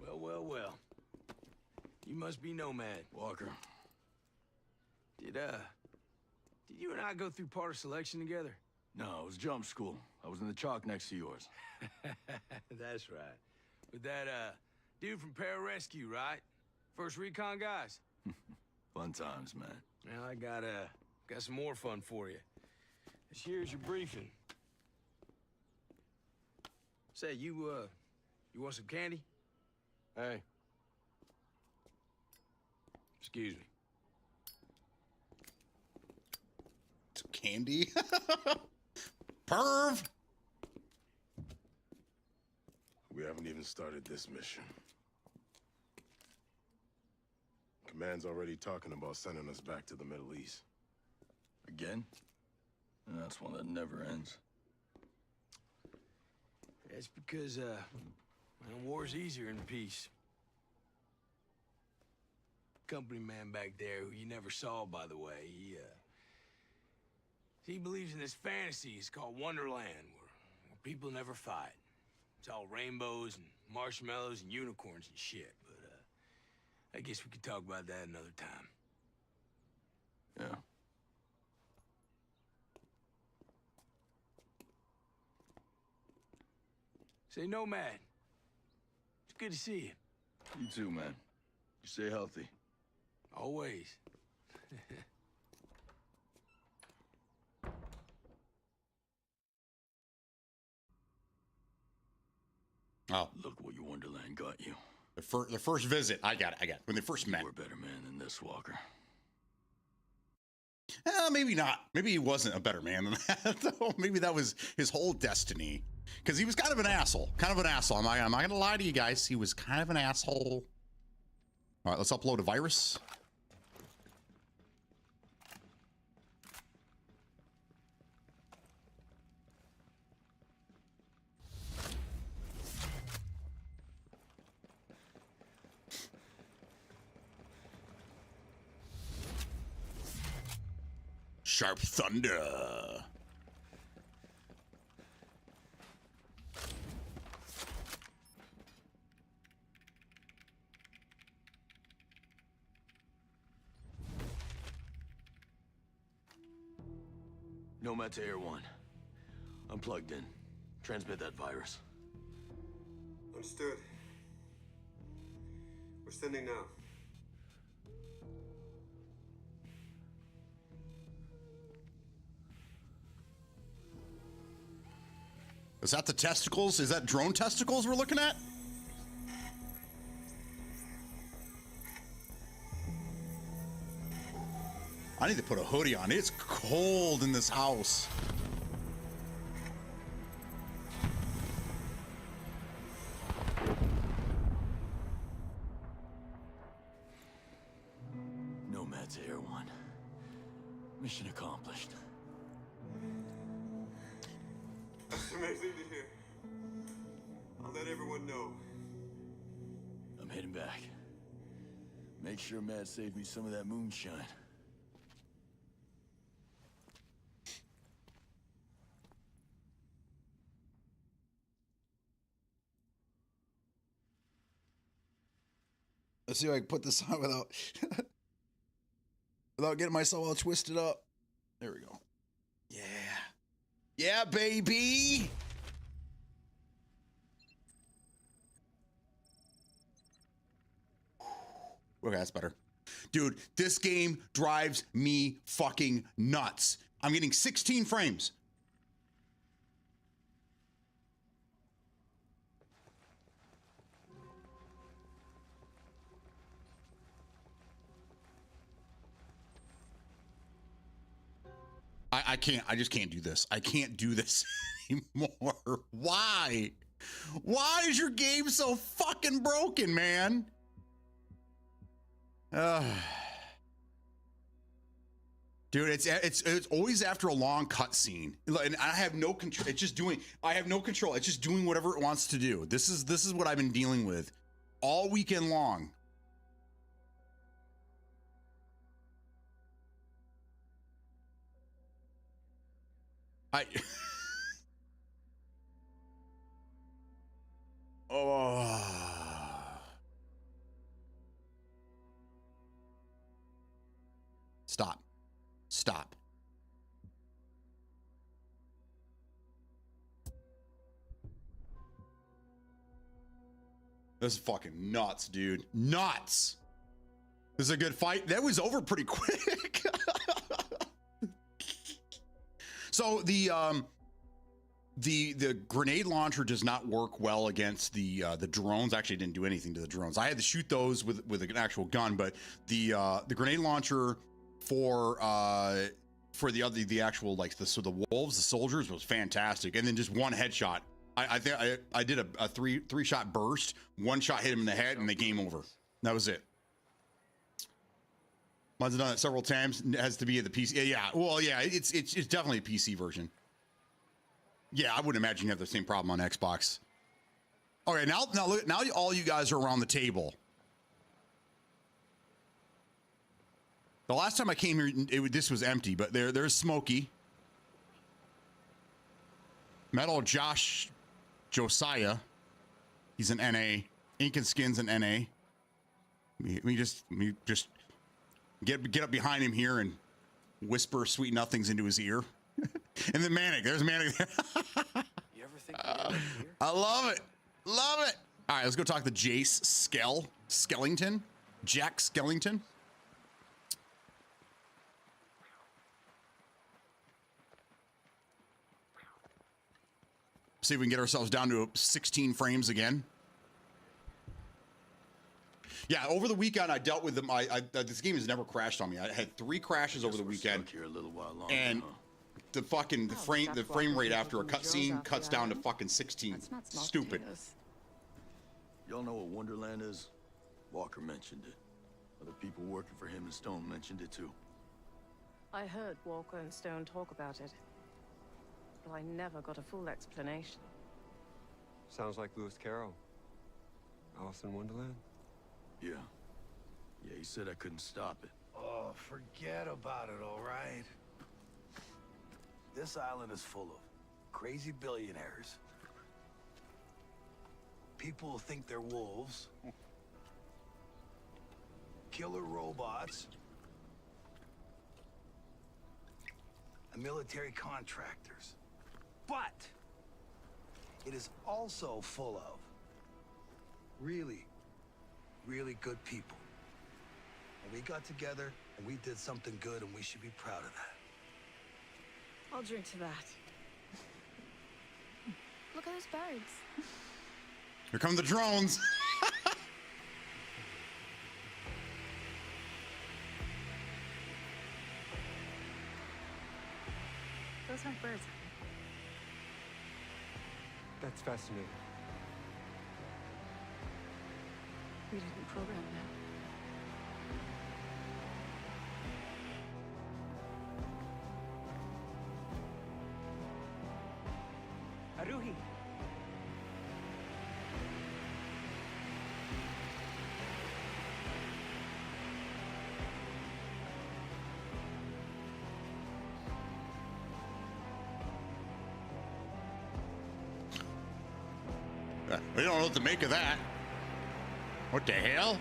Well, well, well. You must be Nomad, Walker. Did you and I go through part of selection together? No, it was jump school. I was in the chalk next to yours. That's right. With that, dude from Pararescue, right? First Recon guys? Fun times, man. Well, I got some more fun for you. This here's your briefing. Say, you want some candy? Hey. Excuse me. Some candy. Perv. We haven't even started this mission. Command's already talking about sending us back to the Middle East. Again? That's one that never ends. That's because, war's easier in peace. Company man back there, who you never saw, by the way, he believes in this fantasy. It's called Wonderland, where people never fight. It's all rainbows and marshmallows and unicorns and shit, but, I guess we could talk about that another time. Yeah. Say, Nomad. It's good to see you. You too, man. You stay healthy. Always. Oh, Look what your Wonderland got you. the first visit. I got it. When they first met. You're a better man than this, Walker. Maybe not. Maybe he wasn't a better man than that. Though. Maybe that was his whole destiny. Because he was kind of an asshole. Kind of an asshole. I'm not going to lie to you guys. He was kind of an asshole. All right, let's upload a virus. Sharp thunder. Nomad to Air 1. I'm plugged in. Transmit that virus. Understood. We're sending now. Is that the testicles? Is that drone testicles we're looking at? I need to put a hoodie on. It's cold in this house. Nomad to Air 1. Mission accomplished. Amazing to hear. I'll let everyone know. I'm heading back. Make sure Matt saved me some of that moonshine. Let's see if I can put this on without without getting myself all twisted up. There we go. Yeah. Yeah, baby. Okay, that's better. Dude, this game drives me fucking nuts. I'm getting 16 frames. I just can't do this. I can't do this anymore. Why? Why is your game so fucking broken, man? Dude, it's always after a long cutscene, and I have no control. It's just doing. I have no control. It's just doing whatever it wants to do. This is what I've been dealing with all weekend long. Oh. Stop. Stop. This is fucking nuts, dude. Nuts. This is a good fight. That was over pretty quick. So the grenade launcher does not work well against the drones. Actually, it didn't do anything to the drones. I had to shoot those with an actual gun, but the grenade launcher for the actual the wolves, the soldiers, was fantastic. And then just one headshot. I think I did a three shot burst. One shot hit him in the head, and the game over. That was it. Mine's done it several times. It has to be at the PC. Yeah, well, yeah, it's definitely a PC version. Yeah, I wouldn't imagine you have the same problem on Xbox. Okay, now all you guys are around the table. The last time I came here, this was empty, but there's Smokey, Metal Josiah. He's an NA. Ink and Skin's an NA. We just get up behind him here and whisper sweet nothings into his ear. And then Manic. There's Manic. You ever think I love it. Love it. All right, let's go talk to Jace Skellington. Jack Skellington. See if we can get ourselves down to 16 frames again. Yeah, over the weekend I dealt with them. This game has never crashed on me. I had 3 crashes over the We're weekend, stuck here a little while longer, and huh? the frame rate after a cutscene cuts down to fucking 16. Stupid. Y'all know what Wonderland is? Walker mentioned it. Other people working for him and Stone mentioned it too. I heard Walker and Stone talk about it, but I never got a full explanation. Sounds like Lewis Carroll. Alice in Wonderland? Yeah. Yeah, he said I couldn't stop it. Oh, forget about it, all right? This island is full of crazy billionaires. People who think they're wolves. Killer robots. And military contractors. But it is also full of really, really good people. And we got together and we did something good, and we should be proud of that. I'll drink to that. Look at those birds. Here come the drones. Those aren't birds. That's fascinating. We didn't program that. Haruhi. We don't know what to make of that. What the hell?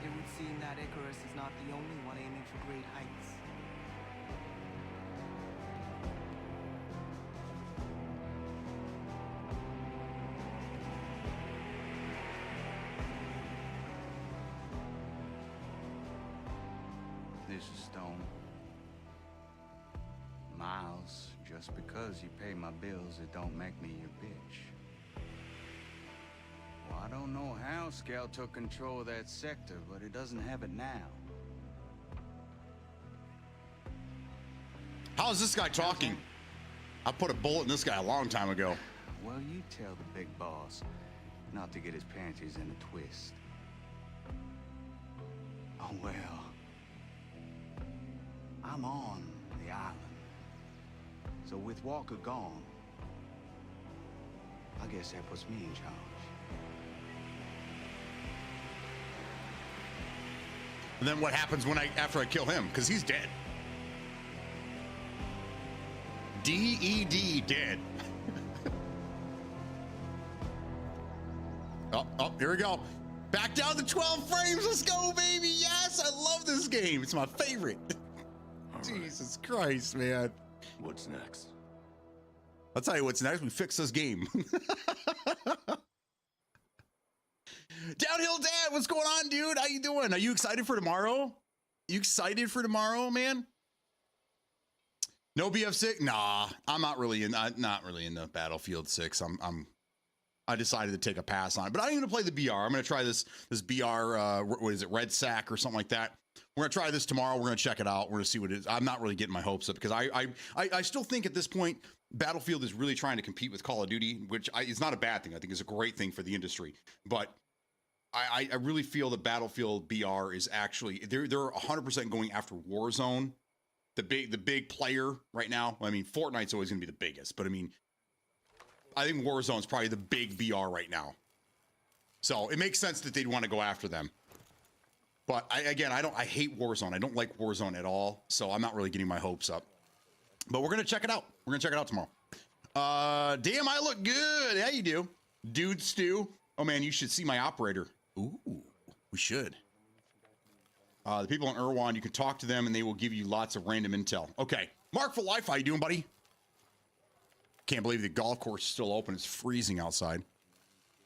It would seem that Icarus is not the only one aiming for great heights. This is Stone. Miles, just because you pay my bills, it don't make me your bitch. Well, I don't know how Scout took control of that sector, but it doesn't have it now. How is this guy talking? I put a bullet in this guy a long time ago. Well, you tell the big boss not to get his panties in a twist. Oh, well. I'm on the island. So with Walker gone, I guess that puts me in charge. And then what happens after I kill him? Because he's dead. DED, dead. Oh, here we go. Back down to 12 frames. Let's go, baby. Yes, I love this game. It's my favorite. Jesus Christ, man. What's next? I'll tell you what's next. We fix this game. Downhill Dad, what's going on, dude? How you doing? Are you excited for tomorrow? You excited for tomorrow, man? No BF6? Nah, I'm not really in the Battlefield 6. I decided to take a pass on it, but I'm going to play the BR. I'm going to try this BR. What is it, Red Sack or something like that? We're going to try this tomorrow. We're going to check it out. We're going to see what it is. I'm not really getting my hopes up because I still think at this point Battlefield is really trying to compete with Call of Duty, which is not a bad thing. I think it's a great thing for the industry, but I really feel that Battlefield BR is actually they're 100% going after Warzone, the big player right now. I mean, Fortnite's always going to be the biggest, but I mean, I think Warzone's probably the big BR right now. So it makes sense that they'd want to go after them. But I hate Warzone. I don't like Warzone at all. So I'm not really getting my hopes up. But we're going to check it out. We're going to check it out tomorrow. Damn, I look good. How you do? Dude Stu. Oh man, you should see my operator. Ooh, we should. The people in Irwan, you can talk to them and they will give you lots of random intel. Okay. Mark for Life, how you doing, buddy? Can't believe the golf course is still open. It's freezing outside.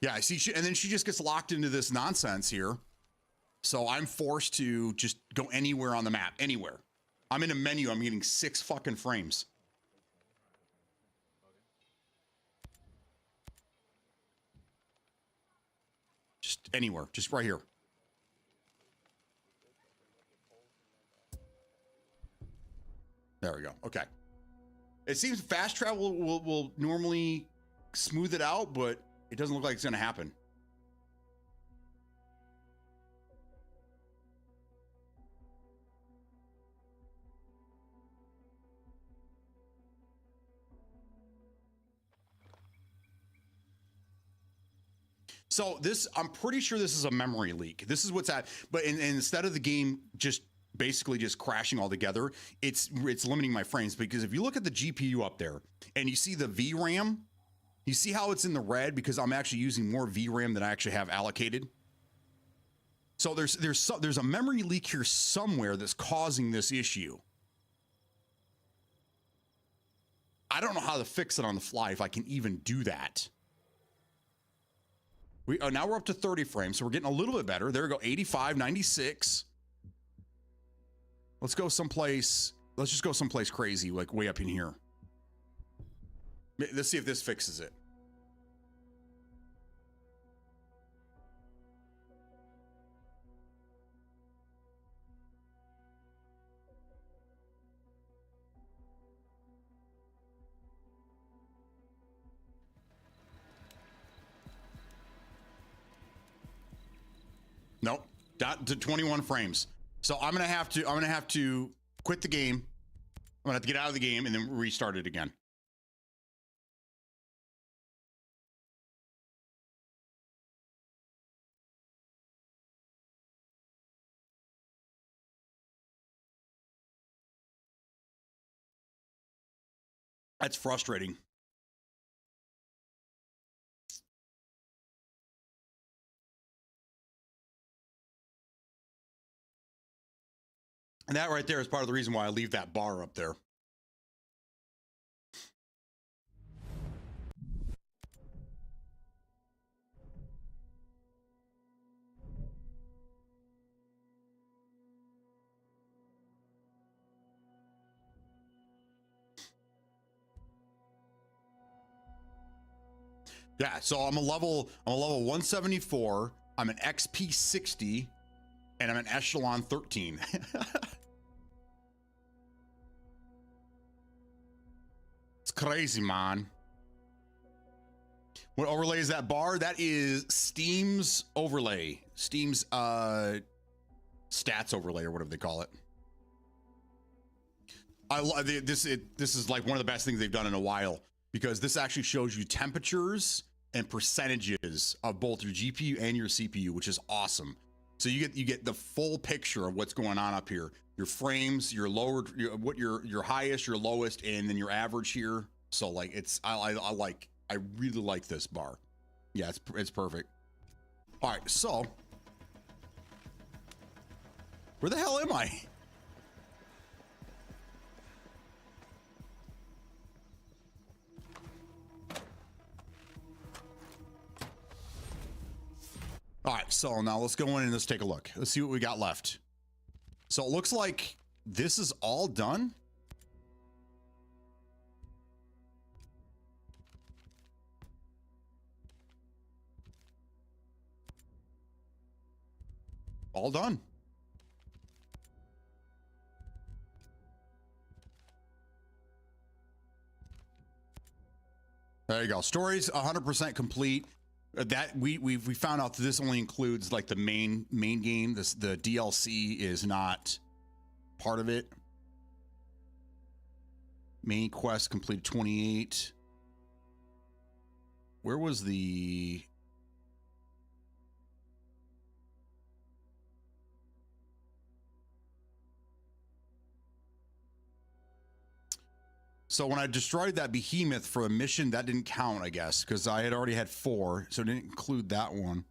Yeah, I see. And then she just gets locked into this nonsense here. So I'm forced to just go anywhere on the map, anywhere. I'm in a menu. I'm getting 6 fucking frames. Just anywhere. Just right here. There we go. Okay. It seems fast travel will normally smooth it out, but it doesn't look like it's going to happen. So this, I'm pretty sure this is a memory leak. This is what's at, but instead of the game just basically just crashing altogether, it's limiting my frames, because if you look at the GPU up there and you see the VRAM, you see how it's in the red because I'm actually using more VRAM than I actually have allocated. So there's a memory leak here somewhere that's causing this issue. I don't know how to fix it on the fly, if I can even do that. Now we're up to 30 frames, so we're getting a little bit better. There we go, 85, 96. Let's go someplace. Let's just go someplace crazy, like way up in here. Let's see if this fixes it. Nope, down to 21 frames. So I'm gonna have to quit the game. I'm gonna have to get out of the game and then restart it again. That's frustrating. And that right there is part of the reason why I leave that bar up there. Yeah, so I'm a level 174, I'm an XP 60, and I'm an echelon 13. It's crazy, man. What overlay is that bar? That is Steam's overlay. Steam's stats overlay, or whatever they call it. I love this. This is like one of the best things they've done in a while, because this actually shows you temperatures and percentages of both your GPU and your CPU, which is awesome. So you get the full picture of what's going on up here. Your frames, your lowered, your highest, your lowest, and then your average here. So like I really like this bar. Yeah, it's perfect. All right, so where the hell am I? All right, so now let's go in and let's take a look. Let's see what we got left. So it looks like this is all done. All done. There you go. Story's 100% complete. That we found out that this only includes like the main game. The DLC is not part of it. Main quest completed 28. Where was the... So when I destroyed that behemoth for a mission, that didn't count, I guess, because I had already had 4, so it didn't include that one.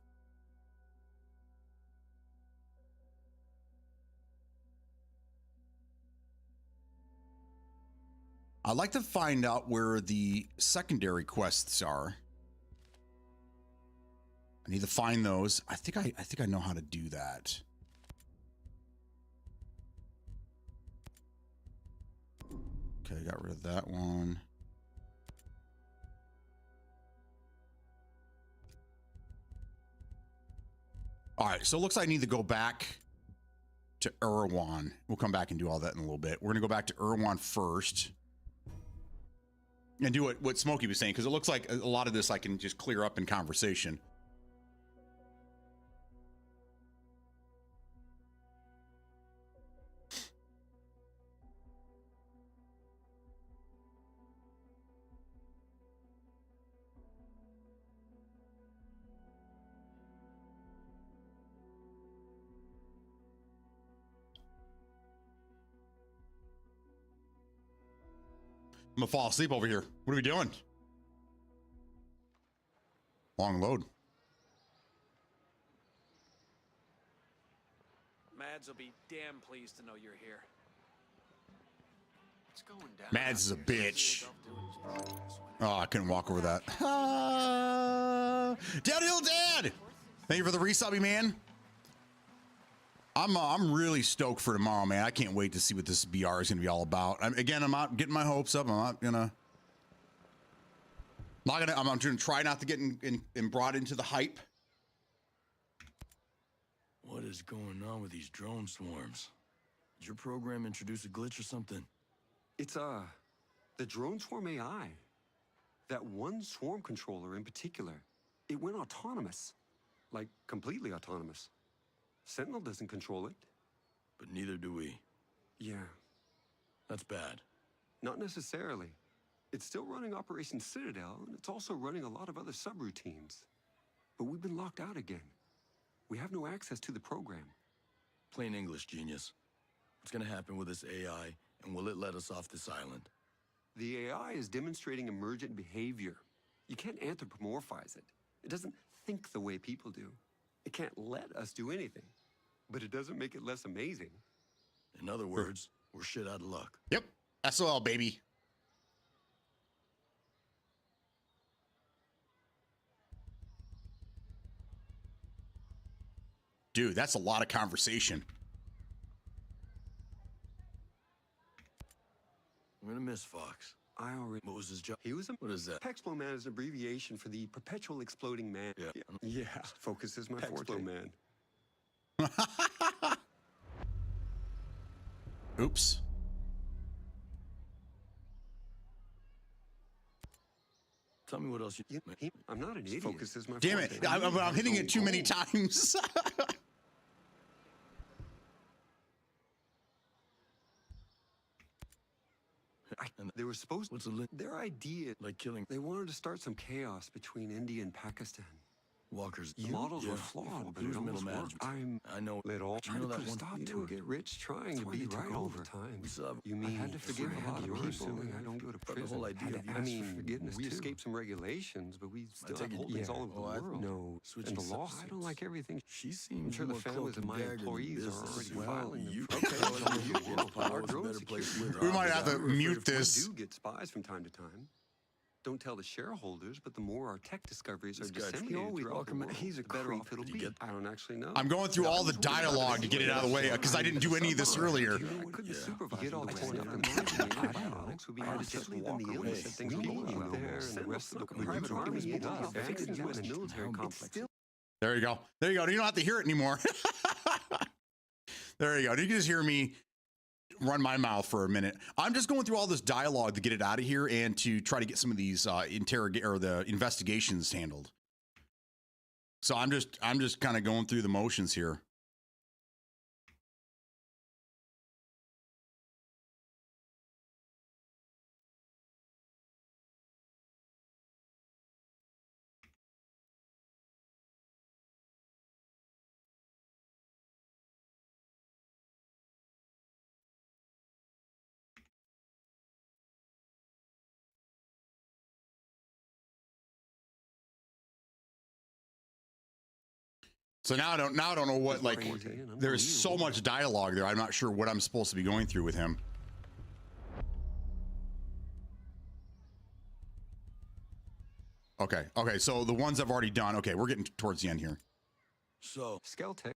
I'd like to find out where the secondary quests are. I need to find those. I think I know how to do that. Okay, got rid of that one. All right, so it looks like I need to go back to Erewhon. We'll come back and do all that in a little bit. We're gonna go back to Erewhon first and do what Smokey was saying, because it looks like a lot of this I can just clear up in conversation. I'm gonna fall asleep over here. What are we doing? Long load. Mads will be damn pleased to know you're here. What's going down? Mads is a bitch. Oh, I couldn't walk over that. Downhill Dad! Thank you for the resubbing, man. I'm really stoked for tomorrow, man. I can't wait to see what this BR is gonna be all about. I'm not getting my hopes up. I'm gonna try not to get brought into the hype. What is going on with these drone swarms? Did your program introduce a glitch or something? It's the drone swarm AI. That one swarm controller in particular, it went autonomous, like completely autonomous. Sentinel doesn't control it. But neither do we. Yeah. That's bad. Not necessarily. It's still running Operation Citadel, and it's also running a lot of other subroutines. But we've been locked out again. We have no access to the program. Plain English, genius. What's gonna happen with this AI, and will it let us off this island? The AI is demonstrating emergent behavior. You can't anthropomorphize it. It doesn't think the way people do. It can't let us do anything. But it doesn't make it less amazing. In other words, we're shit out of luck. Yep. SOL, baby. Dude, that's a lot of conversation. I'm gonna miss Fox. What was his job? He was a... What is that? Pexplo Man is an abbreviation for the Perpetual Exploding Man. Yeah. Focus is my forte. Man. Oops. Tell me what else you... I'm not an idiot. Focus is my Damn forte. it. I'm hitting it too many times. They were supposed What's the link? Their idea, Like killing they wanted to start some chaos between India and Pakistan. walkers. The models were flawed, but Who's it middle almost worked. management? I know. Let all You know try to that put a one- stop you to don't it. get Get rich trying to why be they took right all over. the time. We still have- You I mean had to forgive forgive a lot of people, people? assuming I don't go to but the prison. whole idea of I asking mean, for forgiveness we too. escaped some regulations, but we still have take it- holdings yeah. all over the Oh, I- world. no. Switching And the law, I subjects. don't like everything. She I'm seems sure the more families cloak of and my dagger than employees are business. already Well, filing them. you- Okay, well, well, you- you- well, our it's a drone better place security- with We might have to We're afraid mute of- this. We do get spies from time to time. Don't tell the shareholders, but the more our tech discoveries are This guy, disseminated he always throughout the welcome- world, he's a the better creep. off it'll Did you be. get- I don't actually know. I'm going through all the dialogue to get it out of the way because I didn't do any of this earlier. I couldn't supervise get all torn up and antibiotics would be hard to just leave the illness that things are going well there, and the rest of the private army is fixing the U.S. military complex. There you go. There you go. You don't have to hear it anymore. There you go. You can just hear me run my mouth for a minute. I'm just going through all this dialogue to get it out of here and to try to get some of these the investigations handled. So I'm just kind of going through the motions here. So now I don't know what, like, there's so much dialogue there. I'm not sure what I'm supposed to be going through with him. Okay. So the ones I've already done. Okay, we're getting towards the end here. So, Skeltech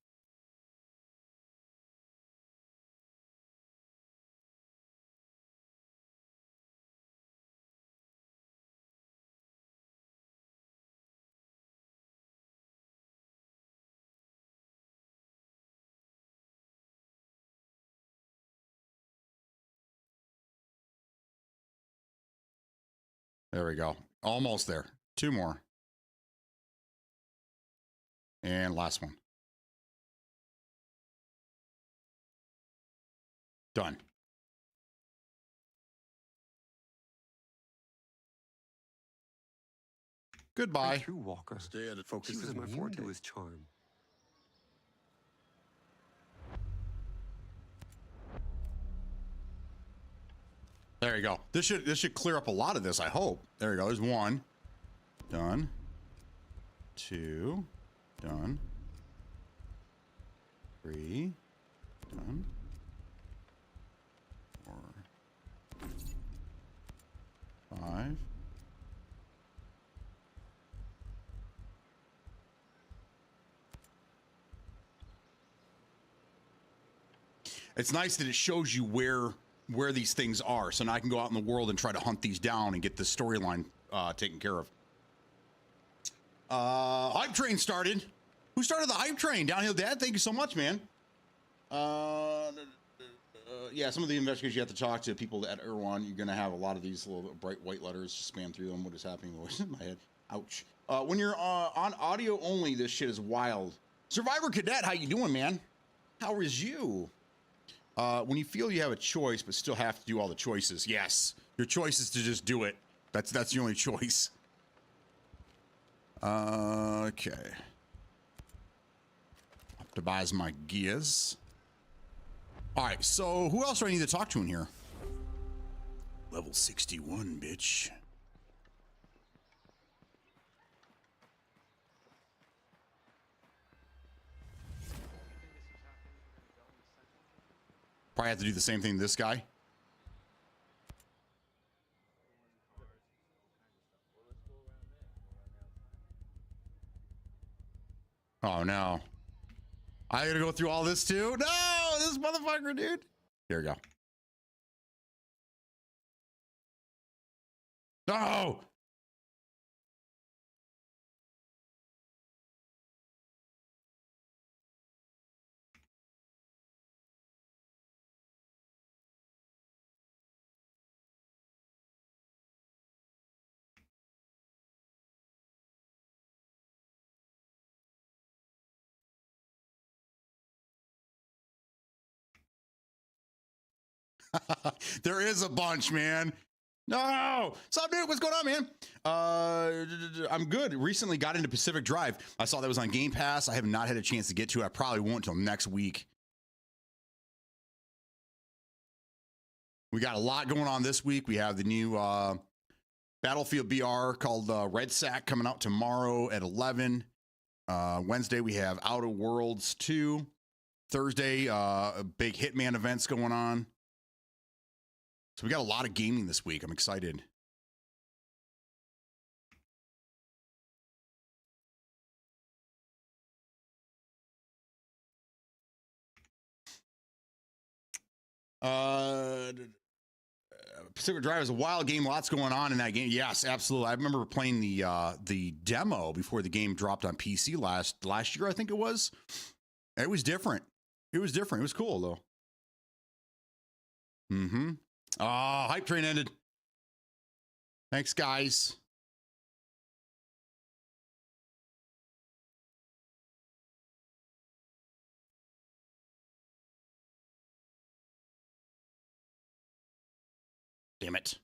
There we go. Almost there. 2 more. And last one. Done. Goodbye. True Walker. Stay at it. Focus She was is my immune forte. to his charm. There you go. This should clear up a lot of this, I hope. There you go. There's 1. Done. 2. Done. 3. Done. 4. 5. It's nice that it shows you where these things are, so now I can go out in the world and try to hunt these down and get the storyline taken care of. Hype train started. Who started the hype train? Downhill Dad, thank you so much, man. Yeah, some of the investigators you have to talk to people at Erewhon. You're gonna have a lot of these little bright white letters spam through them. What is happening? Voice in my head. Ouch. When you're on audio only, this shit is wild. Survivor Cadet, how you doing, man? How is you? When you feel you have a choice but still have to do all the choices, yes, your choice is to just do it. That's the only choice. Okay. Optimize my gears. All right, so who else do I need to talk to in here? Level 61, bitch. Probably have to do the same thing to this guy. Oh no. I gotta go through all this too? No, this motherfucker, dude. Here we go. No! There is a bunch, man. No. What's up, dude? What's going on, man? I'm good. Recently got into Pacific Drive. I saw that was on Game Pass. I have not had a chance to get to it. I probably won't until next week. We got a lot going on this week. We have the new Battlefield BR called Red Sack coming out tomorrow at 11. Wednesday, we have Outer Worlds 2. Thursday, big Hitman events going on. So we got a lot of gaming this week. I'm excited. Pacific Drive is a wild game. Lots going on in that game. Yes, absolutely. I remember playing the demo before the game dropped on PC last year, I think it was. It was different. It was different. It was cool though. Mm-hmm. Oh, hype train ended. Thanks, guys. Damn it.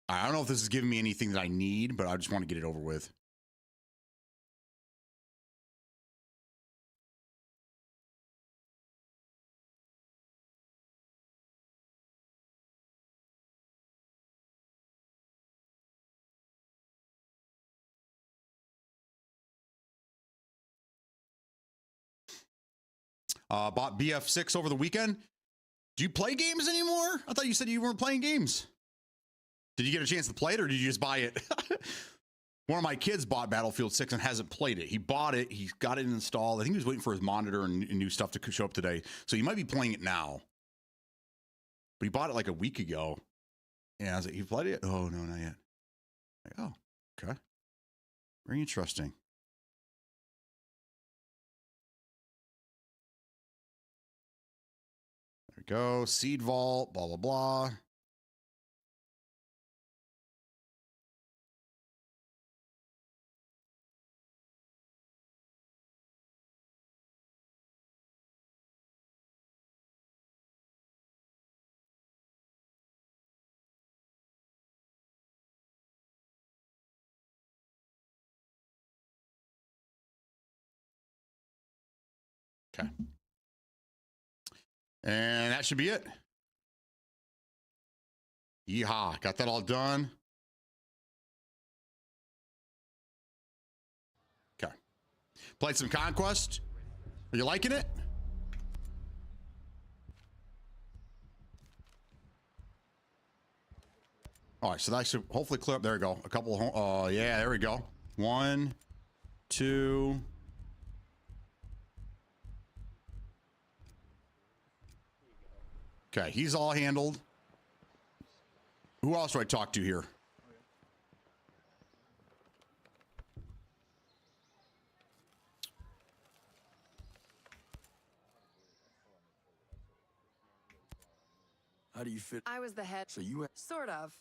I don't know if this is giving me anything that I need, but I just want to get it over with. Bought BF6 over the weekend. Do you play games anymore? I thought you said you weren't playing games. Did you get a chance to play it or did you just buy it? One of my kids bought Battlefield 6 and hasn't played it. He bought it. He's got it installed. I think he was waiting for his monitor and new stuff to show up today. So he might be playing it now. But he bought it like a week ago. And I was like, you played it? Oh, no, not yet. Like, oh, okay. Very interesting. we go. Seed vault, blah, blah, blah. Okay. And that should be it. Yeehaw. Got that all done. Okay. Played some Conquest. Are you liking it? All right, so that should hopefully clear up. There we go. A couple of, yeah, there we go. 1, 2. Okay, he's all handled. Who else do I talk to here? How do you fit? I was the head. So you... Sort of.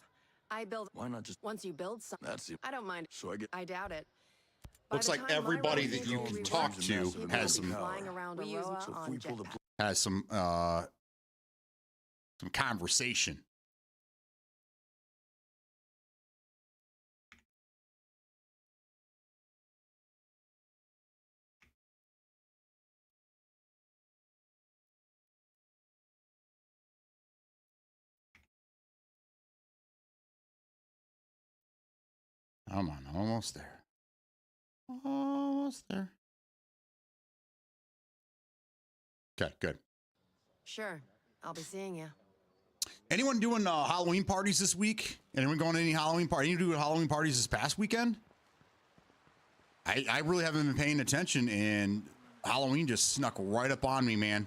I build... Why not just... Once you build something... That's it. I don't mind. So I get... I doubt it. By Looks the like time my everybody role that you will can be talk resolved, to people has will be some flying around Aurora So if on we pull the... jetpacks. has some conversation. Come on, almost there. Almost there. Okay, good. Sure. I'll be seeing you. Anyone doing Halloween parties this week? Anyone going to any Halloween party? Anyone doing Halloween parties this past weekend? I really haven't been paying attention, and Halloween just snuck right up on me, man.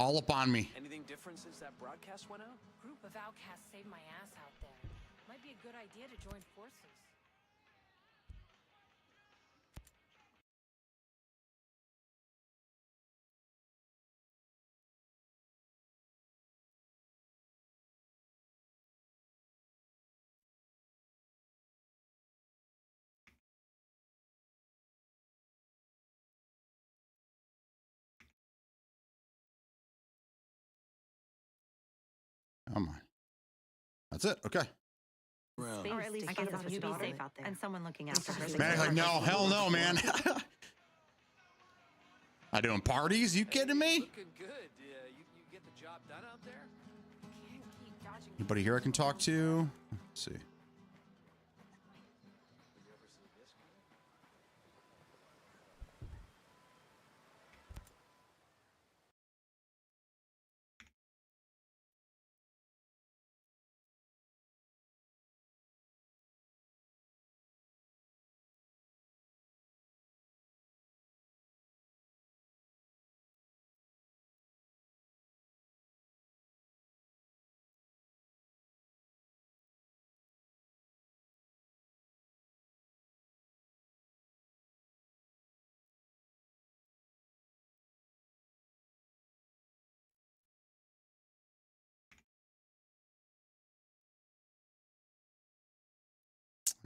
All up on me. Anything different since that broadcast went out? Group of outcasts saved my ass out there. Might be a good idea to join forces. Come on. That's it. Okay. Around. Or at least find someone to be safe out there. And someone looking after her. Man, like, no, hell no, man. I doing parties? You kidding me? Looking good. You get the job done out there? Can't keep dodging. Anybody here I can talk to? Let's see.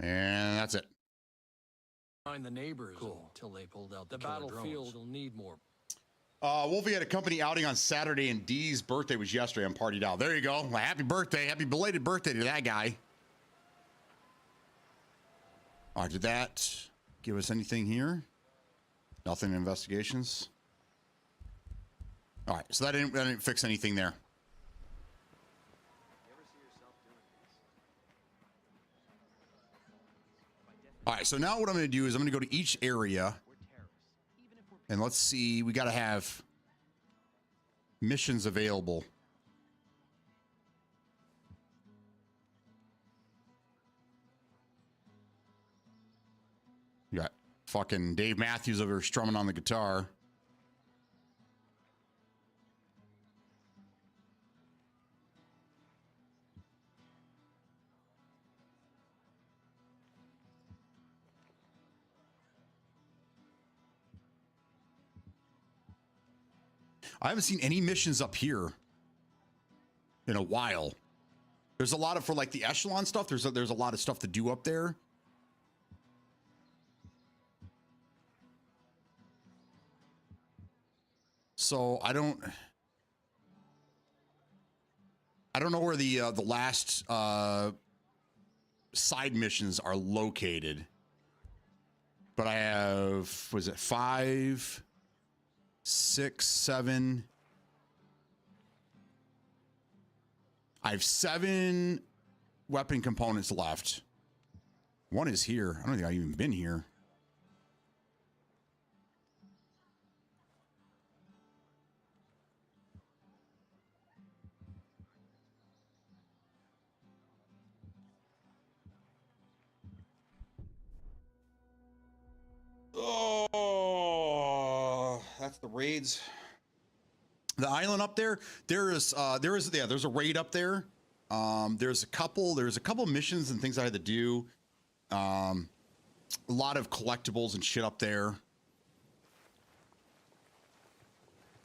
And that's it. Find the neighbors until they pulled out the battlefield will need more. Wolfie had a company outing on Saturday, and Dee's birthday was yesterday. I'm partied out. There you go. Well, happy birthday. Happy belated birthday to that guy. All right, did that give us anything here? Nothing in investigations. All right, so that didn't fix anything there. All right, so now what I'm going to do is I'm going to go to each area. And let's see, we got to have missions available. You got fucking Dave Matthews over here strumming on the guitar. I haven't seen any missions up here in a while. There's a lot of, for like the echelon stuff, there's a lot of stuff to do up there. So I don't know where the last side missions are located. But I have, was it 5, 6, 7? I have 7 weapon components left. One is here. I don't think I've even been here. Oh, that's the raids. The island up there, there's a raid up there. There's a couple missions and things I had to do. A lot of collectibles and shit up there.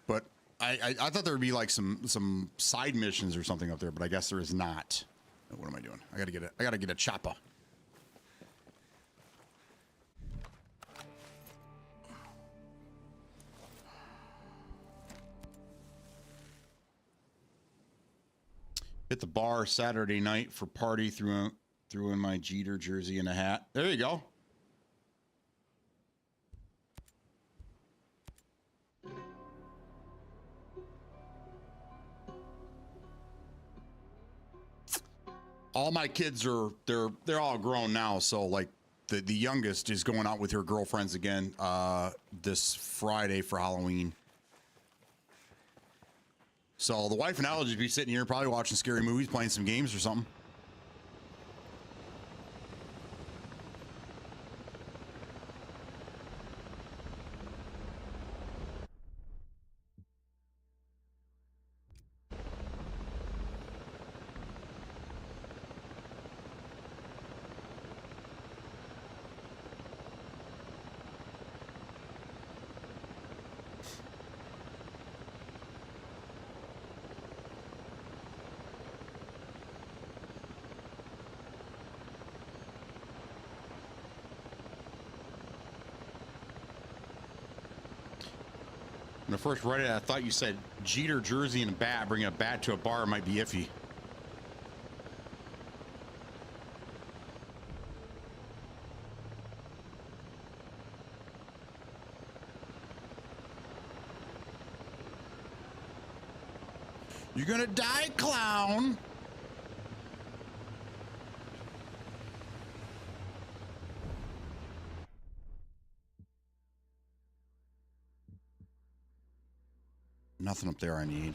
But I thought there would be like some side missions or something up there, but I guess there is not. What am I doing? I gotta get a chopper. Hit the bar Saturday night for party, threw in my Jeter jersey and a hat. There you go. All my kids are they're all grown now, so like the youngest is going out with her girlfriends again this Friday for Halloween. So the wife and I will just be sitting here probably watching scary movies, playing some games or something. When I first read it, I thought you said Jeter jersey and a bat. Bringing a bat to a bar might be iffy. You're gonna die, clown. Nothing up there I need.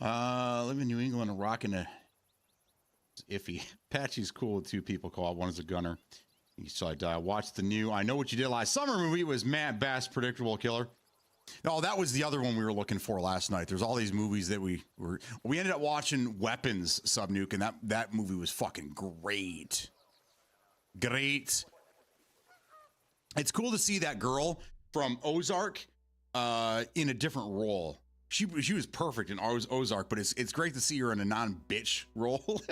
Live in New England and rocking a iffy. Patchy's cool with 2 people called. One is a gunner. He said, watch the new I Know What You Did Last Summer movie. It was Matt Bass, Predictable Killer. No, that was the other one we were looking for last night. There's all these movies that we ended up watching Weapons, Subnuke, and that movie was fucking great. Great. It's cool to see that girl from Ozark in a different role. She was perfect in Ozark, but it's great to see her in a non-bitch role.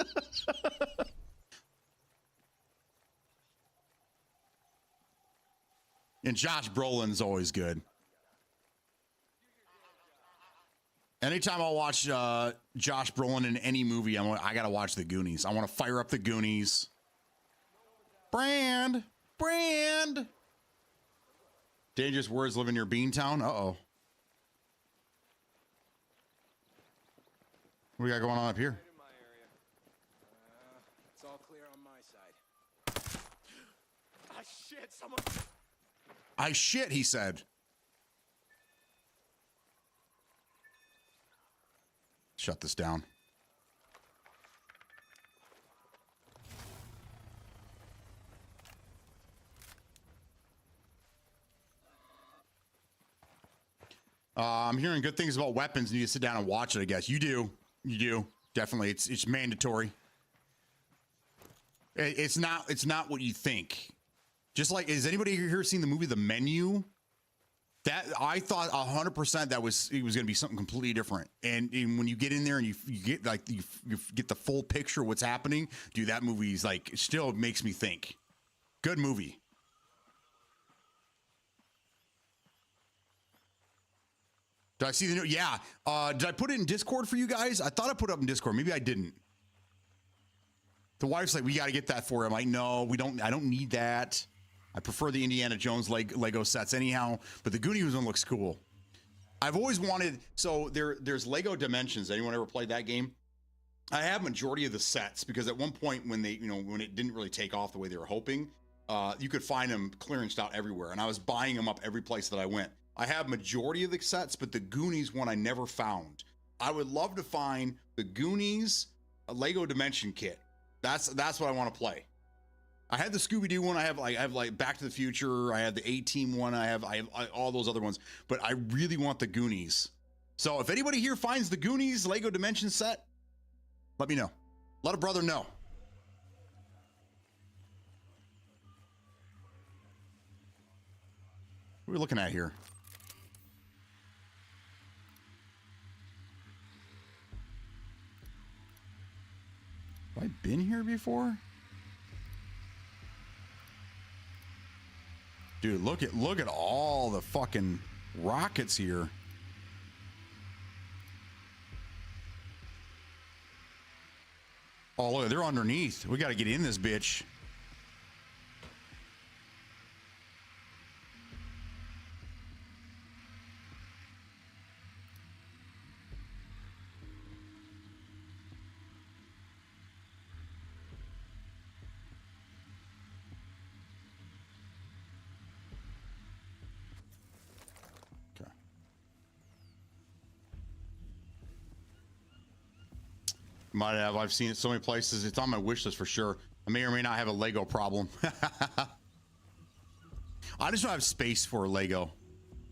And Josh Brolin's always good. Anytime I watch Josh Brolin in any movie, I gotta watch The Goonies. I want to fire up The Goonies. Brand. Dangerous Words living near Beantown. Uh-oh. What we got going on up here? It's all clear on my side. Ah, shit, someone... I shit, he said. Shut this down. I'm hearing good things about weapons. You need to sit down and watch it, I guess. You do. You do. Definitely. It's mandatory. It's not what you think. Just like, has anybody here seen the movie The Menu? That I thought 100% it was going to be something completely different. And when you get in there and you get like you get the full picture of what's happening, dude, that movie's like, it still makes me think. Good movie. Did I see the new? Yeah. Did I put it in Discord for you guys? I thought I put it up in Discord. Maybe I didn't. The wife's like, we got to get that for him. I'm like, no, we don't. I don't need that. I prefer the Indiana Jones Lego sets anyhow. But the Goonies one looks cool. I've always wanted. So there's Lego Dimensions. Anyone ever played that game? I have majority of the sets because at one point when when it didn't really take off the way they were hoping, you could find them clearanced out everywhere, and I was buying them up every place that I went. I have majority of the sets, but the Goonies one I never found. I would love to find the Goonies Lego Dimension kit. That's what I want to play. I had the Scooby-Doo one. I have like Back to the Future. I had the A-Team one. I have all those other ones, but I really want the Goonies. So if anybody here finds the Goonies Lego Dimension set, let me know. Let a brother know. What are we looking at here? Have I been here before? Dude, look at all the fucking rockets here. Oh, look, they're underneath. We got to get in this bitch. Might have. I've seen it so many places. It's on my wish list for sure. I may or may not have a Lego problem. I just don't have space for Lego.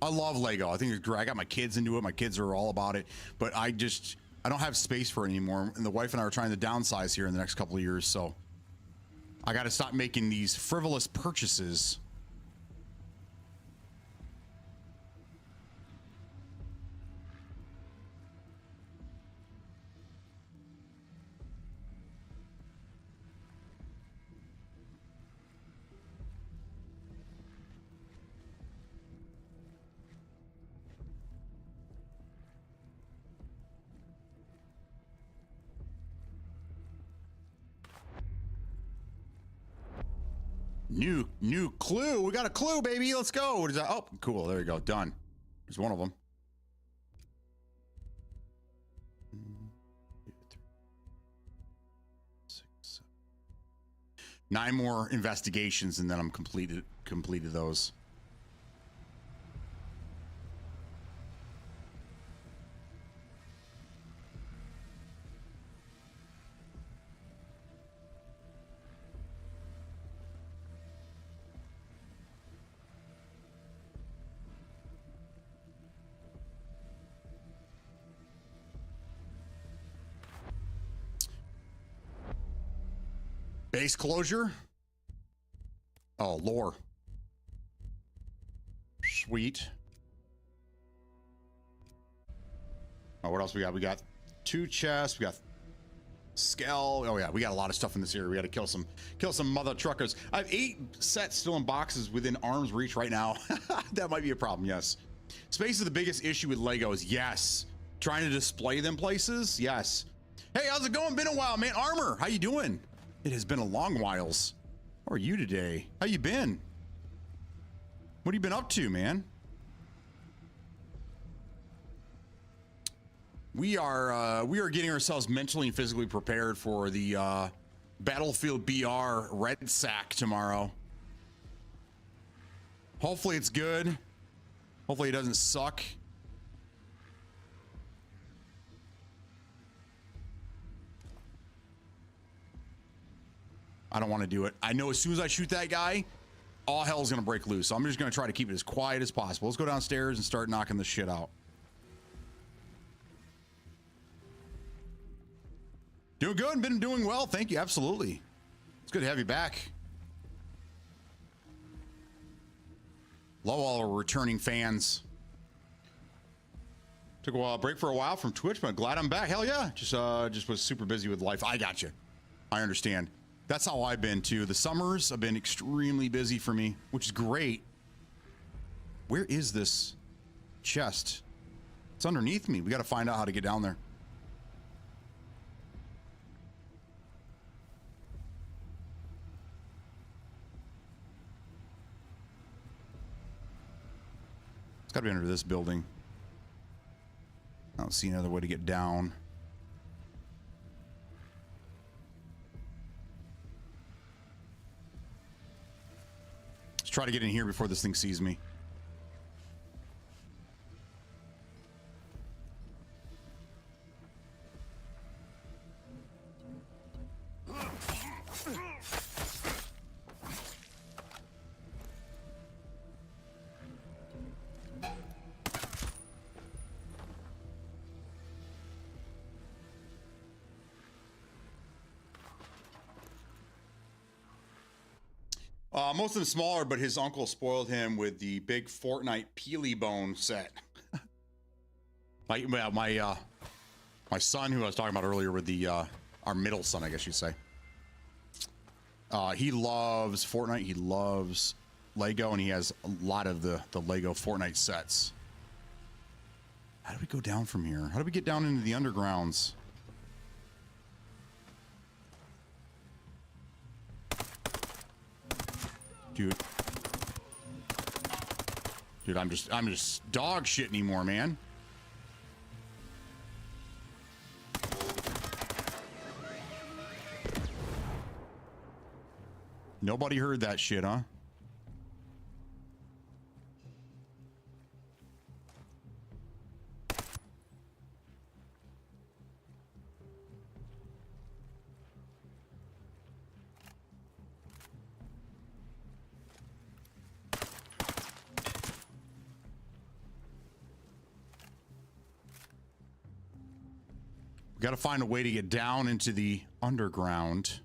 I love Lego. I think it's great. I got my kids into it. My kids are all about it. But I don't have space for it anymore. And the wife and I are trying to downsize here in the next couple of years. So I got to stop making these frivolous purchases. New clue. We got a clue, baby. Let's go. What is that? Oh, cool. There you go. Done. There's one of them. 9 more investigations, and then I'm completed those. Base closure. Oh, lore. Sweet. Oh, what else we got? We got 2 chests. We got Skell. Oh yeah, we got a lot of stuff in this area. We got to kill some mother truckers. I have 8 sets still in boxes within arm's reach right now. That might be a problem. Yes. Space is the biggest issue with Legos. Yes. Trying to display them places. Yes. Hey, how's it going? Been a while, man. Armor, how you doing? It has been a long whiles. How are you today? How you been? What have you been up to, man? We are getting ourselves mentally and physically prepared for the Battlefield BR Red Sack tomorrow. Hopefully it's good. Hopefully it doesn't suck. I don't want to do it. I know as soon as I shoot that guy, all hell's going to break loose. So I'm just going to try to keep it as quiet as possible. Let's go downstairs and start knocking this shit out. Doing good. Been doing well. Thank you. Absolutely. It's good to have you back. Love all our returning fans. Took a break for a while from Twitch, but glad I'm back. Hell yeah. Just was super busy with life. I got you. I understand. That's how I've been too. The summers have been extremely busy for me, which is great. Where is this chest? It's underneath me. We got to find out how to get down there. It's got to be under this building. I don't see another way to get down. Let's try to get in here before this thing sees me. Most of them smaller, but his uncle spoiled him with the big Fortnite Peely Bone set. my son, who I was talking about earlier, with the our middle son, I guess you'd say. He loves Fortnite. He loves Lego, and he has a lot of the Lego Fortnite sets. How do we go down from here? How do we get down into the undergrounds? Dude, I'm just dog shit anymore, man. Nobody heard that shit, huh? Got to find a way to get down into the underground.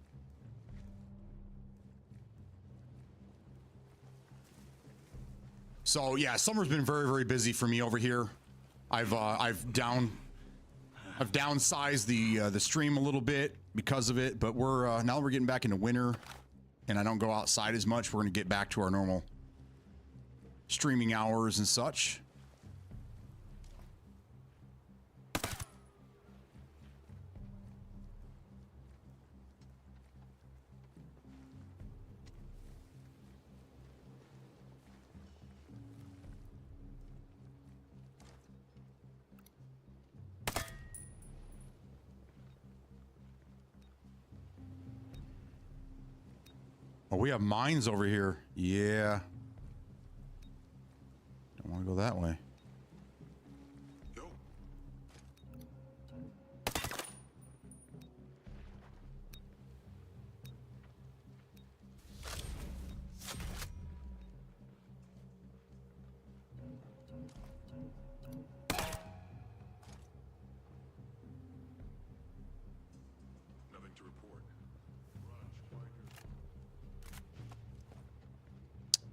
So yeah, summer's been very, very busy for me over here. I've downsized the stream a little bit because of it, but we're now that we're getting back into winter, and I don't go outside as much. We're gonna get back to our normal streaming hours and such. Oh, we have mines over here. Yeah. Don't want to go that way.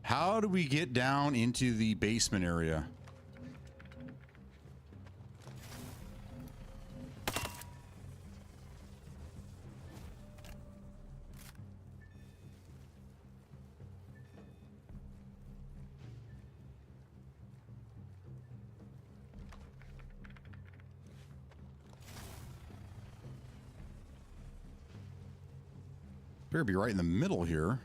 How do we get down into the basement area? Better be right in the middle here.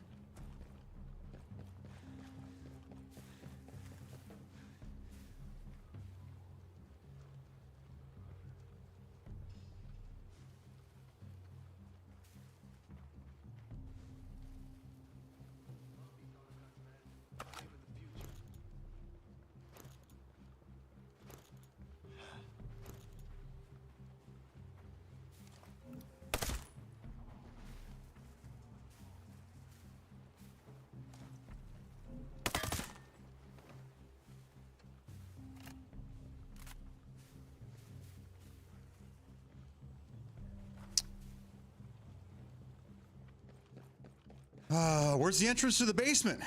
Where's the entrance to the basement?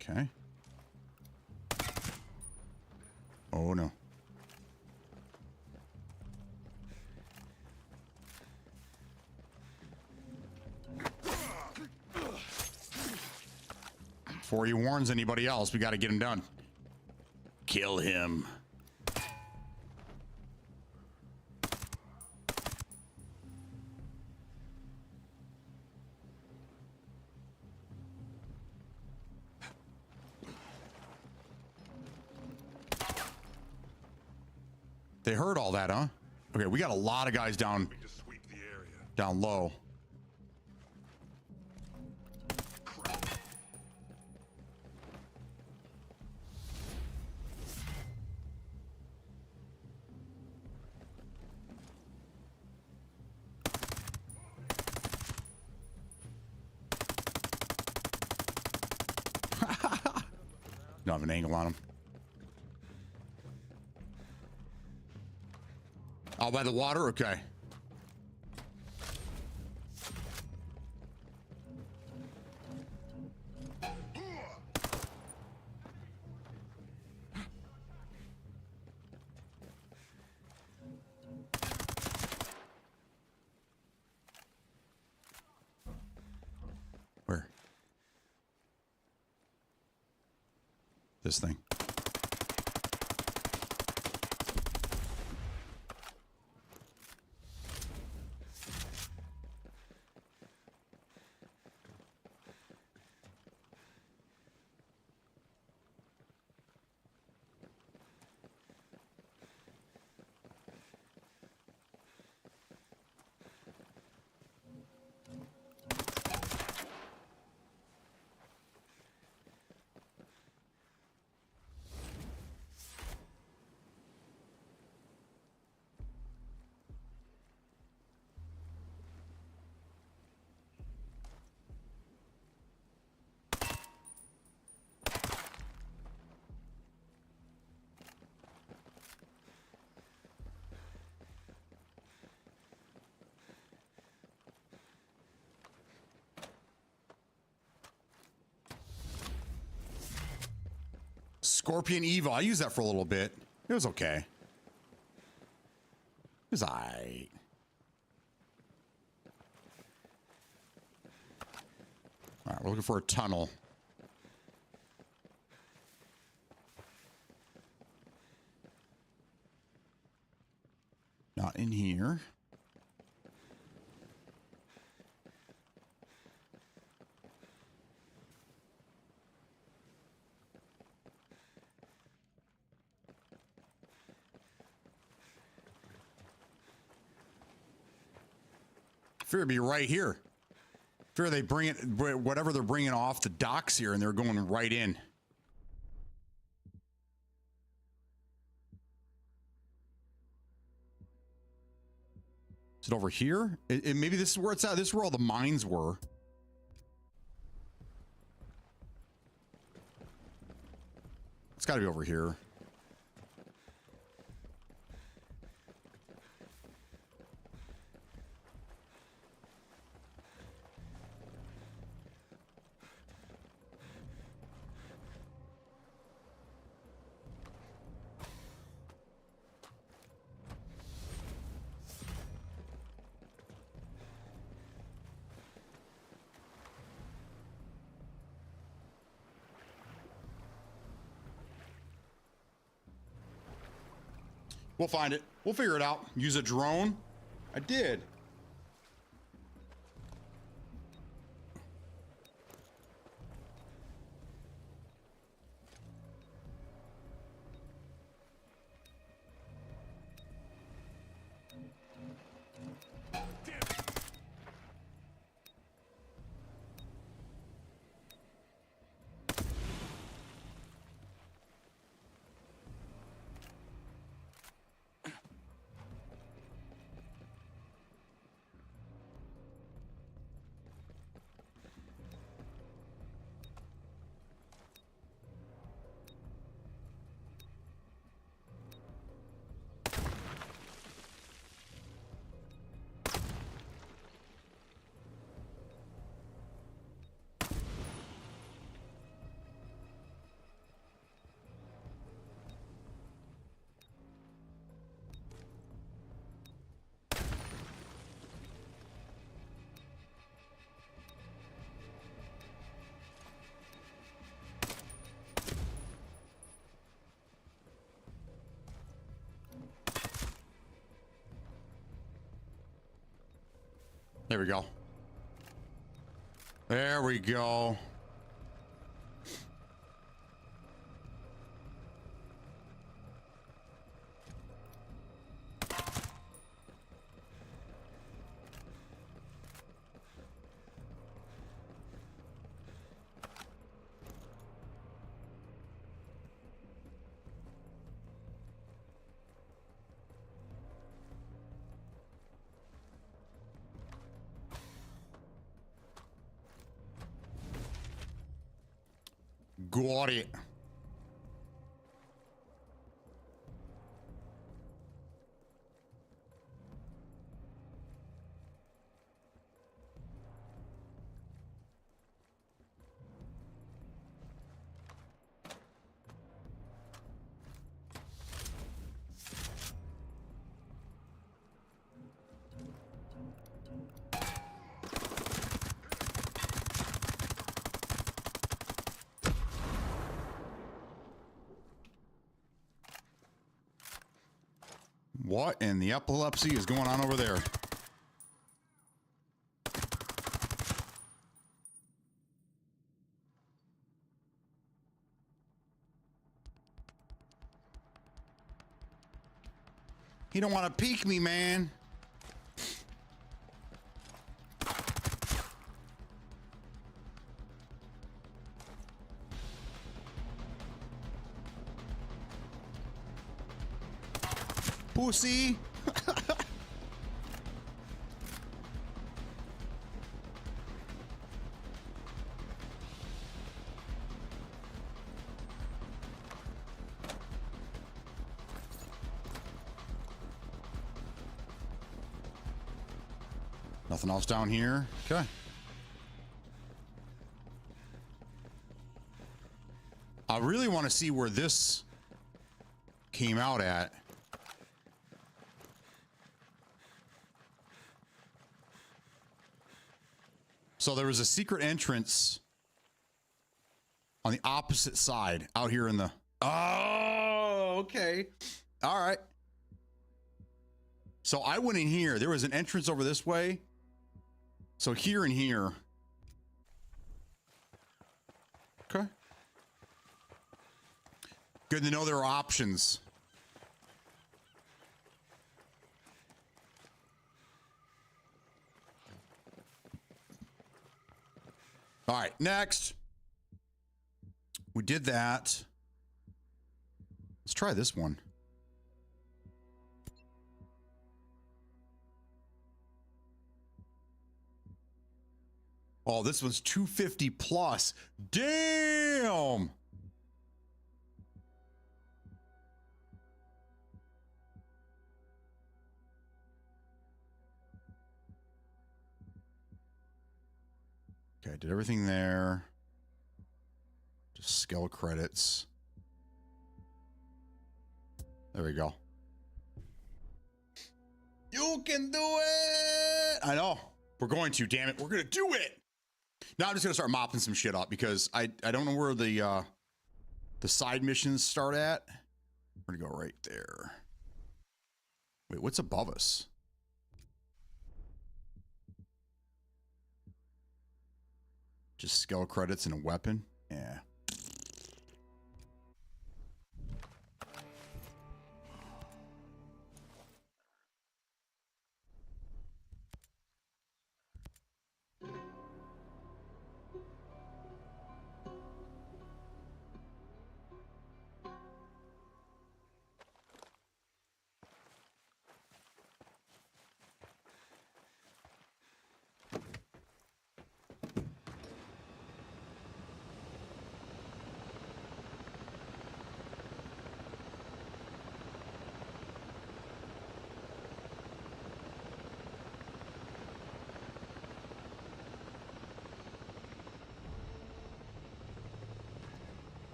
Okay. Oh no. Before he warns anybody else, we got to get him done. Kill him. They heard all that, huh? Okay, we got a lot of guys down low. Don't have an angle on him. All by the water? Okay. Where? This thing. Scorpion Evil. I used that for a little bit. It was okay. It was aight. All right, we're looking for a tunnel. Not in here. Fear be right here. Fear they bring it, whatever they're bringing off the docks here, and they're going right in. Is it over here? Maybe this is where it's at. This is where all the mines were. It's got to be over here. We'll find it. We'll figure it out. Use a drone. I did. There we go. There we go. Got it. What in the epilepsy is going on over there? He don't want to peek me, man. Pussy. Nothing else down here. Okay. I really want to see where this came out at. So there was a secret entrance on the opposite side out here in the... Oh, okay. All right. So I went in here. There was an entrance over this way. So here and here. Okay. Good to know there are options. All right, next. We did that. Let's try this one. Oh, this one's 250 plus. Damn. Okay, I did everything there. Just skill credits. There we go. You can do it! I know. We're going to, damn it. We're going to do it! Now I'm just going to start mopping some shit up because I don't know where the side missions start at. We're going to go right there. Wait, what's above us? Just skill credits and a weapon? Yeah.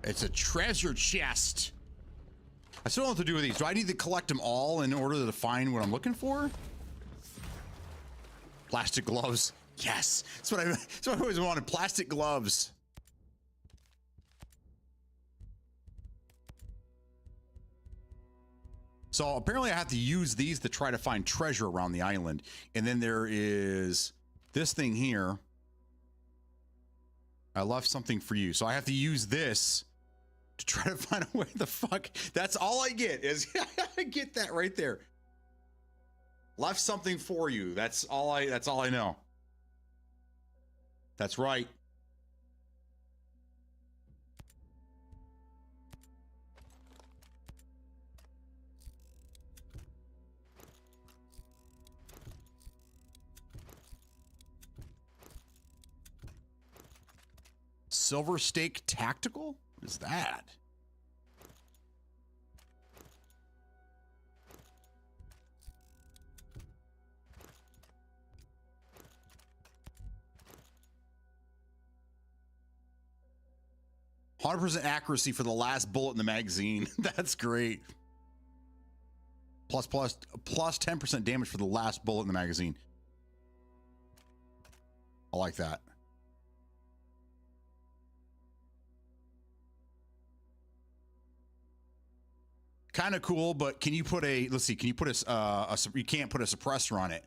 It's a treasure chest. I still don't know what to do with these. Do I need to collect them all in order to find what I'm looking for? Plastic gloves. Yes. That's what I always wanted. Plastic gloves. So apparently I have to use these to try to find treasure around the island. And then there is this thing here. I left something for you. So I have to use this to try to find out where the fuck. That's all I get is I get that right there. Left something for you. That's all I know. That's right. Silver Stake Tactical? What is that? %100% accuracy for the last bullet in the magazine. That's great. Plus 10% damage for the last bullet in the magazine. I like that. Kind of cool, but can you put a, let's see, can you put a you can't put a suppressor on it.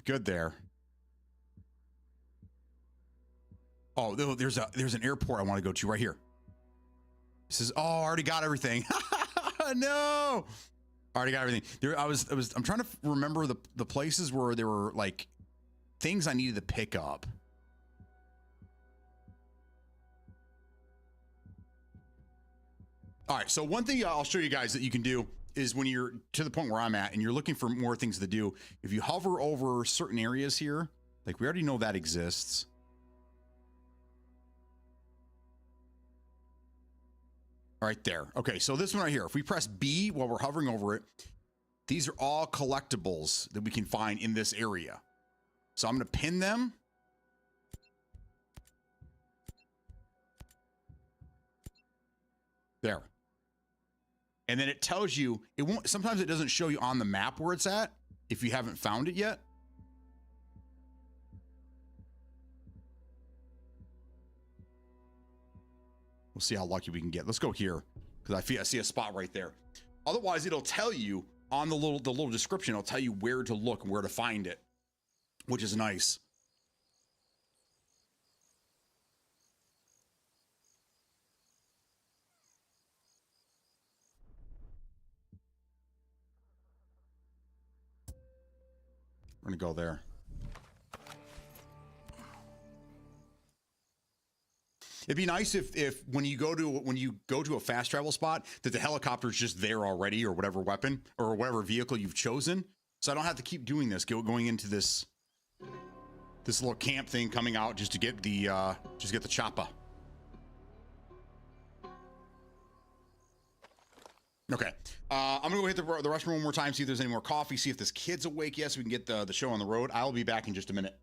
Good there. Oh, there's an airport I want to go to right here. This is, oh, I already got everything. No. Already got everything. There, I'm trying to remember the places where there were like things I needed to pick up. All right, so one thing I'll show you guys that you can do is when you're to the point where I'm at and you're looking for more things to do, if you hover over certain areas here, like we already know that exists. Right there. Okay, so this one right here, if we press B while we're hovering over it, these are all collectibles that we can find in this area. So I'm going to pin them. There. And then it tells you, it won't, sometimes it doesn't show you on the map where it's at if you haven't found it yet. We'll see how lucky we can get. Let's go here because I see a spot right there. Otherwise, it'll tell you on the little description. It'll tell you where to look and where to find it, which is nice. We're gonna go there. It'd be nice if when you go to a fast travel spot that the helicopter's just there already, or whatever weapon or whatever vehicle you've chosen, so I don't have to keep doing this, going into this little camp thing, coming out just to get the chopper. Okay, I'm gonna go hit the restroom one more time, see if there's any more coffee, see if this kid's awake yet, so we can get the show on the road. I'll be back in just a minute.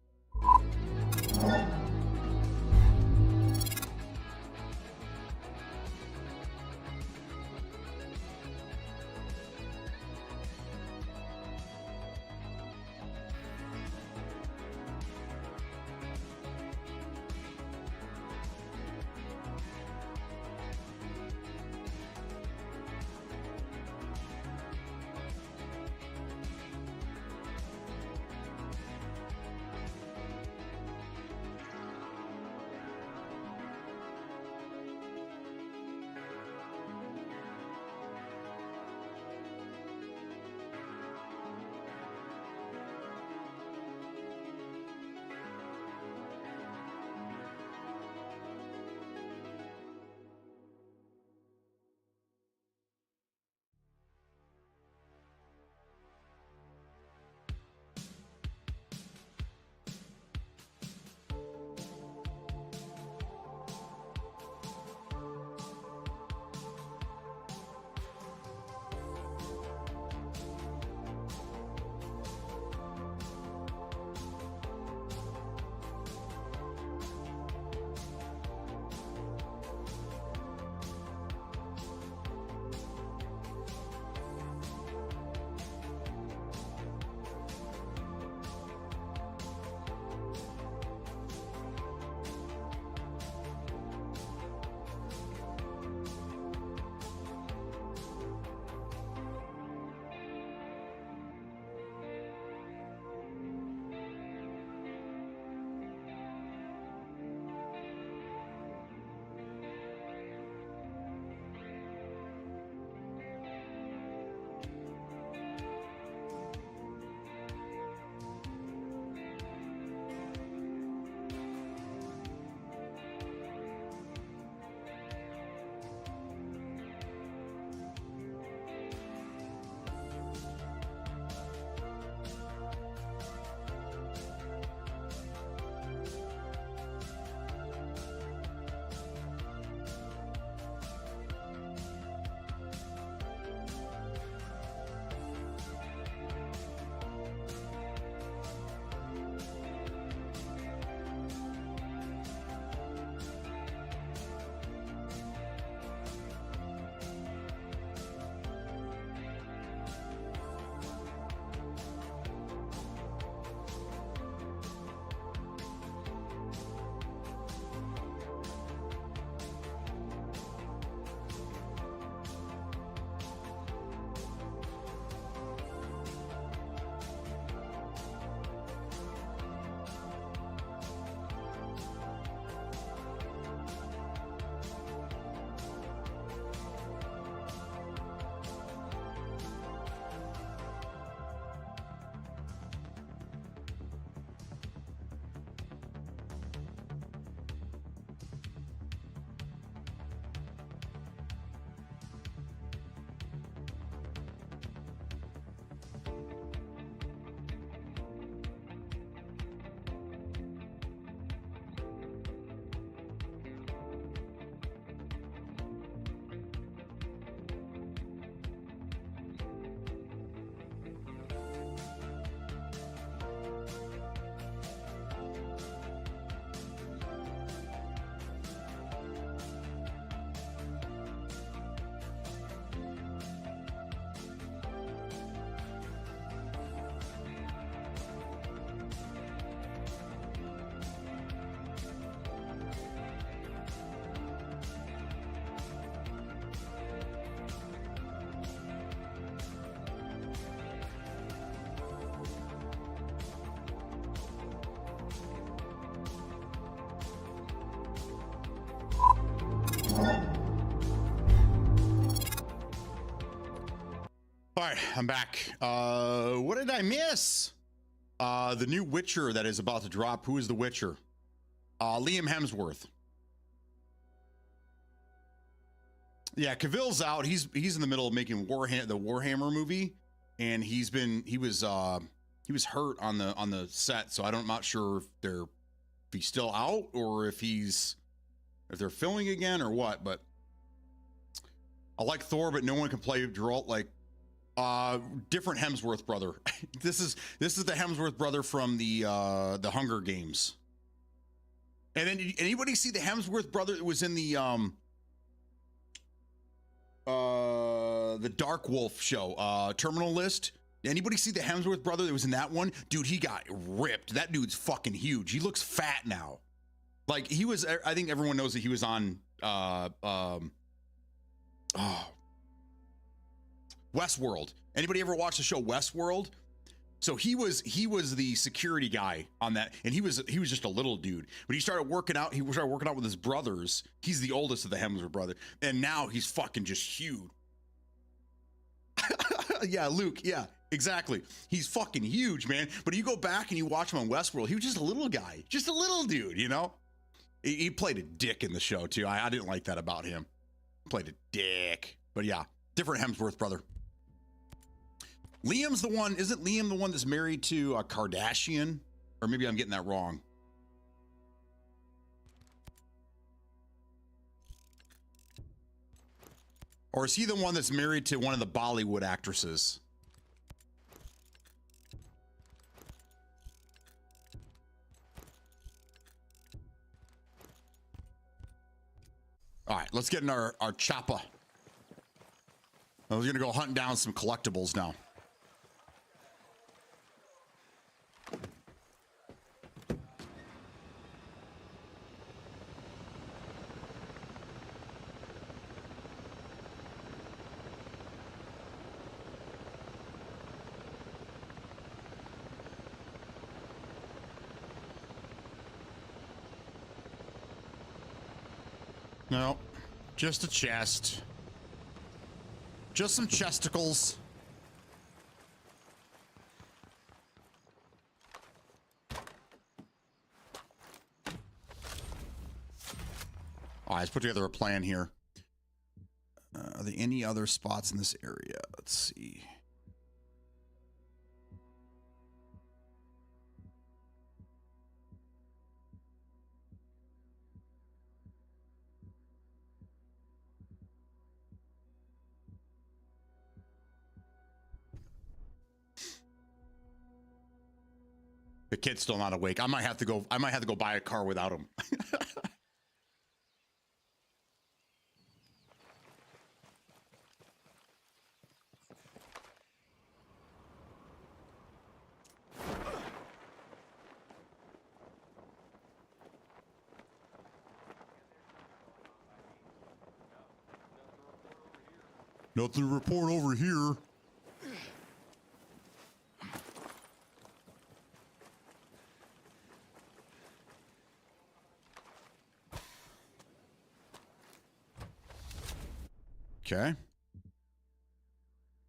All right, I'm back. What did I miss? The new Witcher that is about to drop. Who is the Witcher? Liam Hemsworth. Yeah, Cavill's out. He's in the middle of making the Warhammer movie, and he was hurt on the set, so I'm not sure if he's still out or if they're filming again or what. But I like Thor, but no one can play Geralt like. Different Hemsworth brother. This is the Hemsworth brother from the Hunger Games. And then did anybody see the Hemsworth brother that was in the Dark Wolf show, Terminal List? Anybody see the Hemsworth brother that was in that one? Dude, he got ripped. That dude's fucking huge. He looks fat now. Like he was, I think everyone knows that he was on Westworld. Anybody ever watch the show Westworld? So he was the security guy on that, and he was just a little dude. But he started working out. He started working out with his brothers. He's the oldest of the Hemsworth brother, and now he's fucking just huge. Yeah, Luke. Yeah, exactly. He's fucking huge, man. But you go back and you watch him on Westworld. He was just a little guy, just a little dude. You know, he played a dick in the show too. I didn't like that about him. Played a dick. But yeah, different Hemsworth brother. Liam's the one, isn't Liam the one that's married to a Kardashian? Or maybe I'm getting that wrong. Or is he the one that's married to one of the Bollywood actresses? All right, let's get in our chopper. I was gonna go hunting down some collectibles now. No, just a chest. Just some chesticles. All right, let's put together a plan here. Are there any other spots in this area? Let's see. The kid's still not awake. I might have to go buy a car without him. Nothing to report over here. Okay.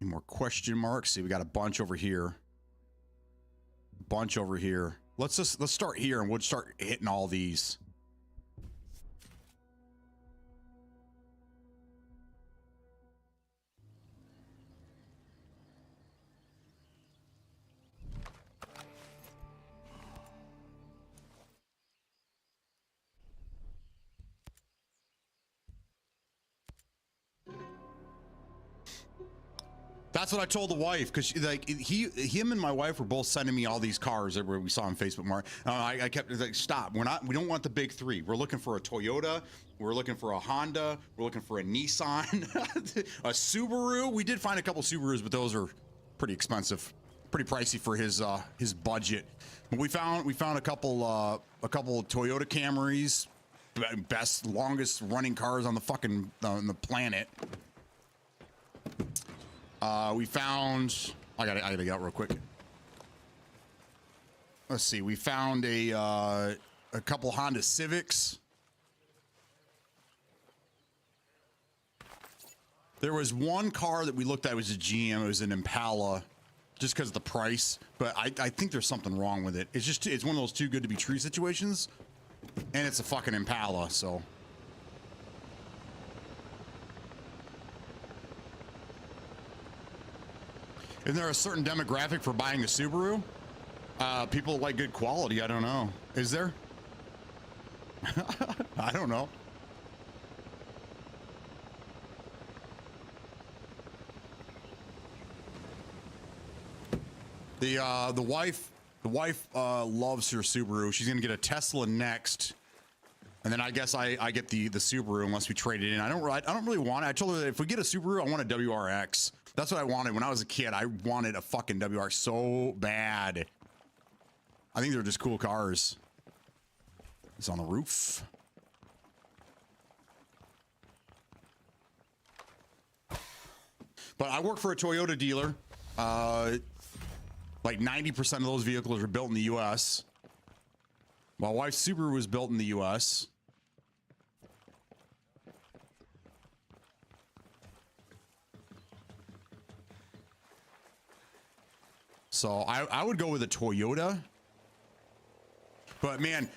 Any more question marks? See, we got a bunch over here. Bunch over here. Let's start here and we'll start hitting all these. That's what I told the wife, because like him and my wife were both sending me all these cars that we saw on Facebook. I kept like, stop. We don't want the big three. We're looking for a Toyota. We're looking for a Honda. We're looking for a Nissan, a Subaru. We did find a couple Subarus, but those are pretty expensive, pretty pricey for his budget. But we found a couple Toyota Camrys, best longest running cars on the fucking on the planet. We found, I gotta get out real quick. Let's see, we found a couple Honda Civics. There was one car that we looked at, it was a GM, it was an Impala, just because of the price, but I think there's something wrong with it. It's one of those too good to be true situations, and it's a fucking Impala, so. Isn't there a certain demographic for buying a Subaru? People like good quality, I don't know. Is there? I don't know. The wife loves her Subaru. She's gonna get a Tesla next, and then I guess I get the Subaru unless we trade it in. I don't really want it. I told her that if we get a Subaru, I want a WRX. That's what I wanted when I was a kid. I wanted a fucking WRX so bad. I think they're just cool cars. It's on the roof. But I work for a Toyota dealer. Like 90% of those vehicles are built in the U.S. My wife's Subaru was built in the U.S. So I would go with a Toyota. But man,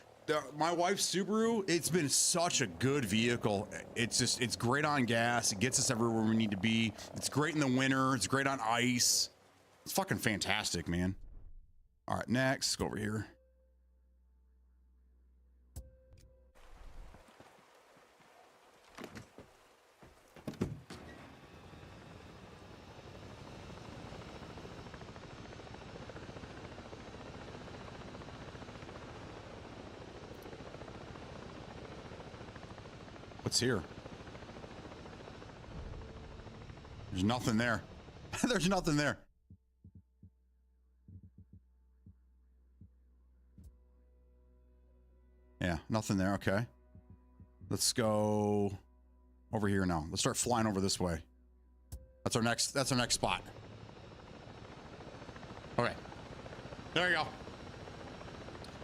my wife's Subaru, it's been such a good vehicle. It's great on gas. It gets us everywhere we need to be. It's great in the winter. It's great on ice. It's fucking fantastic, man. All right, next, go over here. What's here? There's nothing there. There's nothing there. Yeah, nothing there. Okay. Let's go over here now. Let's start flying over this way. That's our next spot. Okay. There you go.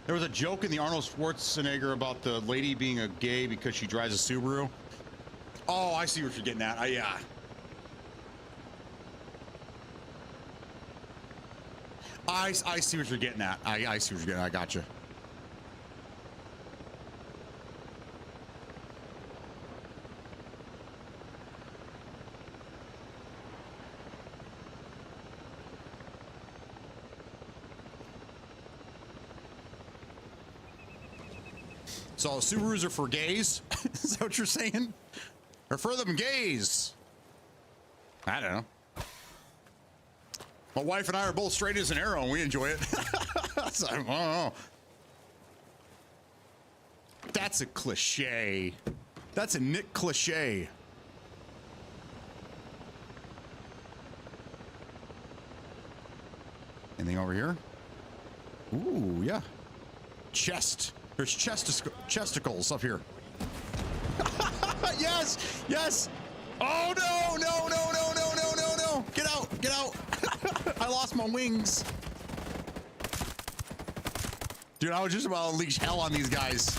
There was a joke in the Arnold Schwarzenegger about the lady being a gay because she drives a Subaru. Oh, I see what you're getting at. Yeah. I see what you're getting at. I see what you're getting at. I got you. So Subarus are for gays? Is that what you're saying? Or for them gays? I don't know. My wife and I are both straight as an arrow and we enjoy it. So, I don't know. That's a cliche. That's a Nick cliche. Anything over here? Ooh, yeah. Chest. There's chesticles up here. Yes, yes. Oh no, no, no, no, no, no, no, no. Get out, get out. I lost my wings. Dude, I was just about to unleash hell on these guys.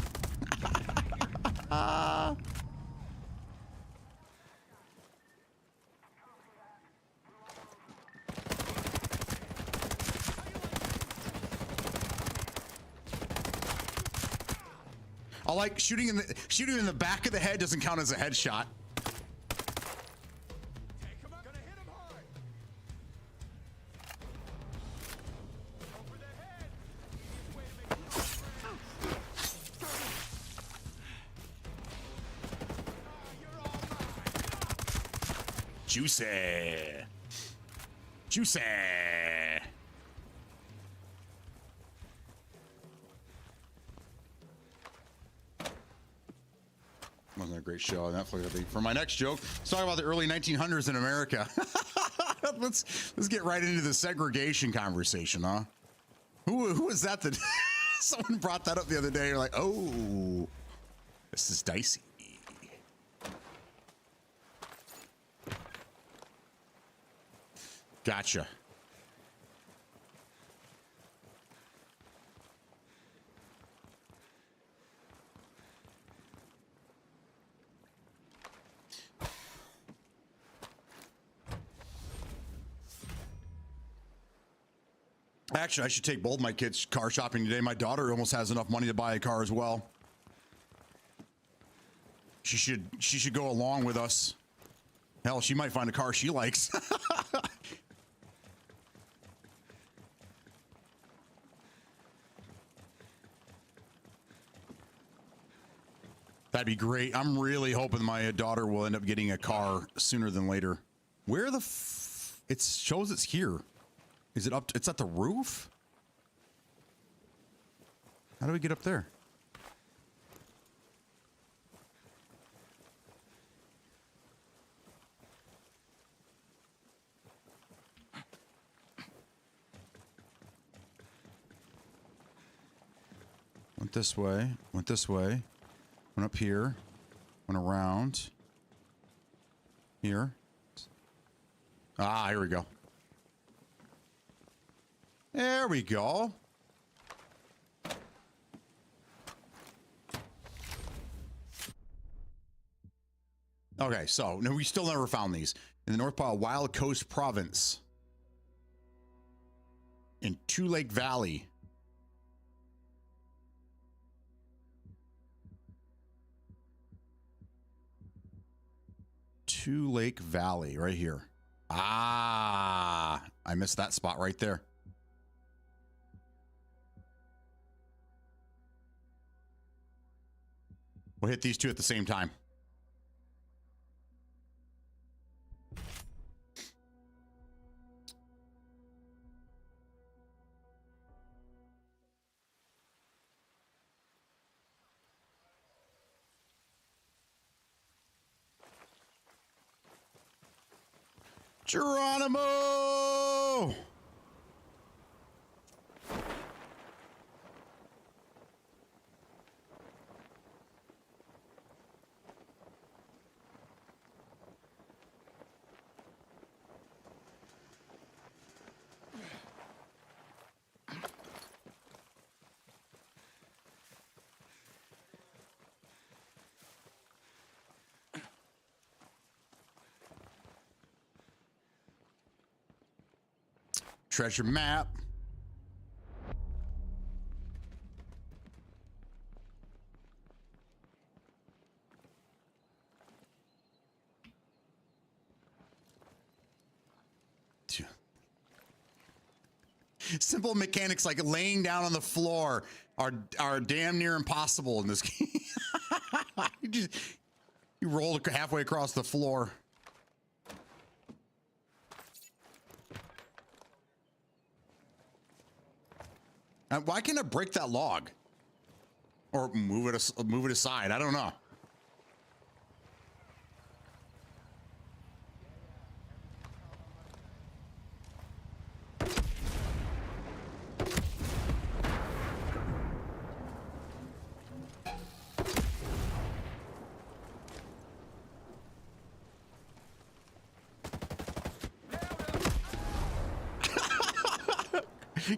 I like shooting in the back of the head doesn't count as a headshot. Juicy. Juicy. Wasn't a great show on Netflix, I think. For my next joke, let's talk about the early 1900s in America. let's get right into the segregation conversation, huh? Who was that someone brought that up the other day? You're like, oh, this is dicey. Gotcha. Actually, I should take both my kids car shopping today. My daughter almost has enough money to buy a car as well. She should go along with us. Hell, she might find a car she likes. That'd be great. I'm really hoping my daughter will end up getting a car sooner than later. Where the it shows it's here. Is it up? It's at the roof? How do we get up there? Went this way, went this way, went up here, went around. Here. Ah, here we go. There we go. Okay, so no, we still never found these. In the North Pole, Wild Coast Province. In Two Lake Valley. Two Lake Valley, right here. Ah, I missed that spot right there. We'll hit these two at the same time. Geronimo! Treasure map. Simple mechanics like laying down on the floor are damn near impossible in this game. You roll halfway across the floor. Why can't I break that log? Or move it aside? I don't know.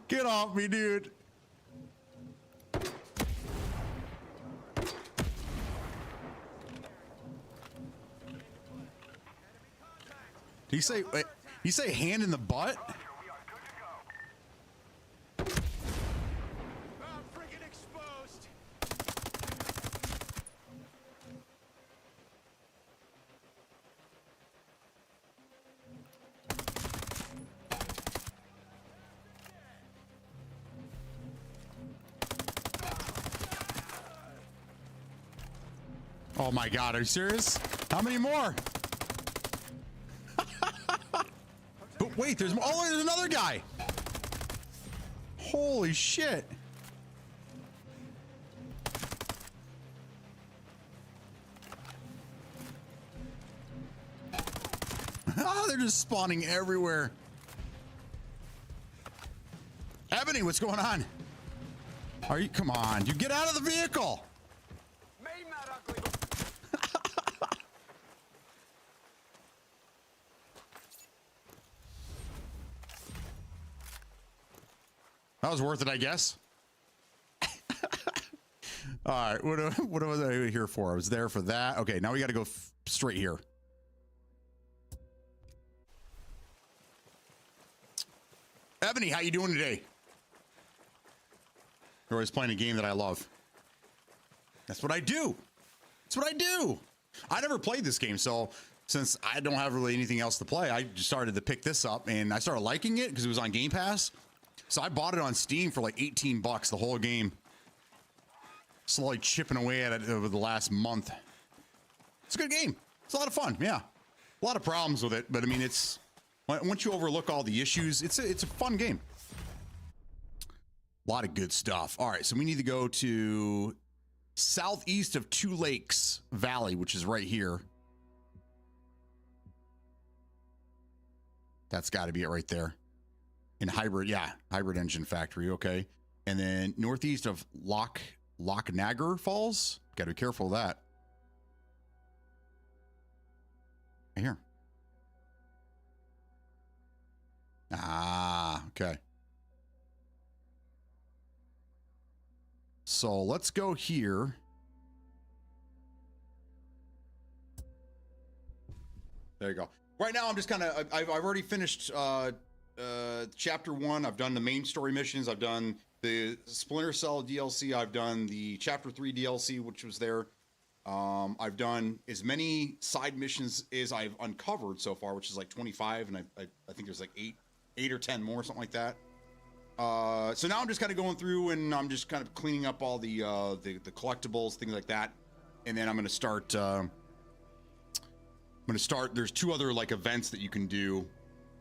Get off me, dude. Did he say, wait, he say hand in the butt? Oh my God, are you serious? How many more? But wait, there's more. Oh, there's another guy. Holy shit. Ah, they're just spawning everywhere. Ebony, what's going on? Are you, come on, you get out of the vehicle. That was worth it, I guess. All right, what was I here for? I was there for that. Okay, now we got to go straight here. Ebony, how you doing today? They're always playing a game that I love. That's what I do. That's what I do. I never played this game, so since I don't have really anything else to play, I just started to pick this up, and I started liking it because it was on Game Pass. So I bought it on Steam for like $18, the whole game. Slowly chipping away at it over the last month. It's a good game. It's a lot of fun, yeah. A lot of problems with it, but I mean, it's once you overlook all the issues, it's a fun game. A lot of good stuff. All right, so we need to go to southeast of Two Lakes Valley, which is right here. That's got to be it right there. In hybrid, yeah, hybrid engine factory, okay. And then northeast of Loch Nagger Falls. Got to be careful of that. Right here. Ah, okay. So let's go here. There you go. Right now, I'm just kind of, I've already finished chapter 1. I've done the main story missions. I've done the Splinter Cell DLC. I've done the chapter 3 DLC, which was there. I've done as many side missions as I've uncovered so far, which is like 25, and I think there's like 8 or 10 more, something like that. So now I'm just kind of going through and I'm just kind of cleaning up all the collectibles, things like that, and then I'm going to start. There's 2 other like events that you can do,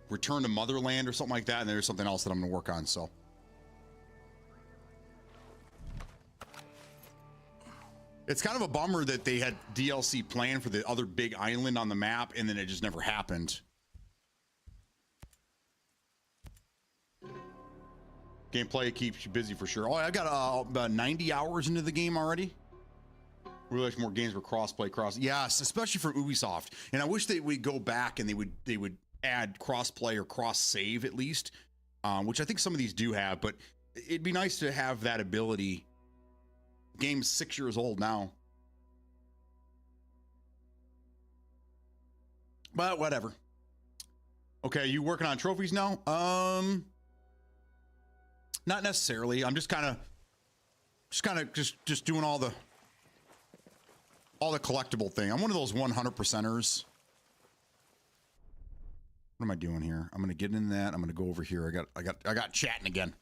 Return to Motherland or something like that, and there's something else that I'm going to work on. So. It's kind of a bummer that they had DLC planned for the other big island on the map, and then it just never happened. Gameplay keeps you busy for sure. Oh, I got about 90 hours into the game already. Really wish more games were cross-play, Yes, especially for Ubisoft. And I wish they would go back and they would add cross-play or cross-save at least, which I think some of these do have. But it'd be nice to have that ability. Game's 6 years old now. But whatever. Okay, you working on trophies now? Not necessarily. I'm just kind of doing all the collectible thing. I'm one of those 100%ers. What am I doing here? I'm gonna get in that. I'm gonna go over here. I got chatting again.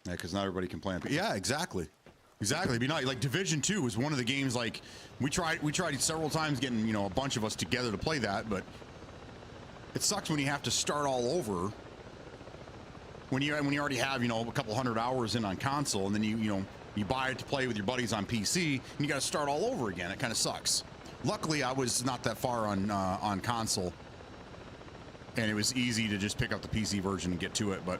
Yeah, because not everybody can play on. Yeah, exactly. Exactly. It'd be nice. Like Division 2 was one of the games. Like we tried several times getting a bunch of us together to play that, but it sucks when you have to start all over. When you already have a couple hundred hours in on console, and then you buy it to play with your buddies on PC, and you got to start all over again. It kind of sucks. Luckily, I was not that far on console, and it was easy to just pick up the PC version and get to it. But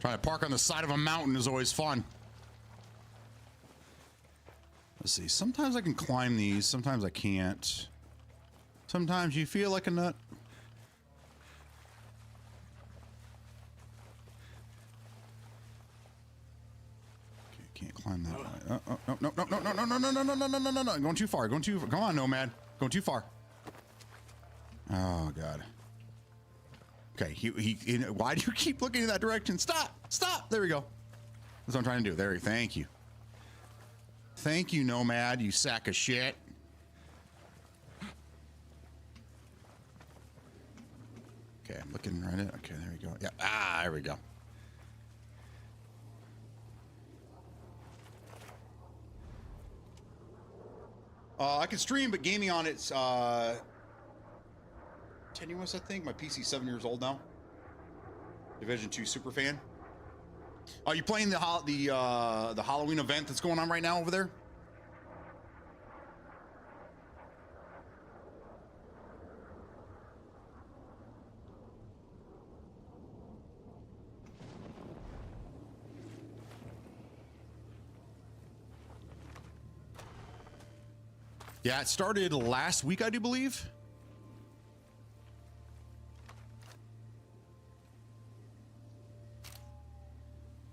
trying to park on the side of a mountain is always fun. Let's see. Sometimes I can climb these. Sometimes I can't. Sometimes you feel like a nut. Okay, can't climb that way. No. Going too far. Come on, Nomad. Going too far. Oh, God. Okay, why do you keep looking in that direction? Stop. There we go. That's what I'm trying to do. There, thank you. Thank you, Nomad, you sack of shit. Okay, I'm looking right at. Okay, there we go. Yeah, there we go. I can stream, but gaming on it's tenuous, I think. My PC's 7 years old now. Division 2 super fan. Are you playing the Halloween event that's going on right now over there? Yeah, it started last week, I do believe.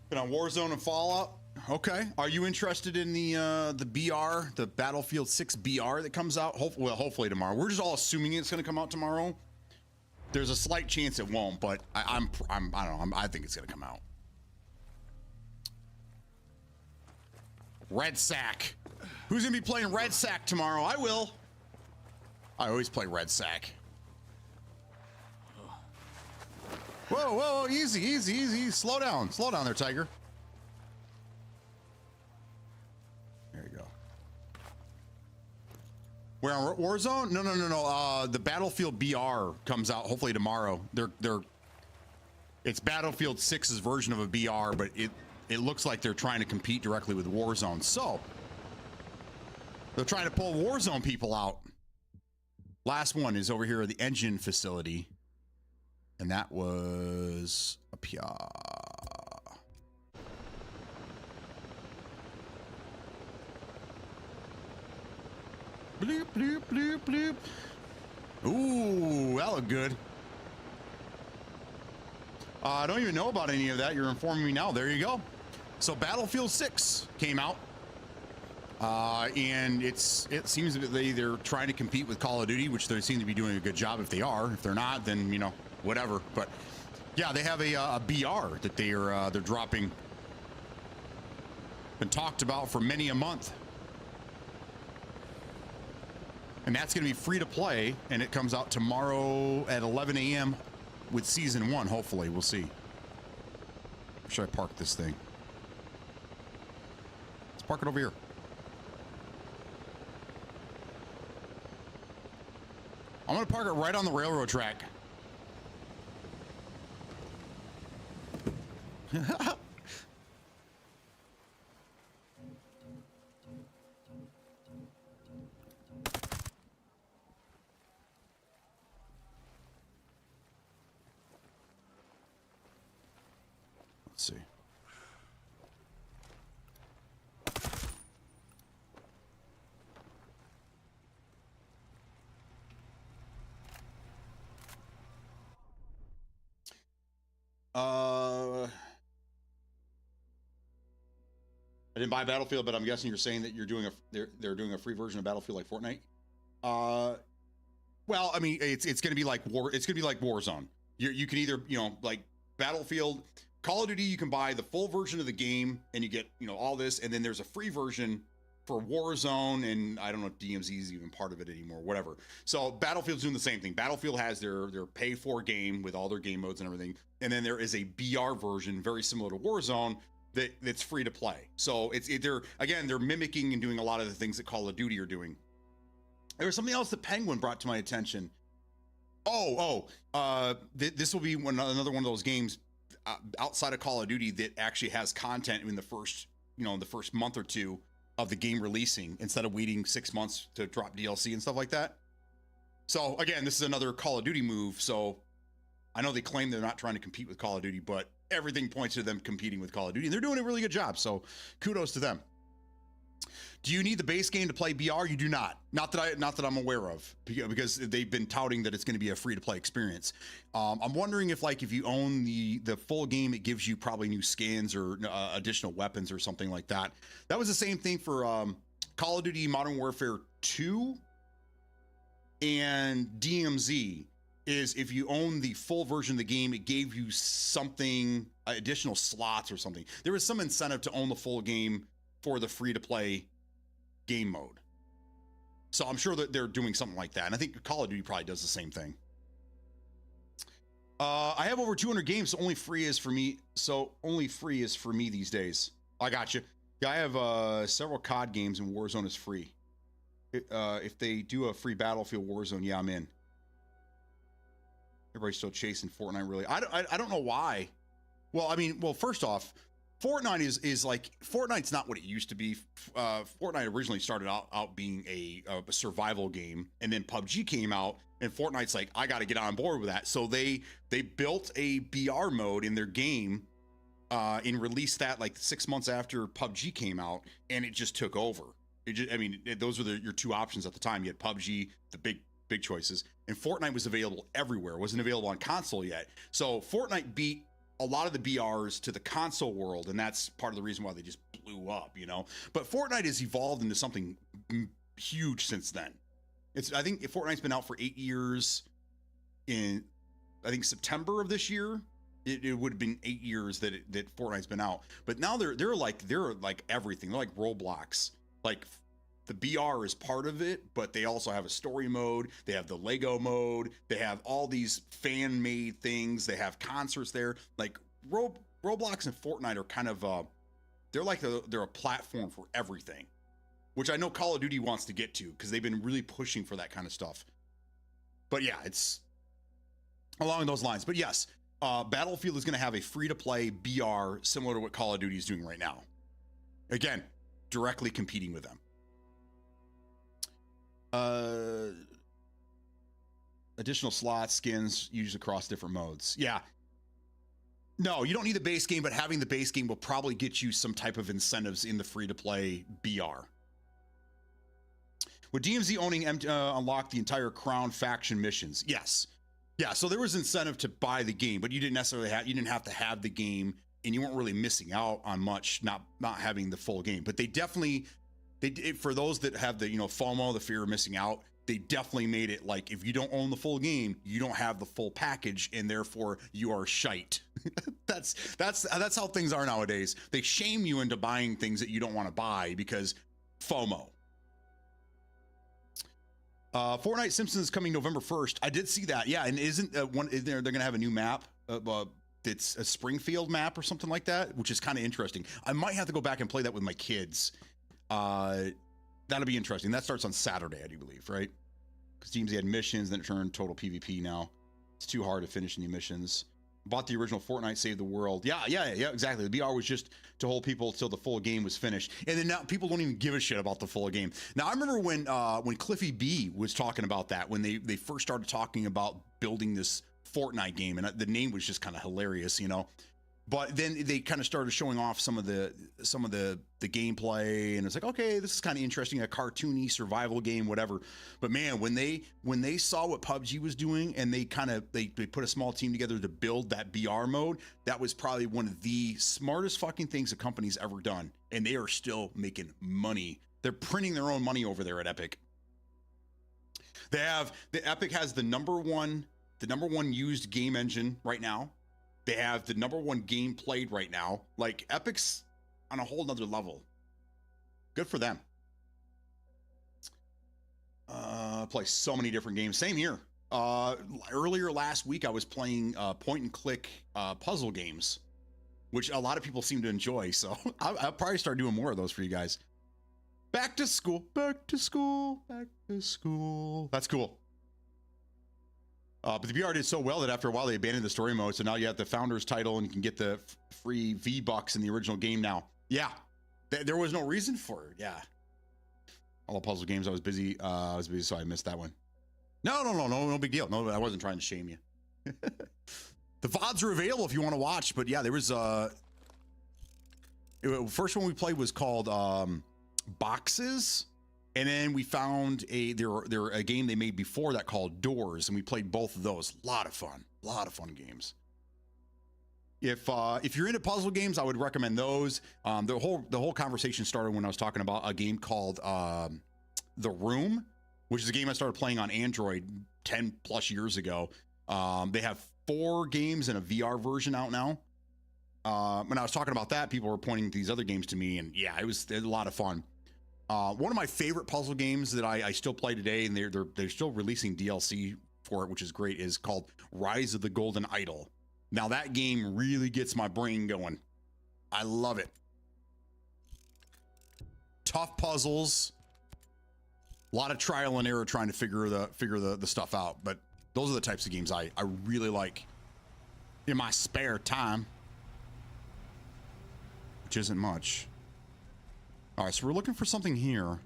Been on Warzone and Fallout. Okay. Are you interested in the BR, the Battlefield 6 BR that comes out? Hopefully tomorrow. We're just all assuming it's going to come out tomorrow. There's a slight chance it won't, but I don't know. I think it's going to come out. Red Sack. Who's going to be playing Red Sack tomorrow? I will. I always play Red Sack. Whoa, whoa, easy, easy, easy. Slow down there, Tiger. There you go. We're on Warzone? No. The Battlefield BR comes out hopefully tomorrow. It's Battlefield 6's version of a BR, but it looks like they're trying to compete directly with Warzone. So they're trying to pull Warzone people out. Last one is over here at the engine facility. And that was up here. Bloop, bloop, bloop, bloop. Ooh, that looked good. I don't even know about any of that. You're informing me now. There you go. So Battlefield 6 came out. And it seems that they're trying to compete with Call of Duty, which they seem to be doing a good job if they are. If they're not, then, you know, whatever. But yeah, they have a BR that they're dropping. Been talked about for many a month. And that's going to be free to play, and it comes out tomorrow at 11 a.m. with Season 1, hopefully. We'll see. Where should I park this thing? Let's park it over here. I'm going to park it right on the railroad track. Let's see. I didn't buy Battlefield, but I'm guessing you're saying that you're doing they're doing a free version of Battlefield like Fortnite. Well, I mean, it's going to be like Warzone. You can either, you know, like Battlefield, Call of Duty, you can buy the full version of the game and you get, you know, all this, and then there's a free version for Warzone, and I don't know if DMZ is even part of it anymore, whatever. So Battlefield's doing the same thing. Battlefield has their pay for game with all their game modes and everything, and then there is a BR version very similar to Warzone that's free to play. So they're mimicking and doing a lot of the things that Call of Duty are doing. There was something else that Penguin brought to my attention. This will be another one of those games outside of Call of Duty that actually has content in the first month or two of the game releasing, instead of waiting 6 months to drop DLC and stuff like that. So again, this is another Call of Duty move. So I know they claim they're not trying to compete with Call of Duty, but everything points to them competing with Call of Duty, and they're doing a really good job. So kudos to them. Do you need the base game to play BR? You do not. Not that I'm aware of, because they've been touting that it's going to be a free to play experience. I'm wondering if you own the full game, it gives you probably new skins or additional weapons or something like that. That was the same thing for Call of Duty Modern Warfare 2 and DMZ. Is if you own the full version of the game, it gave you something, additional slots or something. There was some incentive to own the full game for the free to play game mode. So I'm sure that they're doing something like that. And I think Call of Duty probably does the same thing. I have over 200 games, so only free is for me. These days. I got you. Yeah, I have several COD games, and Warzone is free. If they do a free Battlefield Warzone, yeah, I'm in. Everybody's still chasing Fortnite, really. I don't know why. Well, first off, Fortnite is like, Fortnite's not what it used to be. Fortnite originally started out being a survival game, and then PUBG came out, and Fortnite's like, I got to get on board with that. So they built a BR mode in their game and released that like 6 months after PUBG came out, and it just took over. Those were your two options at the time. You had PUBG, the big choices, and Fortnite was available everywhere. It wasn't available on console yet. So Fortnite beat a lot of the BRs to the console world, and that's part of the reason why they just blew up, you know. But Fortnite has evolved into something huge since then. I think Fortnite's been out for 8 years. In I think September of this year, it would have been 8 years that Fortnite's been out. But now they're like everything. They're like Roblox. Like the BR is part of it, but they also have a story mode. They have the Lego mode. They have all these fan-made things. They have concerts there. Like Roblox and Fortnite are kind of they're a platform for everything, which I know Call of Duty wants to get to because they've been really pushing for that kind of stuff. But yeah, it's along those lines. But yes, Battlefield is going to have a free-to-play BR similar to what Call of Duty is doing right now. Again, directly competing with them. Additional slots, skins used across different modes. Yeah. No, you don't need the base game, but having the base game will probably get you some type of incentives in the free-to-play BR. Would DMZ owning unlock the entire Crown faction missions? Yes. Yeah, so there was incentive to buy the game, but you didn't necessarily have to have the game, and you weren't really missing out on much not having the full game. But they definitely for those that have the FOMO, the fear of missing out, they definitely made it like if you don't own the full game, you don't have the full package, and therefore you are shite. that's how things are nowadays. They shame you into buying things that you don't want to buy because FOMO. Fortnite Simpsons is coming November 1st. I did see that. Yeah, and isn't they're going to have a new map? It's a Springfield map or something like that, which is kind of interesting. I might have to go back and play that with my kids. That'll be interesting. That starts on Saturday, I do believe, right? Because teams had missions, then it turned total PvP now. It's too hard to finish any missions. Bought the original Fortnite Save the World. Yeah, exactly. The BR was just to hold people till the full game was finished. And then now people don't even give a shit about the full game. Now, I remember when Cliffy B was talking about that, when they first started talking about building this Fortnite game, and the name was just kind of hilarious, you know. But then they kind of started showing off some of the gameplay, and it's like, okay, this is kind of interesting, a cartoony survival game, whatever. But man, when they saw what PUBG was doing, and they put a small team together to build that BR mode, that was probably one of the smartest fucking things a company's ever done. And they are still making money. They're printing their own money over there at Epic. Epic has the number one used game engine right now. They have the number one game played right now. Like, Epic's on a whole nother level. Good for them. Play so many different games. Same here. Earlier last week, I was playing point and click puzzle games, which a lot of people seem to enjoy. So I'll probably start doing more of those for you guys. Back to school, back to school, back to school. That's cool. But the BR did so well that after a while they abandoned the story mode. So now you have the founder's title and you can get the free V-Bucks in the original game now. Yeah, there was no reason for it. Yeah. All the puzzle games, I was busy, so I missed that one. No big deal. No, I wasn't trying to shame you. The VODs are available if you want to watch. But yeah, there was first one we played was called Boxes. And then we found a game they made before that called Doors, and we played both of those. A lot of fun games. If you're into puzzle games, I would recommend those. The whole conversation started when I was talking about a game called The Room, which is a game I started playing on Android 10 plus years ago. They have 4 games and a VR version out now. When I was talking about that, people were pointing these other games to me, and yeah, it was a lot of fun. One of my favorite puzzle games that I still play today, and they're still releasing DLC for it, which is great, is called Rise of the Golden Idol. Now that game really gets my brain going. I love it. Tough puzzles, a lot of trial and error trying to figure the stuff out. But those are the types of games I really like in my spare time, which isn't much. All right, so we're looking for something here.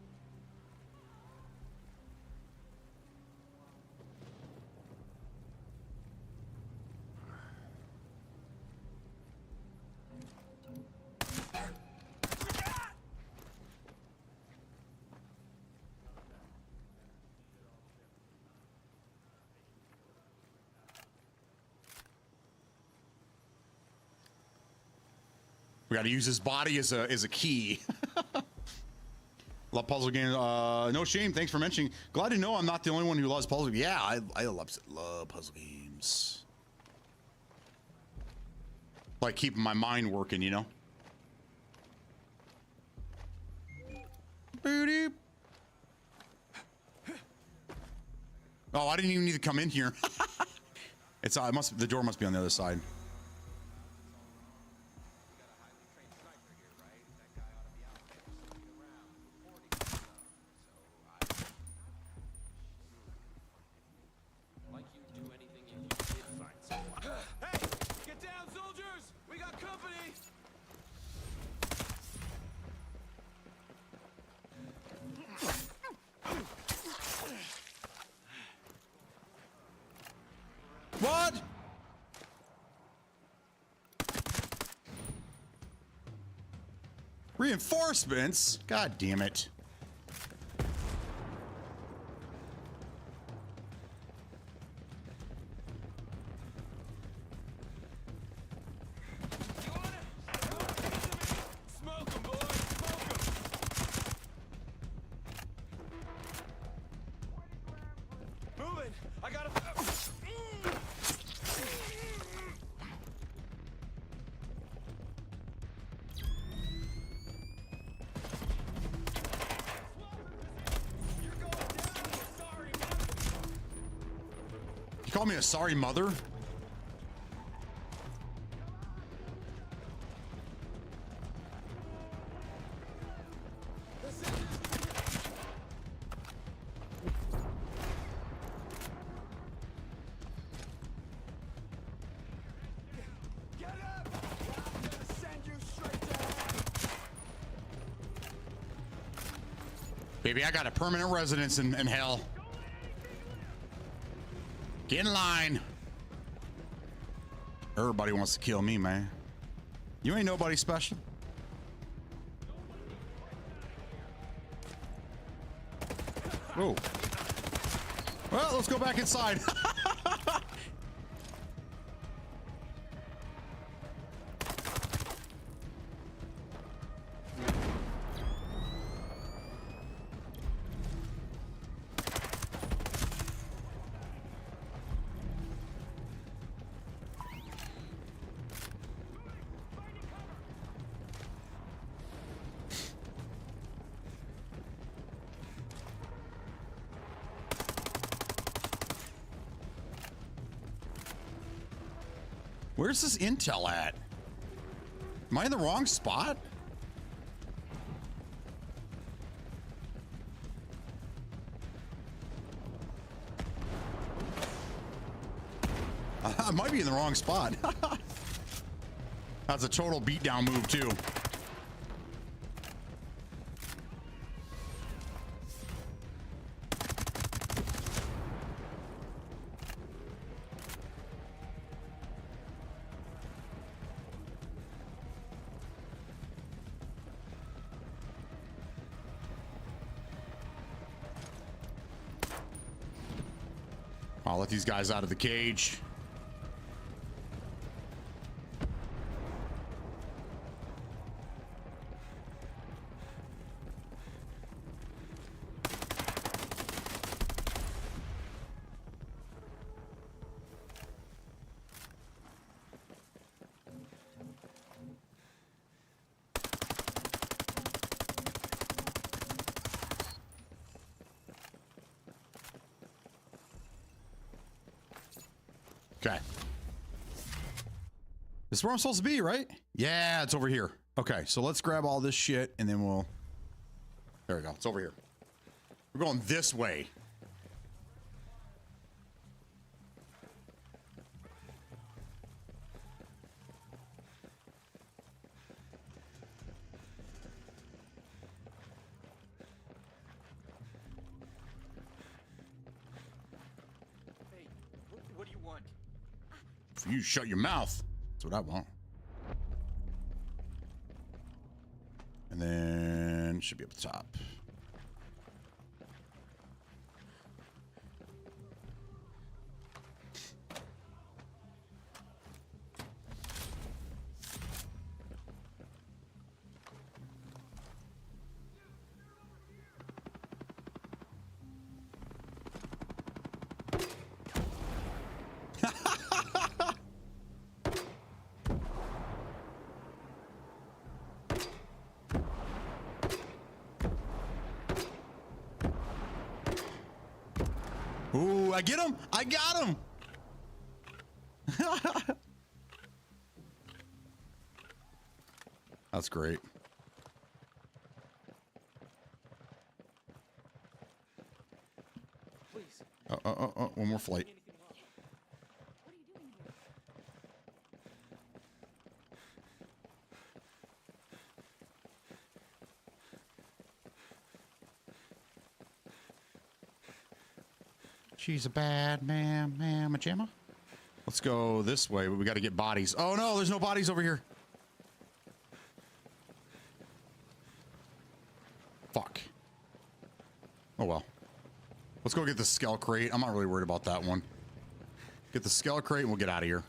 We got to use his body as a key. Love puzzle games. No shame. Thanks for mentioning. Glad to know I'm not the only one who loves puzzle. Yeah, I love puzzle games. Like keeping my mind working, you know. Boop. Oh, I didn't even need to come in here. It's the door must be on the other side. Hey, get down, soldiers! We got company! What? Reinforcements? God damn it. Smoke 'em, boys! Smoke 'em! Moving! I got a... You call me a sorry mother? Baby, I got a permanent residence in hell. Get in line. Everybody wants to kill me, man. You ain't nobody special. Whoa. Well, let's go back inside. Where's this intel at? Am I in the wrong spot? I might be in the wrong spot. That's a total beatdown move too. I'll let these guys out of the cage. Okay. This is where I'm supposed to be, right? Yeah, it's over here. Okay, so let's grab all this shit and then we'll... There we go. It's over here. We're going this way. Hey, what do you want? For you, shut your mouth. That's what I want. And then should be up the top. Ooh, I get him! I got him! That's great. Please. One more flight. She's a bad mamma jamma. Let's go this way, but we got to get bodies. Oh no, there's no bodies over here. Fuck. Oh well. Let's go get the skull crate. I'm not really worried about that one. Get the skull crate and we'll get out of here.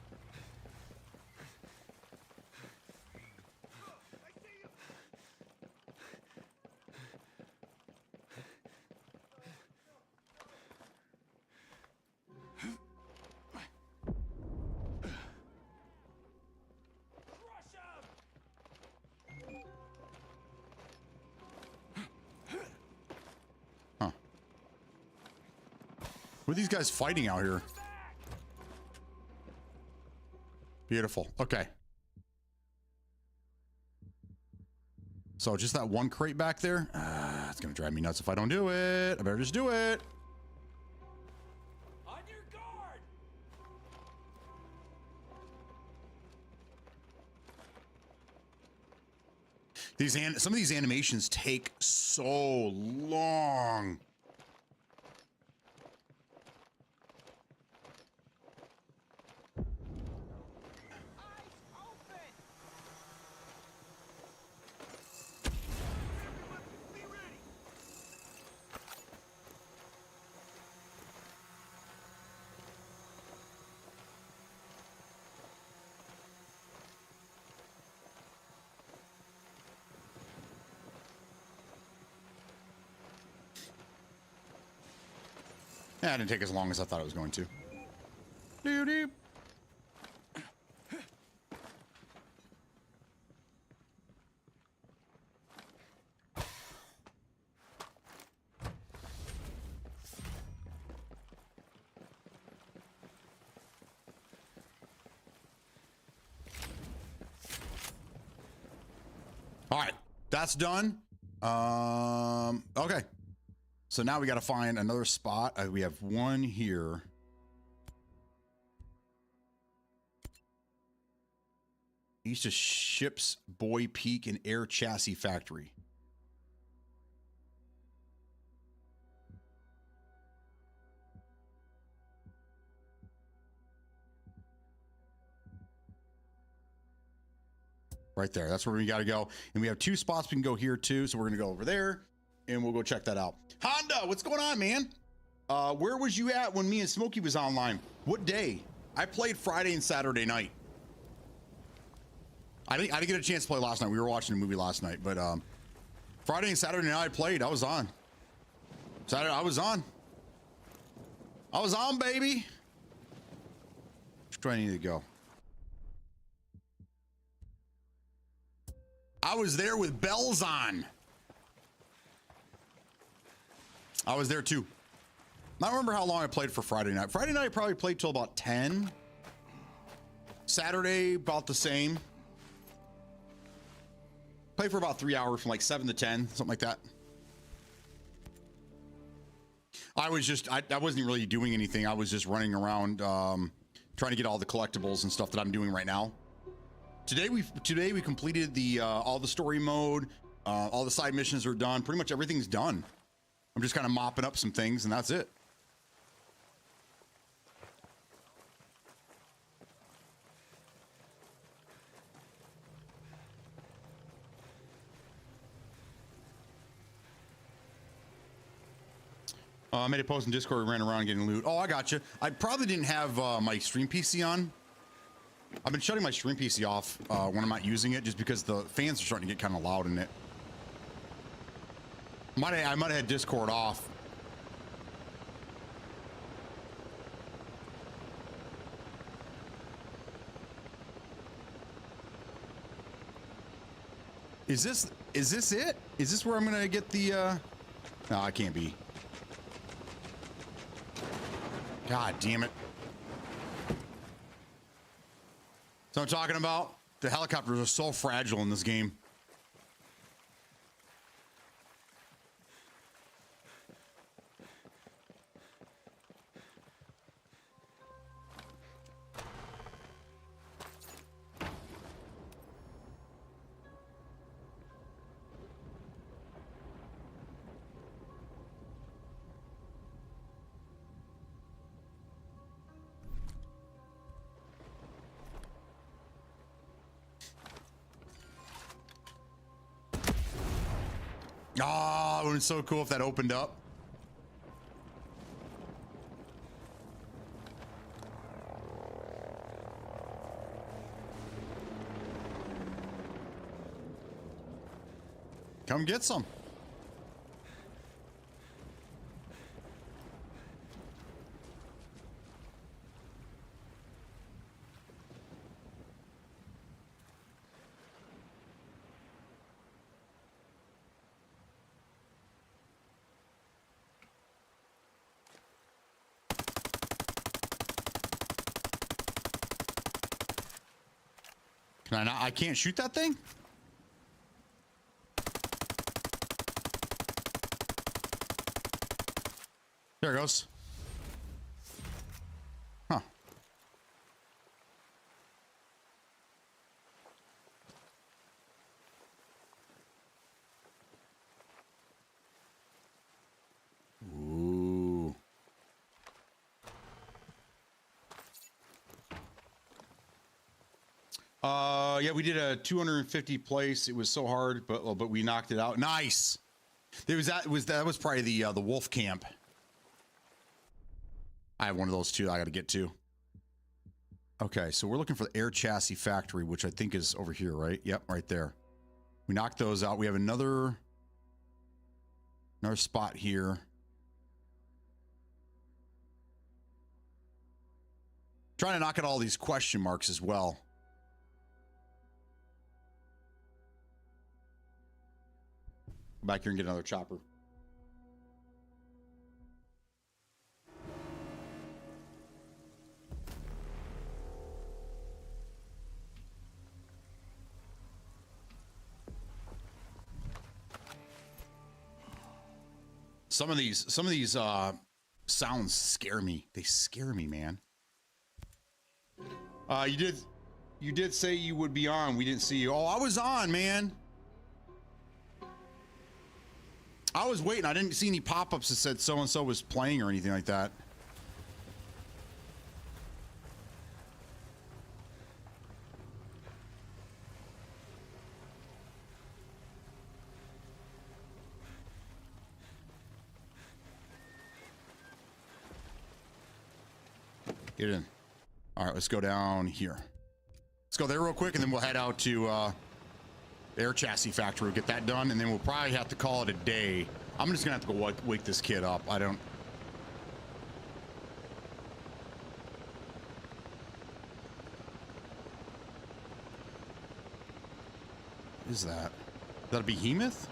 Who are these guys fighting out here? Beautiful. Okay. So just that one crate back there? It's going to drive me nuts if I don't do it. I better just do it. On your guard! Some of these animations take so long. Yeah, it didn't take as long as I thought it was going to. Doo-doo. All right, that's done. Okay. So now we got to find another spot. We have one here. East of Ships, Boy Peak, and Air Chassis Factory. Right there. That's where we got to go. And we have two spots we can go here too. So we're going to go over there and we'll go check that out. Honda, what's going on, man? Where was you at when me and Smokey was online? What day? I played Friday and Saturday night. I didn't get a chance to play last night. We were watching a movie last night, but Friday and Saturday night I played. I was on. Saturday I was on. I was on, baby. Which do I need to go? I was there with bells on. I was there too. I don't remember how long I played for Friday night. Friday night I probably played till about 10. Saturday about the same. Played for about 3 hours from like 7 to 10, something like that. I wasn't really doing anything. I was just running around trying to get all the collectibles and stuff that I'm doing right now. Today we completed the all the story mode, all the side missions are done. Pretty much everything's done. I'm just kind of mopping up some things and that's it. I made a post in Discord, ran around getting loot. Oh, I got you. I probably didn't have my stream PC on. I've been shutting my stream PC off when I'm not using it just because the fans are starting to get kind of loud in it. I might have had Discord off. Is this it? Is this where I'm gonna get the no, I can't be. God damn it. So I'm talking about the helicopters are so fragile in this game. Oh, it would have been so cool if that opened up. Come get some. Can I not? I can't shoot that thing? There it goes. Huh. Ooh. Yeah, we did a 250 place. It was so hard, but we knocked it out. Nice. That was probably the wolf camp. I have one of those too. I got to get to. Okay, so we're looking for the air chassis factory, which I think is over here, right? Yep, right there. We knocked those out. We have another spot here. Trying to knock out all these question marks as well. Go back here and get another chopper. Some of these sounds scare me. They scare me, man. You did say you would be on. We didn't see you. Oh, I was on, man. I was waiting. I didn't see any pop-ups that said so-and-so was playing or anything like that. Get in. All right, let's go down here. Let's go there real quick, and then we'll head out to the air chassis factory. We'll get that done, and then we'll probably have to call it a day. I'm just gonna have to go wake this kid up. I don't. What is that? Is that a behemoth?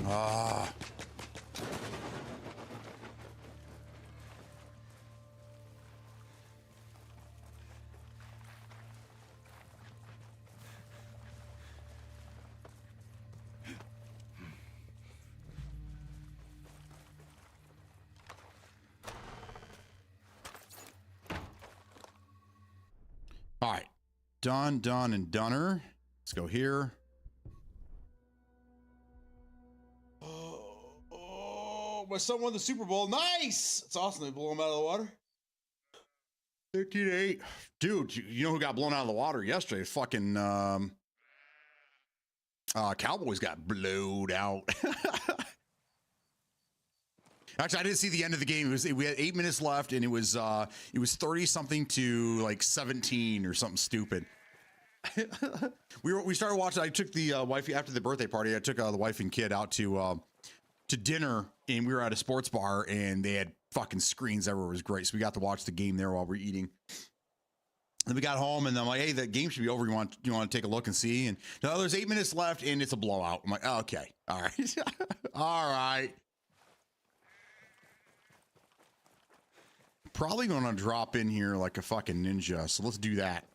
Ah. All right. Done, and doner. Let's go here. My son won the Super Bowl. Nice! It's awesome. They blew him out of the water. 13-8. Dude, you know who got blown out of the water yesterday? Fucking Cowboys got blowed out. Actually, I didn't see the end of the game. We had 8 minutes left, and it was 30 something to like 17 or something stupid. We started watching. I took the wife after the birthday party. I took the wife and kid out to to dinner, and we were at a sports bar, and they had fucking screens everywhere. It was great. So we got to watch the game there while we're eating. And we got home, and I'm like, hey, the game should be over. You want to take a look and see? And no, there's 8 minutes left, and it's a blowout. I'm like, oh, okay. All right. All right. Probably going to drop in here like a fucking ninja. So let's do that.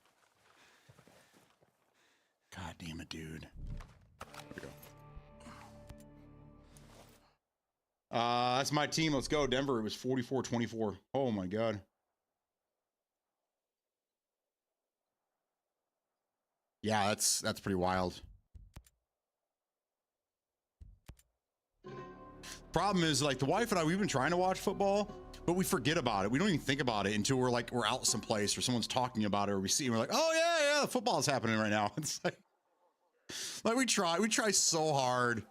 God damn it, dude. There we go. That's my team. Let's go. Denver. It was 44-24. Oh, my God. Yeah, that's pretty wild. Problem is, like, the wife and I, we've been trying to watch football, but we forget about it. We don't even think about it until we're out someplace or someone's talking about it, or we see, and we're like, oh yeah, the football is happening right now. It's like we try so hard.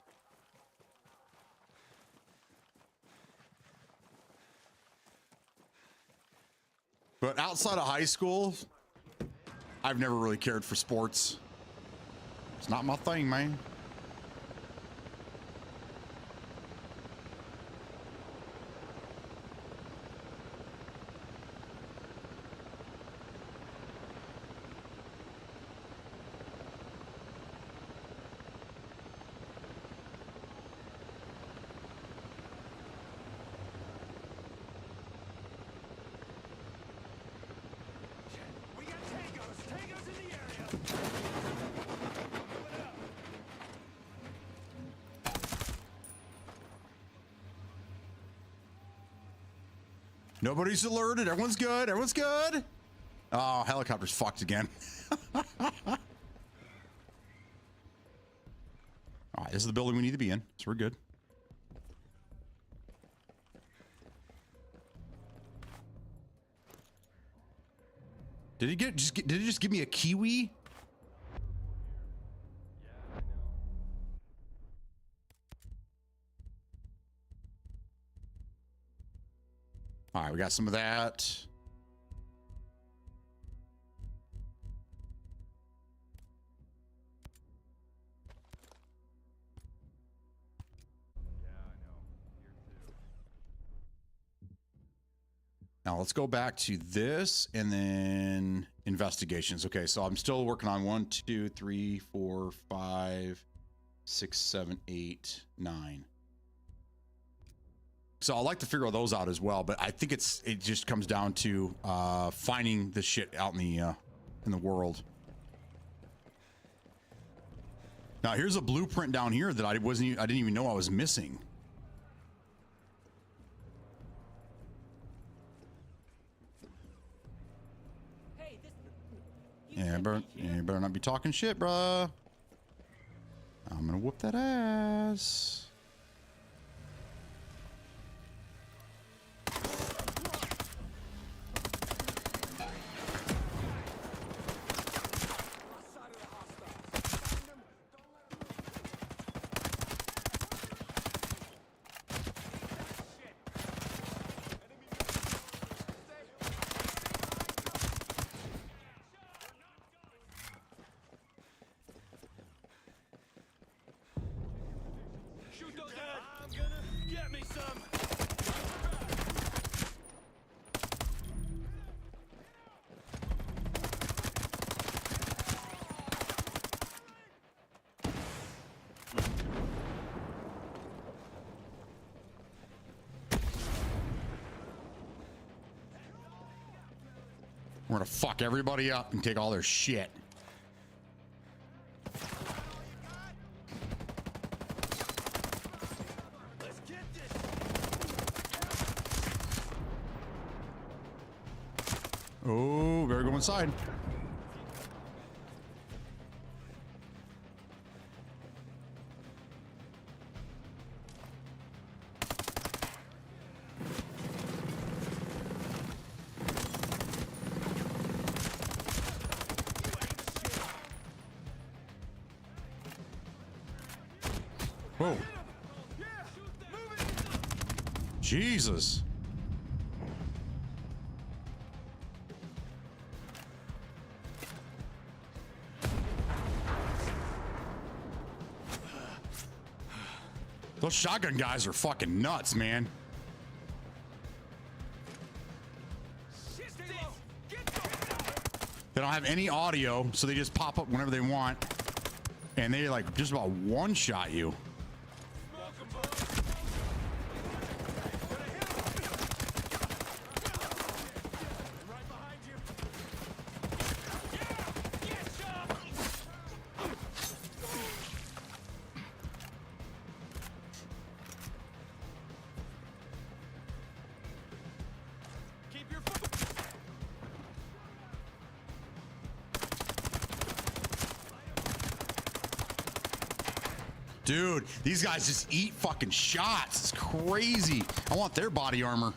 But outside of high school, I've never really cared for sports. It's not my thing, man. Nobody's alerted. Everyone's good. Everyone's good. Oh, helicopter's fucked again. All right, this is the building we need to be in, so we're good. Did he just give me a kiwi? All right, we got some of that. Now let's go back to this and then investigations. Okay, so I'm still working on 1, 2, 3, 4, 5, 6, 7, 8, 9. So I'd like to figure those out as well, but I think it just comes down to finding the shit out in the world. Now here's a blueprint down here that I didn't even know I was missing. Yeah, you better not be talking shit, bruh. I'm gonna whoop that ass. We're gonna fuck everybody up and take all their shit. Oh, better go inside. Whoa. Jesus. Those shotgun guys are fucking nuts, man. They don't have any audio, so they just pop up whenever they want. And they like just about one-shot you. Dude, these guys just eat fucking shots. It's crazy. I want their body armor.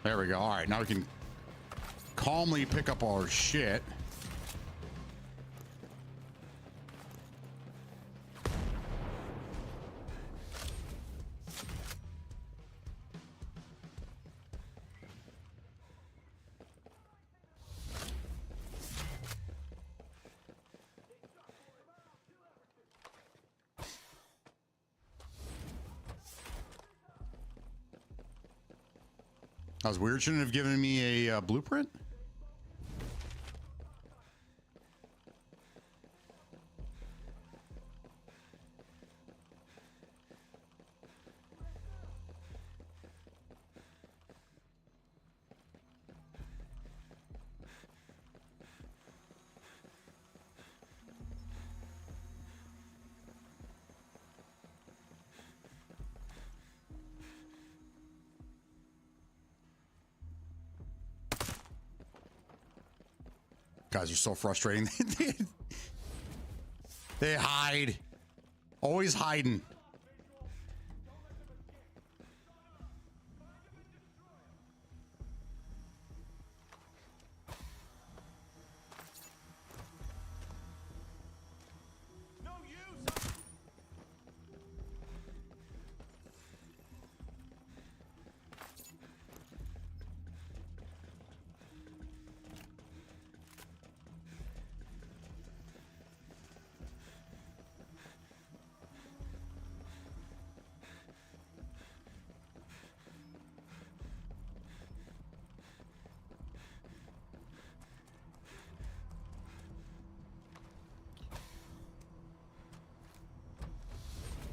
There we go. All right, now we can calmly pick up our shit. That was weird. Shouldn't have given me a blueprint. Guys are so frustrating. They hide. Always hiding.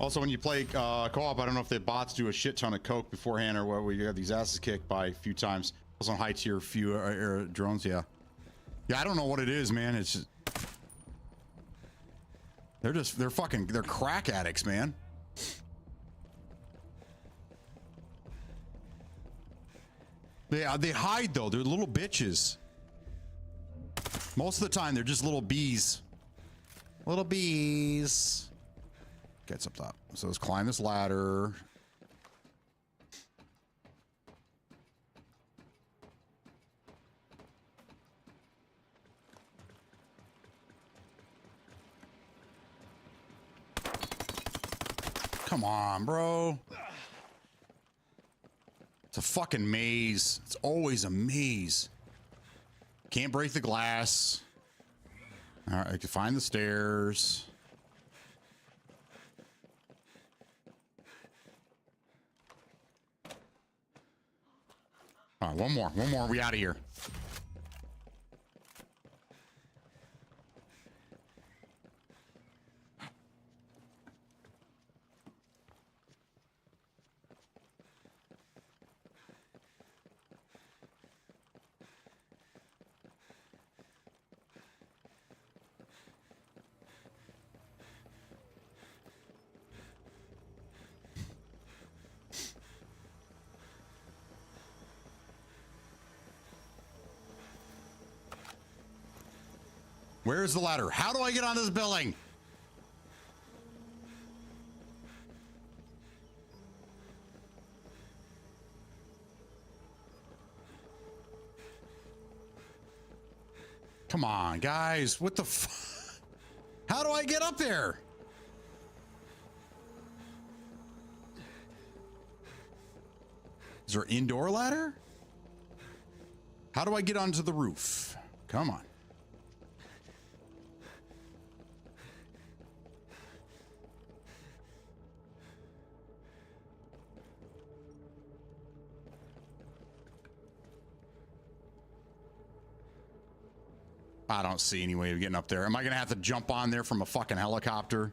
Also, when you play co-op, I don't know if the bots do a shit ton of coke beforehand or what. We got these asses kicked by a few times. Also on high tier few drones, yeah. Yeah, I don't know what it is, man. It's just they're crack addicts, man. They hide though. They're little bitches. Most of the time, they're just little bees. Little bees. Gets up top. So let's climb this ladder. Come on, bro. It's a fucking maze. It's always a maze. Can't break the glass. All right, I can find the stairs. All right, one more. We out of here. Where's the ladder? How do I get on this building? Come on, guys. What the How do I get up there? Is there an indoor ladder? How do I get onto the roof? Come on. I don't see any way of getting up there. Am I going to have to jump on there from a fucking helicopter?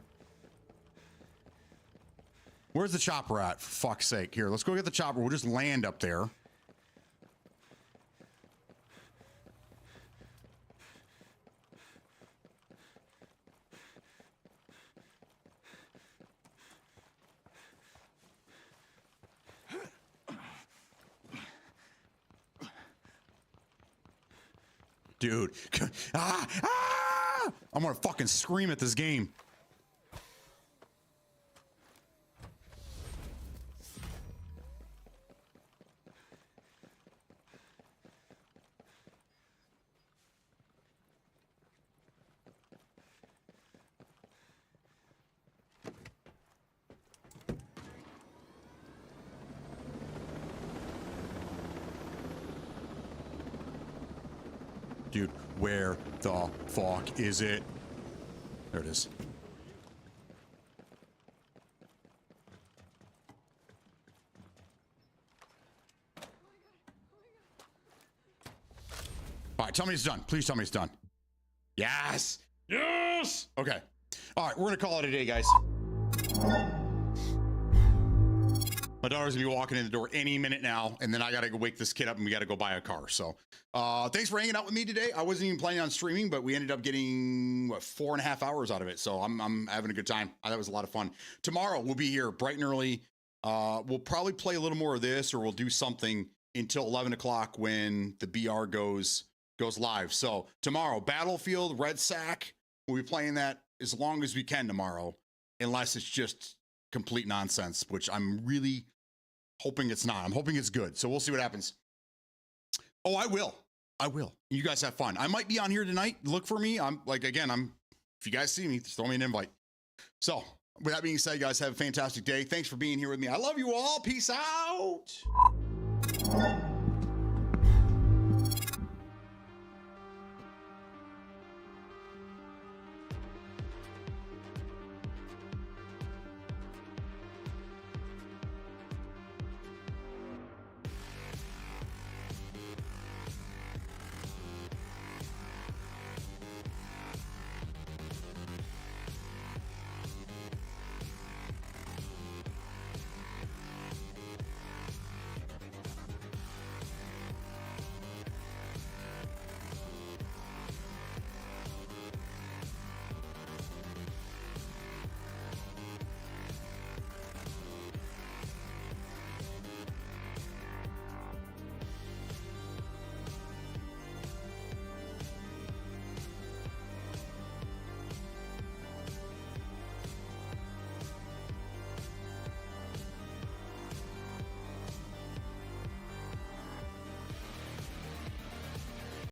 Where's the chopper at, for fuck's sake? Here, let's go get the chopper. We'll just land up there. Dude. I'm gonna fucking scream at this game. Dude, where the fuck is it? There it is. All right, tell me it's done. Please tell me it's done. Yes! Yes! Okay. All right, we're gonna call it a day, guys. My daughter's gonna be walking in the door any minute now, and then I gotta go wake this kid up and we gotta go buy a car. So thanks for hanging out with me today. I wasn't even planning on streaming, but we ended up getting, what, 4.5 hours out of it. So I'm having a good time. I thought it was a lot of fun. Tomorrow we'll be here bright and early. We'll probably play a little more of this, or we'll do something until 11 o'clock when the BR goes live. So tomorrow, Battlefield, Red Sack, we'll be playing that as long as we can tomorrow, unless it's just complete nonsense, which I'm really hoping it's not. I'm hoping it's good. So we'll see what happens. Oh, I will. You guys have fun. I might be on here tonight. Look for me. If you guys see me, just throw me an invite. So with that being said, guys, have a fantastic day. Thanks for being here with me. I love you all. Peace out.